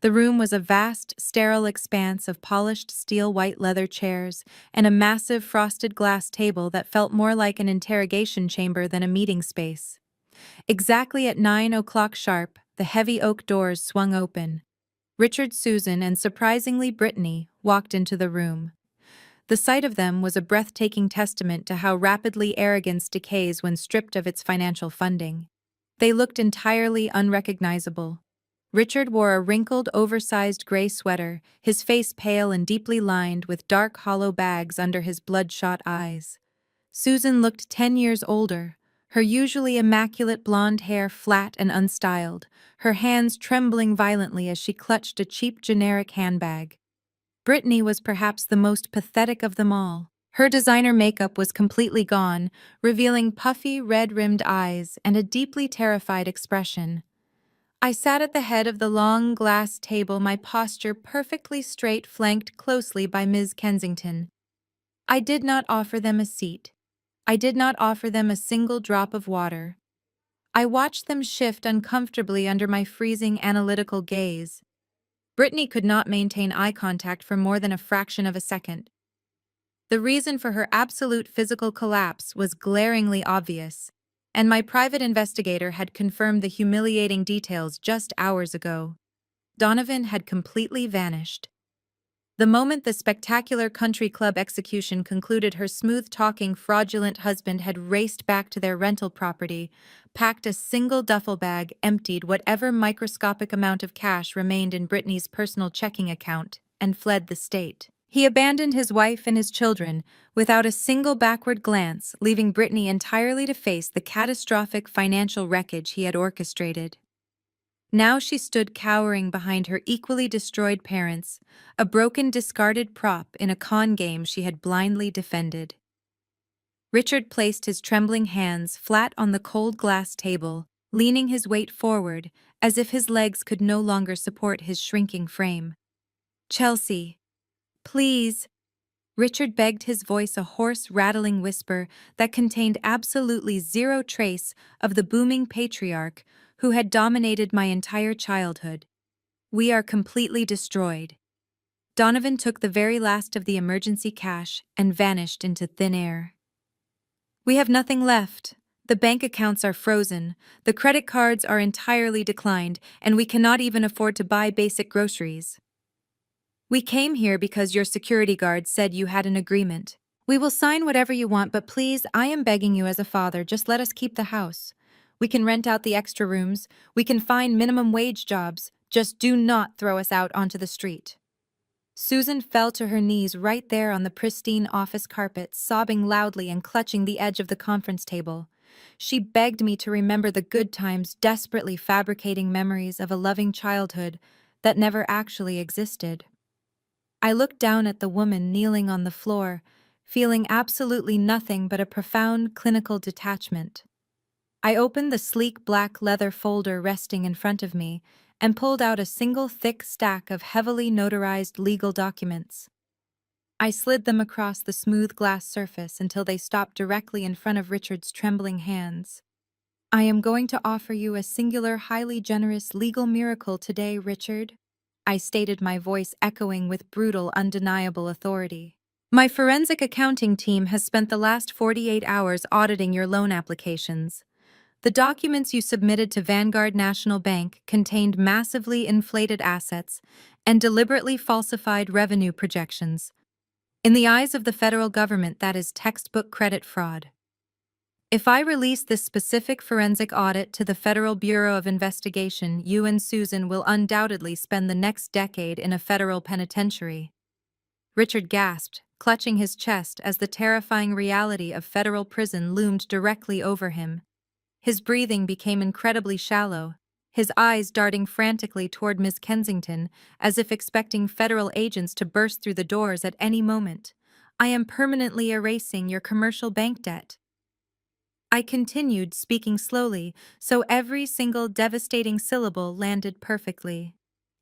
S1: The room was a vast, sterile expanse of polished steel white leather chairs and a massive frosted glass table that felt more like an interrogation chamber than a meeting space. Exactly at 9 o'clock sharp, the heavy oak doors swung open. Richard, Susan, and surprisingly Brittany walked into the room. The sight of them was a breathtaking testament to how rapidly arrogance decays when stripped of its financial funding. They looked entirely unrecognizable. Richard wore a wrinkled, oversized gray sweater, his face pale and deeply lined with dark, hollow bags under his bloodshot eyes. Susan looked 10 years older, her usually immaculate blonde hair flat and unstyled, her hands trembling violently as she clutched a cheap generic handbag. Brittany was perhaps the most pathetic of them all. Her designer makeup was completely gone, revealing puffy, red-rimmed eyes and a deeply terrified expression. I sat at the head of the long glass table, my posture perfectly straight, flanked closely by Ms. Kensington. I did not offer them a seat. I did not offer them a single drop of water. I watched them shift uncomfortably under my freezing, analytical gaze. Brittany could not maintain eye contact for more than a fraction of a second. The reason for her absolute physical collapse was glaringly obvious, and my private investigator had confirmed the humiliating details just hours ago. Donovan had completely vanished. The moment the spectacular country club execution concluded, her smooth-talking, fraudulent husband had raced back to their rental property, packed a single duffel bag, emptied whatever microscopic amount of cash remained in Brittany's personal checking account, and fled the state. He abandoned his wife and his children without a single backward glance, leaving Brittany entirely to face the catastrophic financial wreckage he had orchestrated. Now she stood cowering behind her equally destroyed parents, a broken, discarded prop in a con game she had blindly defended. Richard placed his trembling hands flat on the cold glass table, leaning his weight forward as if his legs could no longer support his shrinking frame. "Chelsea, please," Richard begged, his voice a hoarse, rattling whisper that contained absolutely zero trace of the booming patriarch who had dominated my entire childhood. "We are completely destroyed." Donovan took the very last of the emergency cash and vanished into thin air. "We have nothing left. The bank accounts are frozen, the credit cards are entirely declined, and we cannot even afford to buy basic groceries. We came here because your security guard said you had an agreement. We will sign whatever you want, but please, I am begging you as a father, just let us keep the house. We can rent out the extra rooms, we can find minimum wage jobs, just do not throw us out onto the street." Susan fell to her knees right there on the pristine office carpet, sobbing loudly and clutching the edge of the conference table. She begged me to remember the good times, desperately fabricating memories of a loving childhood that never actually existed. I looked down at the woman kneeling on the floor, feeling absolutely nothing but a profound clinical detachment. I opened the sleek black leather folder resting in front of me and pulled out a single thick stack of heavily notarized legal documents. I slid them across the smooth glass surface until they stopped directly in front of Richard's trembling hands. "I am going to offer you a singular, highly generous legal miracle today, Richard," I stated, my voice echoing with brutal, undeniable authority. "My forensic accounting team has spent the last 48 hours auditing your loan applications. The documents you submitted to Vanguard National Bank contained massively inflated assets and deliberately falsified revenue projections. In the eyes of the federal government, that is textbook credit fraud. If I release this specific forensic audit to the Federal Bureau of Investigation, you and Susan will undoubtedly spend the next decade in a federal penitentiary. Richard gasped, clutching his chest as the terrifying reality of federal prison loomed directly over him. His breathing became incredibly shallow, his eyes darting frantically toward Miss Kensington, as if expecting federal agents to burst through the doors at any moment. "I am permanently erasing your commercial bank debt." I continued, speaking slowly, so every single devastating syllable landed perfectly.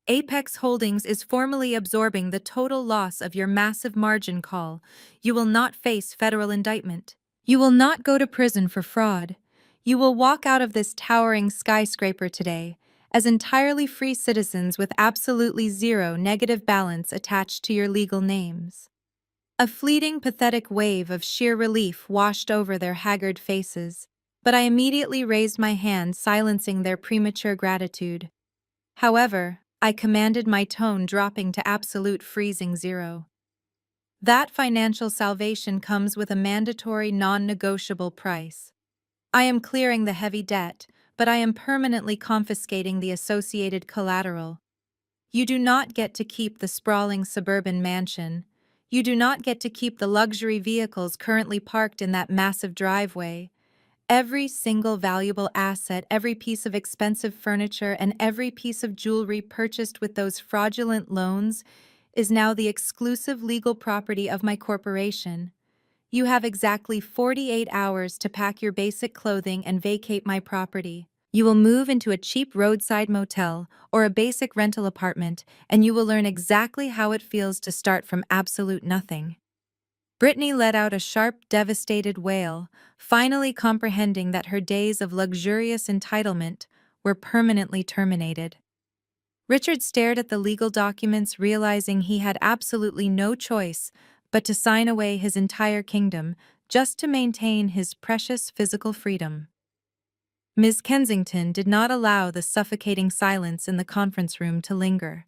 S1: "Apex Holdings is formally absorbing the total loss of your massive margin call. You will not face federal indictment. You will not go to prison for fraud. You will walk out of this towering skyscraper today as entirely free citizens with absolutely zero negative balance attached to your legal names." A fleeting, pathetic wave of sheer relief washed over their haggard faces, but I immediately raised my hand, silencing their premature gratitude. However, I commanded, my tone dropping to absolute freezing zero. "That financial salvation comes with a mandatory, non-negotiable price. I am clearing the heavy debt, but I am permanently confiscating the associated collateral. You do not get to keep the sprawling suburban mansion. You do not get to keep the luxury vehicles currently parked in that massive driveway. Every single valuable asset, every piece of expensive furniture, and every piece of jewelry purchased with those fraudulent loans is now the exclusive legal property of my corporation. You have exactly 48 hours to pack your basic clothing and vacate my property. You will move into a cheap roadside motel or a basic rental apartment, and you will learn exactly how it feels to start from absolute nothing." Brittany let out a sharp, devastated wail, finally comprehending that her days of luxurious entitlement were permanently terminated. Richard stared at the legal documents, realizing he had absolutely no choice but to sign away his entire kingdom just to maintain his precious physical freedom. Ms. Kensington did not allow the suffocating silence in the conference room to linger.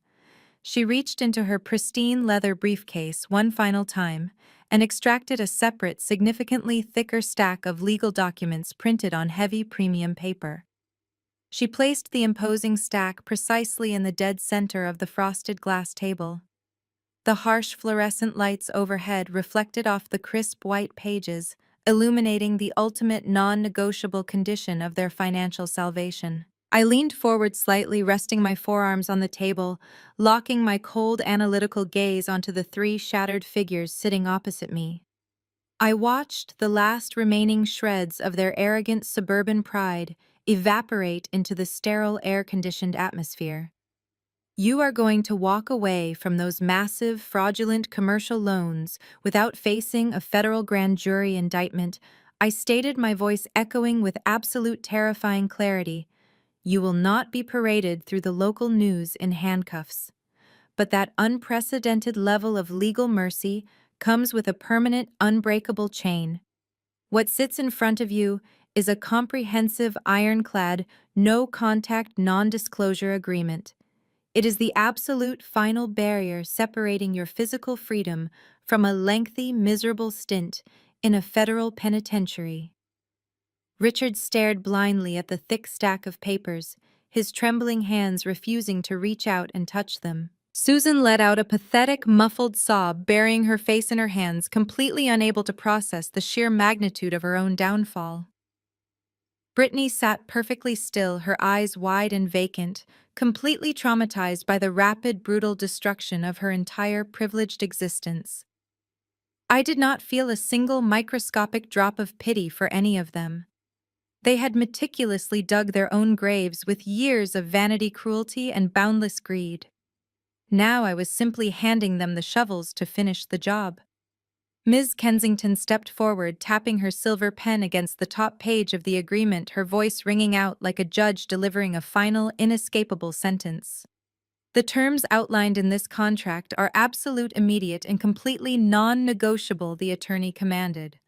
S1: She reached into her pristine leather briefcase one final time and extracted a separate, significantly thicker stack of legal documents printed on heavy premium paper. She placed the imposing stack precisely in the dead center of the frosted glass table. The harsh fluorescent lights overhead reflected off the crisp white pages, illuminating the ultimate non-negotiable condition of their financial salvation. I leaned forward slightly, resting my forearms on the table, locking my cold, analytical gaze onto the three shattered figures sitting opposite me. I watched the last remaining shreds of their arrogant suburban pride evaporate into the sterile, air-conditioned atmosphere. "You are going to walk away from those massive, fraudulent commercial loans without facing a federal grand jury indictment," I stated, my voice echoing with absolute terrifying clarity. "You will not be paraded through the local news in handcuffs. But that unprecedented level of legal mercy comes with a permanent, unbreakable chain. What sits in front of you is a comprehensive, ironclad, no-contact, non-disclosure agreement. It is the absolute final barrier separating your physical freedom from a lengthy, miserable stint in a federal penitentiary." Richard stared blindly at the thick stack of papers, his trembling hands refusing to reach out and touch them. Susan let out a pathetic, muffled sob, burying her face in her hands, completely unable to process the sheer magnitude of her own downfall. Brittany sat perfectly still, her eyes wide and vacant, completely traumatized by the rapid, brutal destruction of her entire privileged existence. I did not feel a single microscopic drop of pity for any of them. They had meticulously dug their own graves with years of vanity, cruelty, and boundless greed. Now I was simply handing them the shovels to finish the job. Ms. Kensington stepped forward, tapping her silver pen against the top page of the agreement, her voice ringing out like a judge delivering a final, inescapable sentence. "The terms outlined in this contract are absolute, immediate, and completely non-negotiable," the attorney commanded.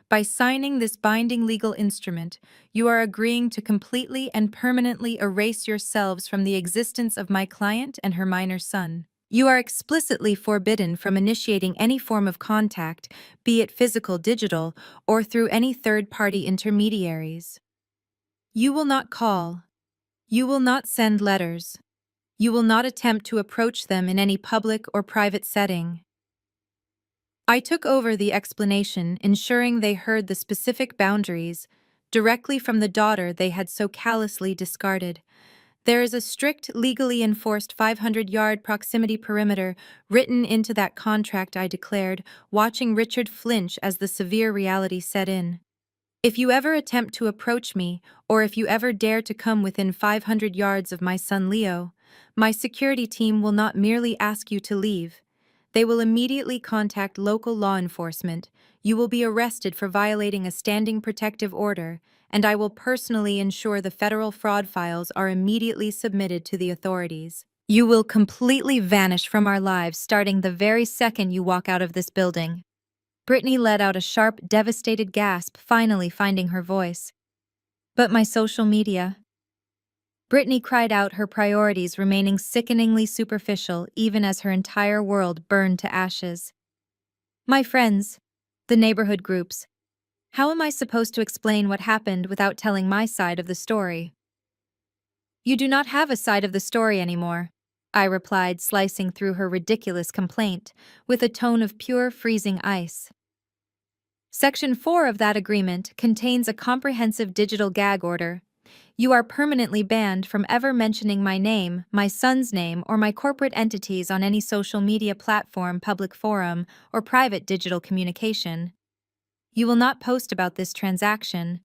S1: By signing this binding legal instrument, you are agreeing to completely and permanently erase yourselves from the existence of my client and her minor son. You are explicitly forbidden from initiating any form of contact, be it physical, digital, or through any third-party intermediaries. You will not call. You will not send letters. You will not attempt to approach them in any public or private setting. I took over the explanation, ensuring they heard the specific boundaries directly from the daughter they had so callously discarded. There is a strict, legally enforced 500-yard proximity perimeter written into that contract, I declared, watching Richard flinch as the severe reality set in. If you ever attempt to approach me, or if you ever dare to come within 500 yards of my son Leo, my security team will not merely ask you to leave. They will immediately contact local law enforcement. You will be arrested for violating a standing protective order, and I will personally ensure the federal fraud files are immediately submitted to the authorities. You will completely vanish from our lives starting the very second you walk out of this building. Brittany let out a sharp, devastated gasp, finally finding her voice. But my social media. Brittany cried out, her priorities remaining sickeningly superficial even as her entire world burned to ashes. My friends. The neighborhood groups. How am I supposed to explain what happened without telling my side of the story? You do not have a side of the story anymore, I replied, slicing through her ridiculous complaint with a tone of pure, freezing ice. Section 4 of that agreement contains a comprehensive digital gag order. You are permanently banned from ever mentioning my name, my son's name, or my corporate entities on any social media platform, public forum, or private digital communication. You will not post about this transaction.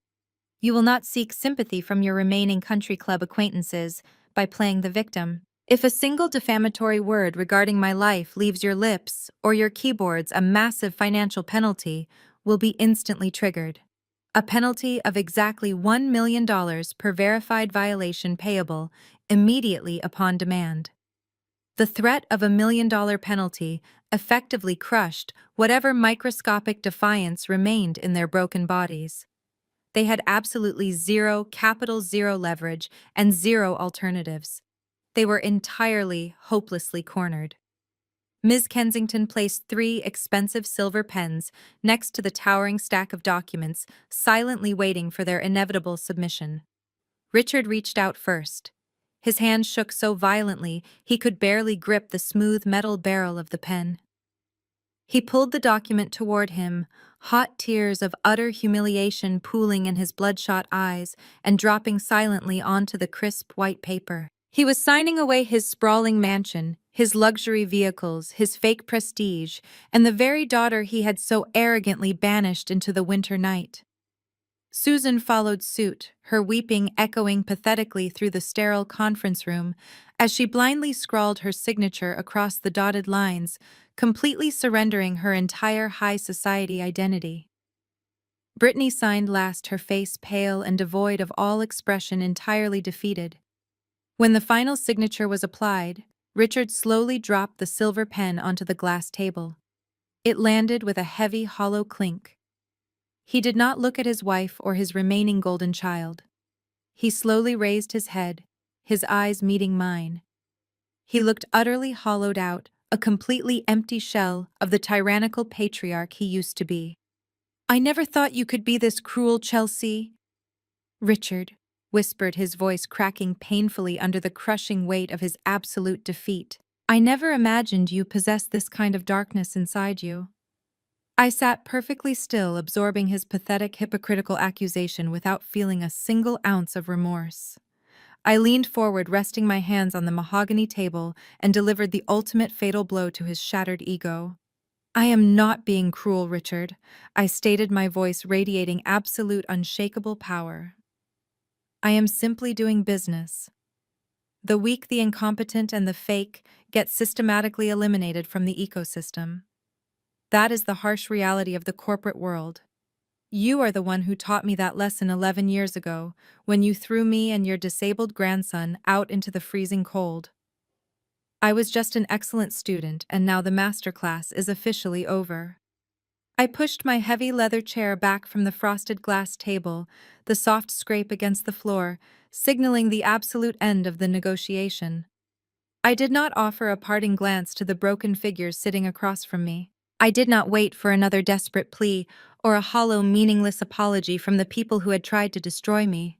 S1: You will not seek sympathy from your remaining country club acquaintances by playing the victim. If a single defamatory word regarding my life leaves your lips or your keyboards, a massive financial penalty will be instantly triggered. A penalty of exactly $1 million per verified violation payable immediately upon demand. The threat of $1 million penalty effectively crushed whatever microscopic defiance remained in their broken bodies. They had absolutely zero, capital zero leverage and zero alternatives. They were entirely, hopelessly cornered. Ms. Kensington placed 3 expensive silver pens next to the towering stack of documents, silently waiting for their inevitable submission. Richard reached out first. His hand shook so violently he could barely grip the smooth metal barrel of the pen. He pulled the document toward him, hot tears of utter humiliation pooling in his bloodshot eyes and dropping silently onto the crisp white paper. He was signing away his sprawling mansion, his luxury vehicles, his fake prestige, and the very daughter he had so arrogantly banished into the winter night. Susan followed suit, her weeping echoing pathetically through the sterile conference room as she blindly scrawled her signature across the dotted lines, completely surrendering her entire high society identity. Brittany signed last, her face pale and devoid of all expression, entirely defeated. When the final signature was applied, Richard slowly dropped the silver pen onto the glass table. It landed with a heavy, hollow clink. He did not look at his wife or his remaining golden child. He slowly raised his head, his eyes meeting mine. He looked utterly hollowed out, a completely empty shell of the tyrannical patriarch he used to be. "I never thought you could be this cruel, Chelsea." "Richard," whispered, his voice cracking painfully under the crushing weight of his absolute defeat. "I never imagined you possessed this kind of darkness inside you." I sat perfectly still, absorbing his pathetic, hypocritical accusation without feeling a single ounce of remorse. I leaned forward, resting my hands on the mahogany table, and delivered the ultimate fatal blow to his shattered ego. "I am not being cruel, Richard," I stated, my voice radiating absolute, unshakable power. "I am simply doing business. The weak, the incompetent, and the fake get systematically eliminated from the ecosystem. That is the harsh reality of the corporate world. You are the one who taught me that lesson 11 years ago, when you threw me and your disabled grandson out into the freezing cold. I was just an excellent student, and now the masterclass is officially over." I pushed my heavy leather chair back from the frosted glass table, the soft scrape against the floor, signaling the absolute end of the negotiation. I did not offer a parting glance to the broken figures sitting across from me. I did not wait for another desperate plea or a hollow, meaningless apology from the people who had tried to destroy me.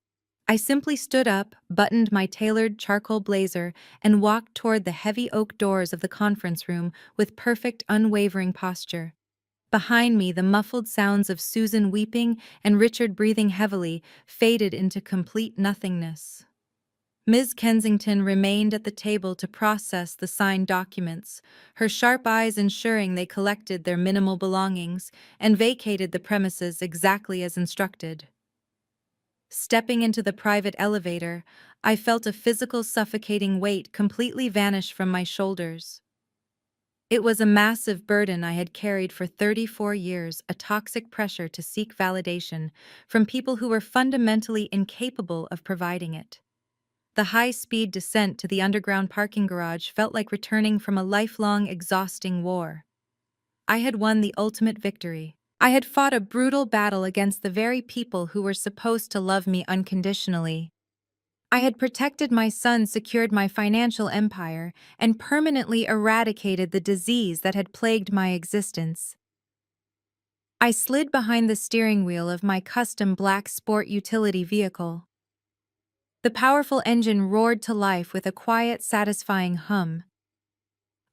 S1: I simply stood up, buttoned my tailored charcoal blazer, and walked toward the heavy oak doors of the conference room with perfect, unwavering posture. Behind me, the muffled sounds of Susan weeping and Richard breathing heavily faded into complete nothingness. Ms. Kensington remained at the table to process the signed documents, her sharp eyes ensuring they collected their minimal belongings and vacated the premises exactly as instructed. Stepping into the private elevator, I felt a physical suffocating weight completely vanish from my shoulders. It was a massive burden I had carried for 34 years, a toxic pressure to seek validation from people who were fundamentally incapable of providing it. The high-speed descent to the underground parking garage felt like returning from a lifelong, exhausting war. I had won the ultimate victory. I had fought a brutal battle against the very people who were supposed to love me unconditionally. I had protected my son, secured my financial empire, and permanently eradicated the disease that had plagued my existence. I slid behind the steering wheel of my custom black sport utility vehicle. The powerful engine roared to life with a quiet, satisfying hum.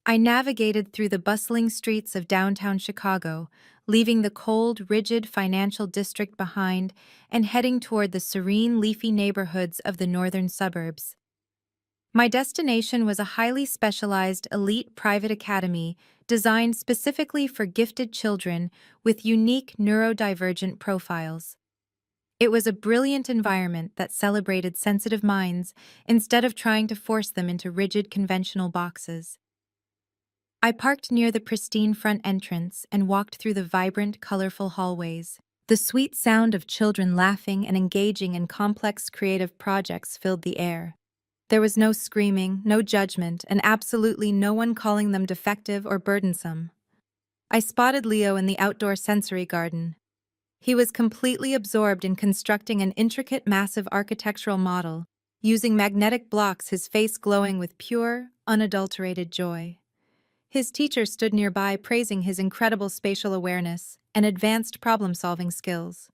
S1: I navigated through the bustling streets of downtown Chicago, leaving the cold, rigid financial district behind and heading toward the serene, leafy neighborhoods of the northern suburbs. My destination was a highly specialized elite private academy designed specifically for gifted children with unique neurodivergent profiles. It was a brilliant environment that celebrated sensitive minds instead of trying to force them into rigid conventional boxes. I parked near the pristine front entrance and walked through the vibrant, colorful hallways. The sweet sound of children laughing and engaging in complex creative projects filled the air. There was no screaming, no judgment, and absolutely no one calling them defective or burdensome. I spotted Leo in the outdoor sensory garden. He was completely absorbed in constructing an intricate, massive architectural model, using magnetic blocks, his face glowing with pure, unadulterated joy. His teacher stood nearby, praising his incredible spatial awareness and advanced problem-solving skills.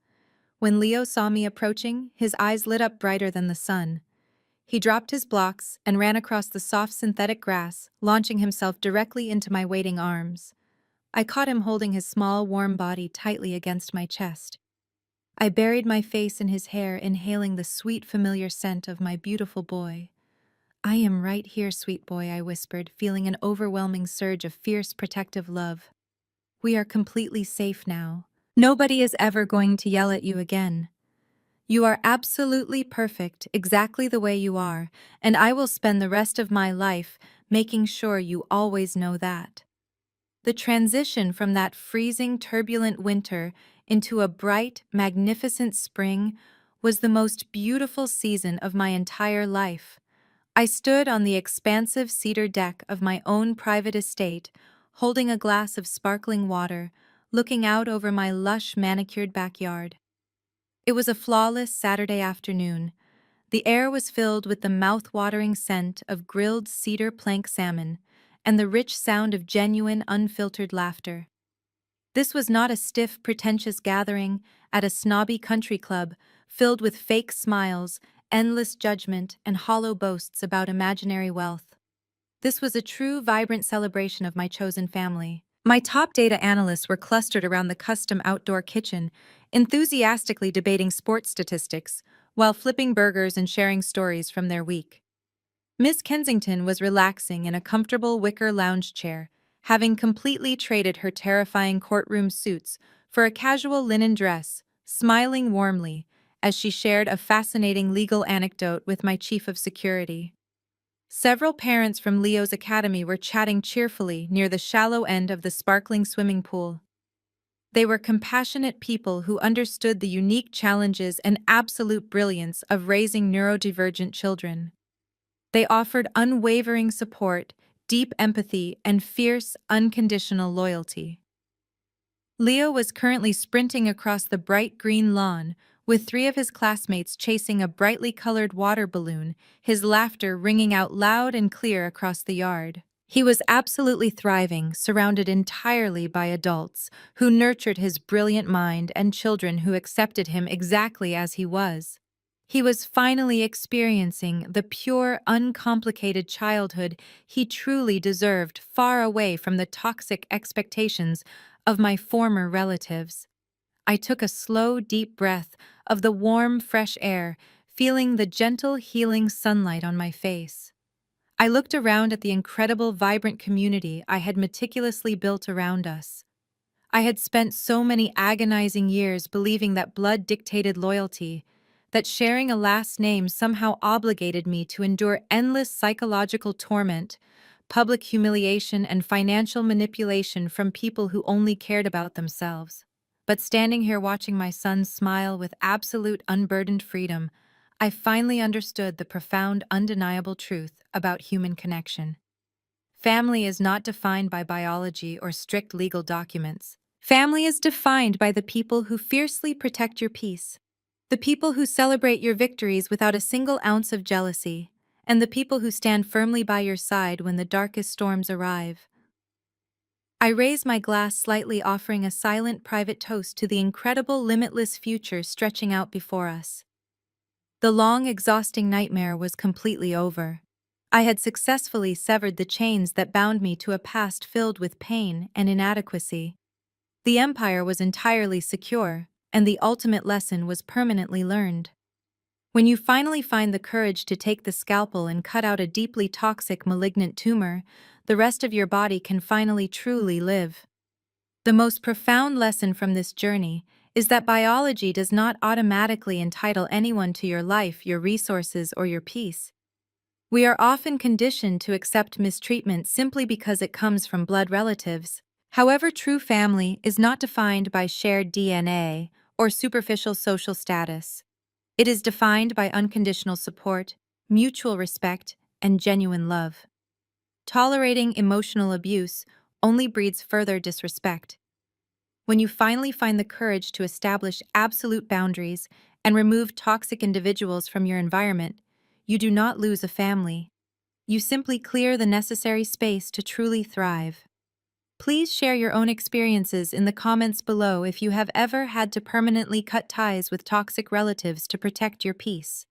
S1: When Leo saw me approaching, his eyes lit up brighter than the sun. He dropped his blocks and ran across the soft synthetic grass, launching himself directly into my waiting arms. I caught him holding his small, warm body tightly against my chest. I buried my face in his hair, inhaling the sweet, familiar scent of my beautiful boy. "I am right here, sweet boy," I whispered, feeling an overwhelming surge of fierce, protective love. "We are completely safe now. Nobody is ever going to yell at you again. You are absolutely perfect, exactly the way you are, and I will spend the rest of my life making sure you always know that." The transition from that freezing, turbulent winter into a bright, magnificent spring was the most beautiful season of my entire life. I stood on the expansive cedar deck of my own private estate, holding a glass of sparkling water, looking out over my lush, manicured backyard. It was a flawless Saturday afternoon. The air was filled with the mouth-watering scent of grilled cedar plank salmon and the rich sound of genuine, unfiltered laughter. This was not a stiff, pretentious gathering at a snobby country club filled with fake smiles, endless judgment, and hollow boasts about imaginary wealth. This was a true, vibrant celebration of my chosen family. My top data analysts were clustered around the custom outdoor kitchen, enthusiastically debating sports statistics, while flipping burgers and sharing stories from their week. Miss Kensington was relaxing in a comfortable wicker lounge chair, having completely traded her terrifying courtroom suits for a casual linen dress, smiling warmly as she shared a fascinating legal anecdote with my chief of security. Several parents from Leo's academy were chatting cheerfully near the shallow end of the sparkling swimming pool. They were compassionate people who understood the unique challenges and absolute brilliance of raising neurodivergent children. They offered unwavering support, deep empathy, and fierce, unconditional loyalty. Leo was currently sprinting across the bright green lawn, with three of his classmates chasing a brightly colored water balloon, his laughter ringing out loud and clear across the yard. He was absolutely thriving, surrounded entirely by adults who nurtured his brilliant mind and children who accepted him exactly as he was. He was finally experiencing the pure, uncomplicated childhood he truly deserved, far away from the toxic expectations of my former relatives. I took a slow, deep breath of the warm, fresh air, feeling the gentle, healing sunlight on my face. I looked around at the incredible, vibrant community I had meticulously built around us. I had spent so many agonizing years believing that blood dictated loyalty, that sharing a last name somehow obligated me to endure endless psychological torment, public humiliation, and financial manipulation from people who only cared about themselves. But standing here watching my son smile with absolute unburdened freedom, I finally understood the profound, undeniable truth about human connection. Family is not defined by biology or strict legal documents. Family is defined by the people who fiercely protect your peace, the people who celebrate your victories without a single ounce of jealousy, and the people who stand firmly by your side when the darkest storms arrive. I raise my glass slightly, offering a silent, private toast to the incredible, limitless future stretching out before us. The long, exhausting nightmare was completely over. I had successfully severed the chains that bound me to a past filled with pain and inadequacy. The empire was entirely secure, and the ultimate lesson was permanently learned. When you finally find the courage to take the scalpel and cut out a deeply toxic, malignant tumor, the rest of your body can finally truly live. The most profound lesson from this journey is that biology does not automatically entitle anyone to your life, your resources, or your peace. We are often conditioned to accept mistreatment simply because it comes from blood relatives. However, true family is not defined by shared DNA or superficial social status. It is defined by unconditional support, mutual respect, and genuine love. Tolerating emotional abuse only breeds further disrespect. When you finally find the courage to establish absolute boundaries and remove toxic individuals from your environment, you do not lose a family. You simply clear the necessary space to truly thrive. Please share your own experiences in the comments below if you have ever had to permanently cut ties with toxic relatives to protect your peace.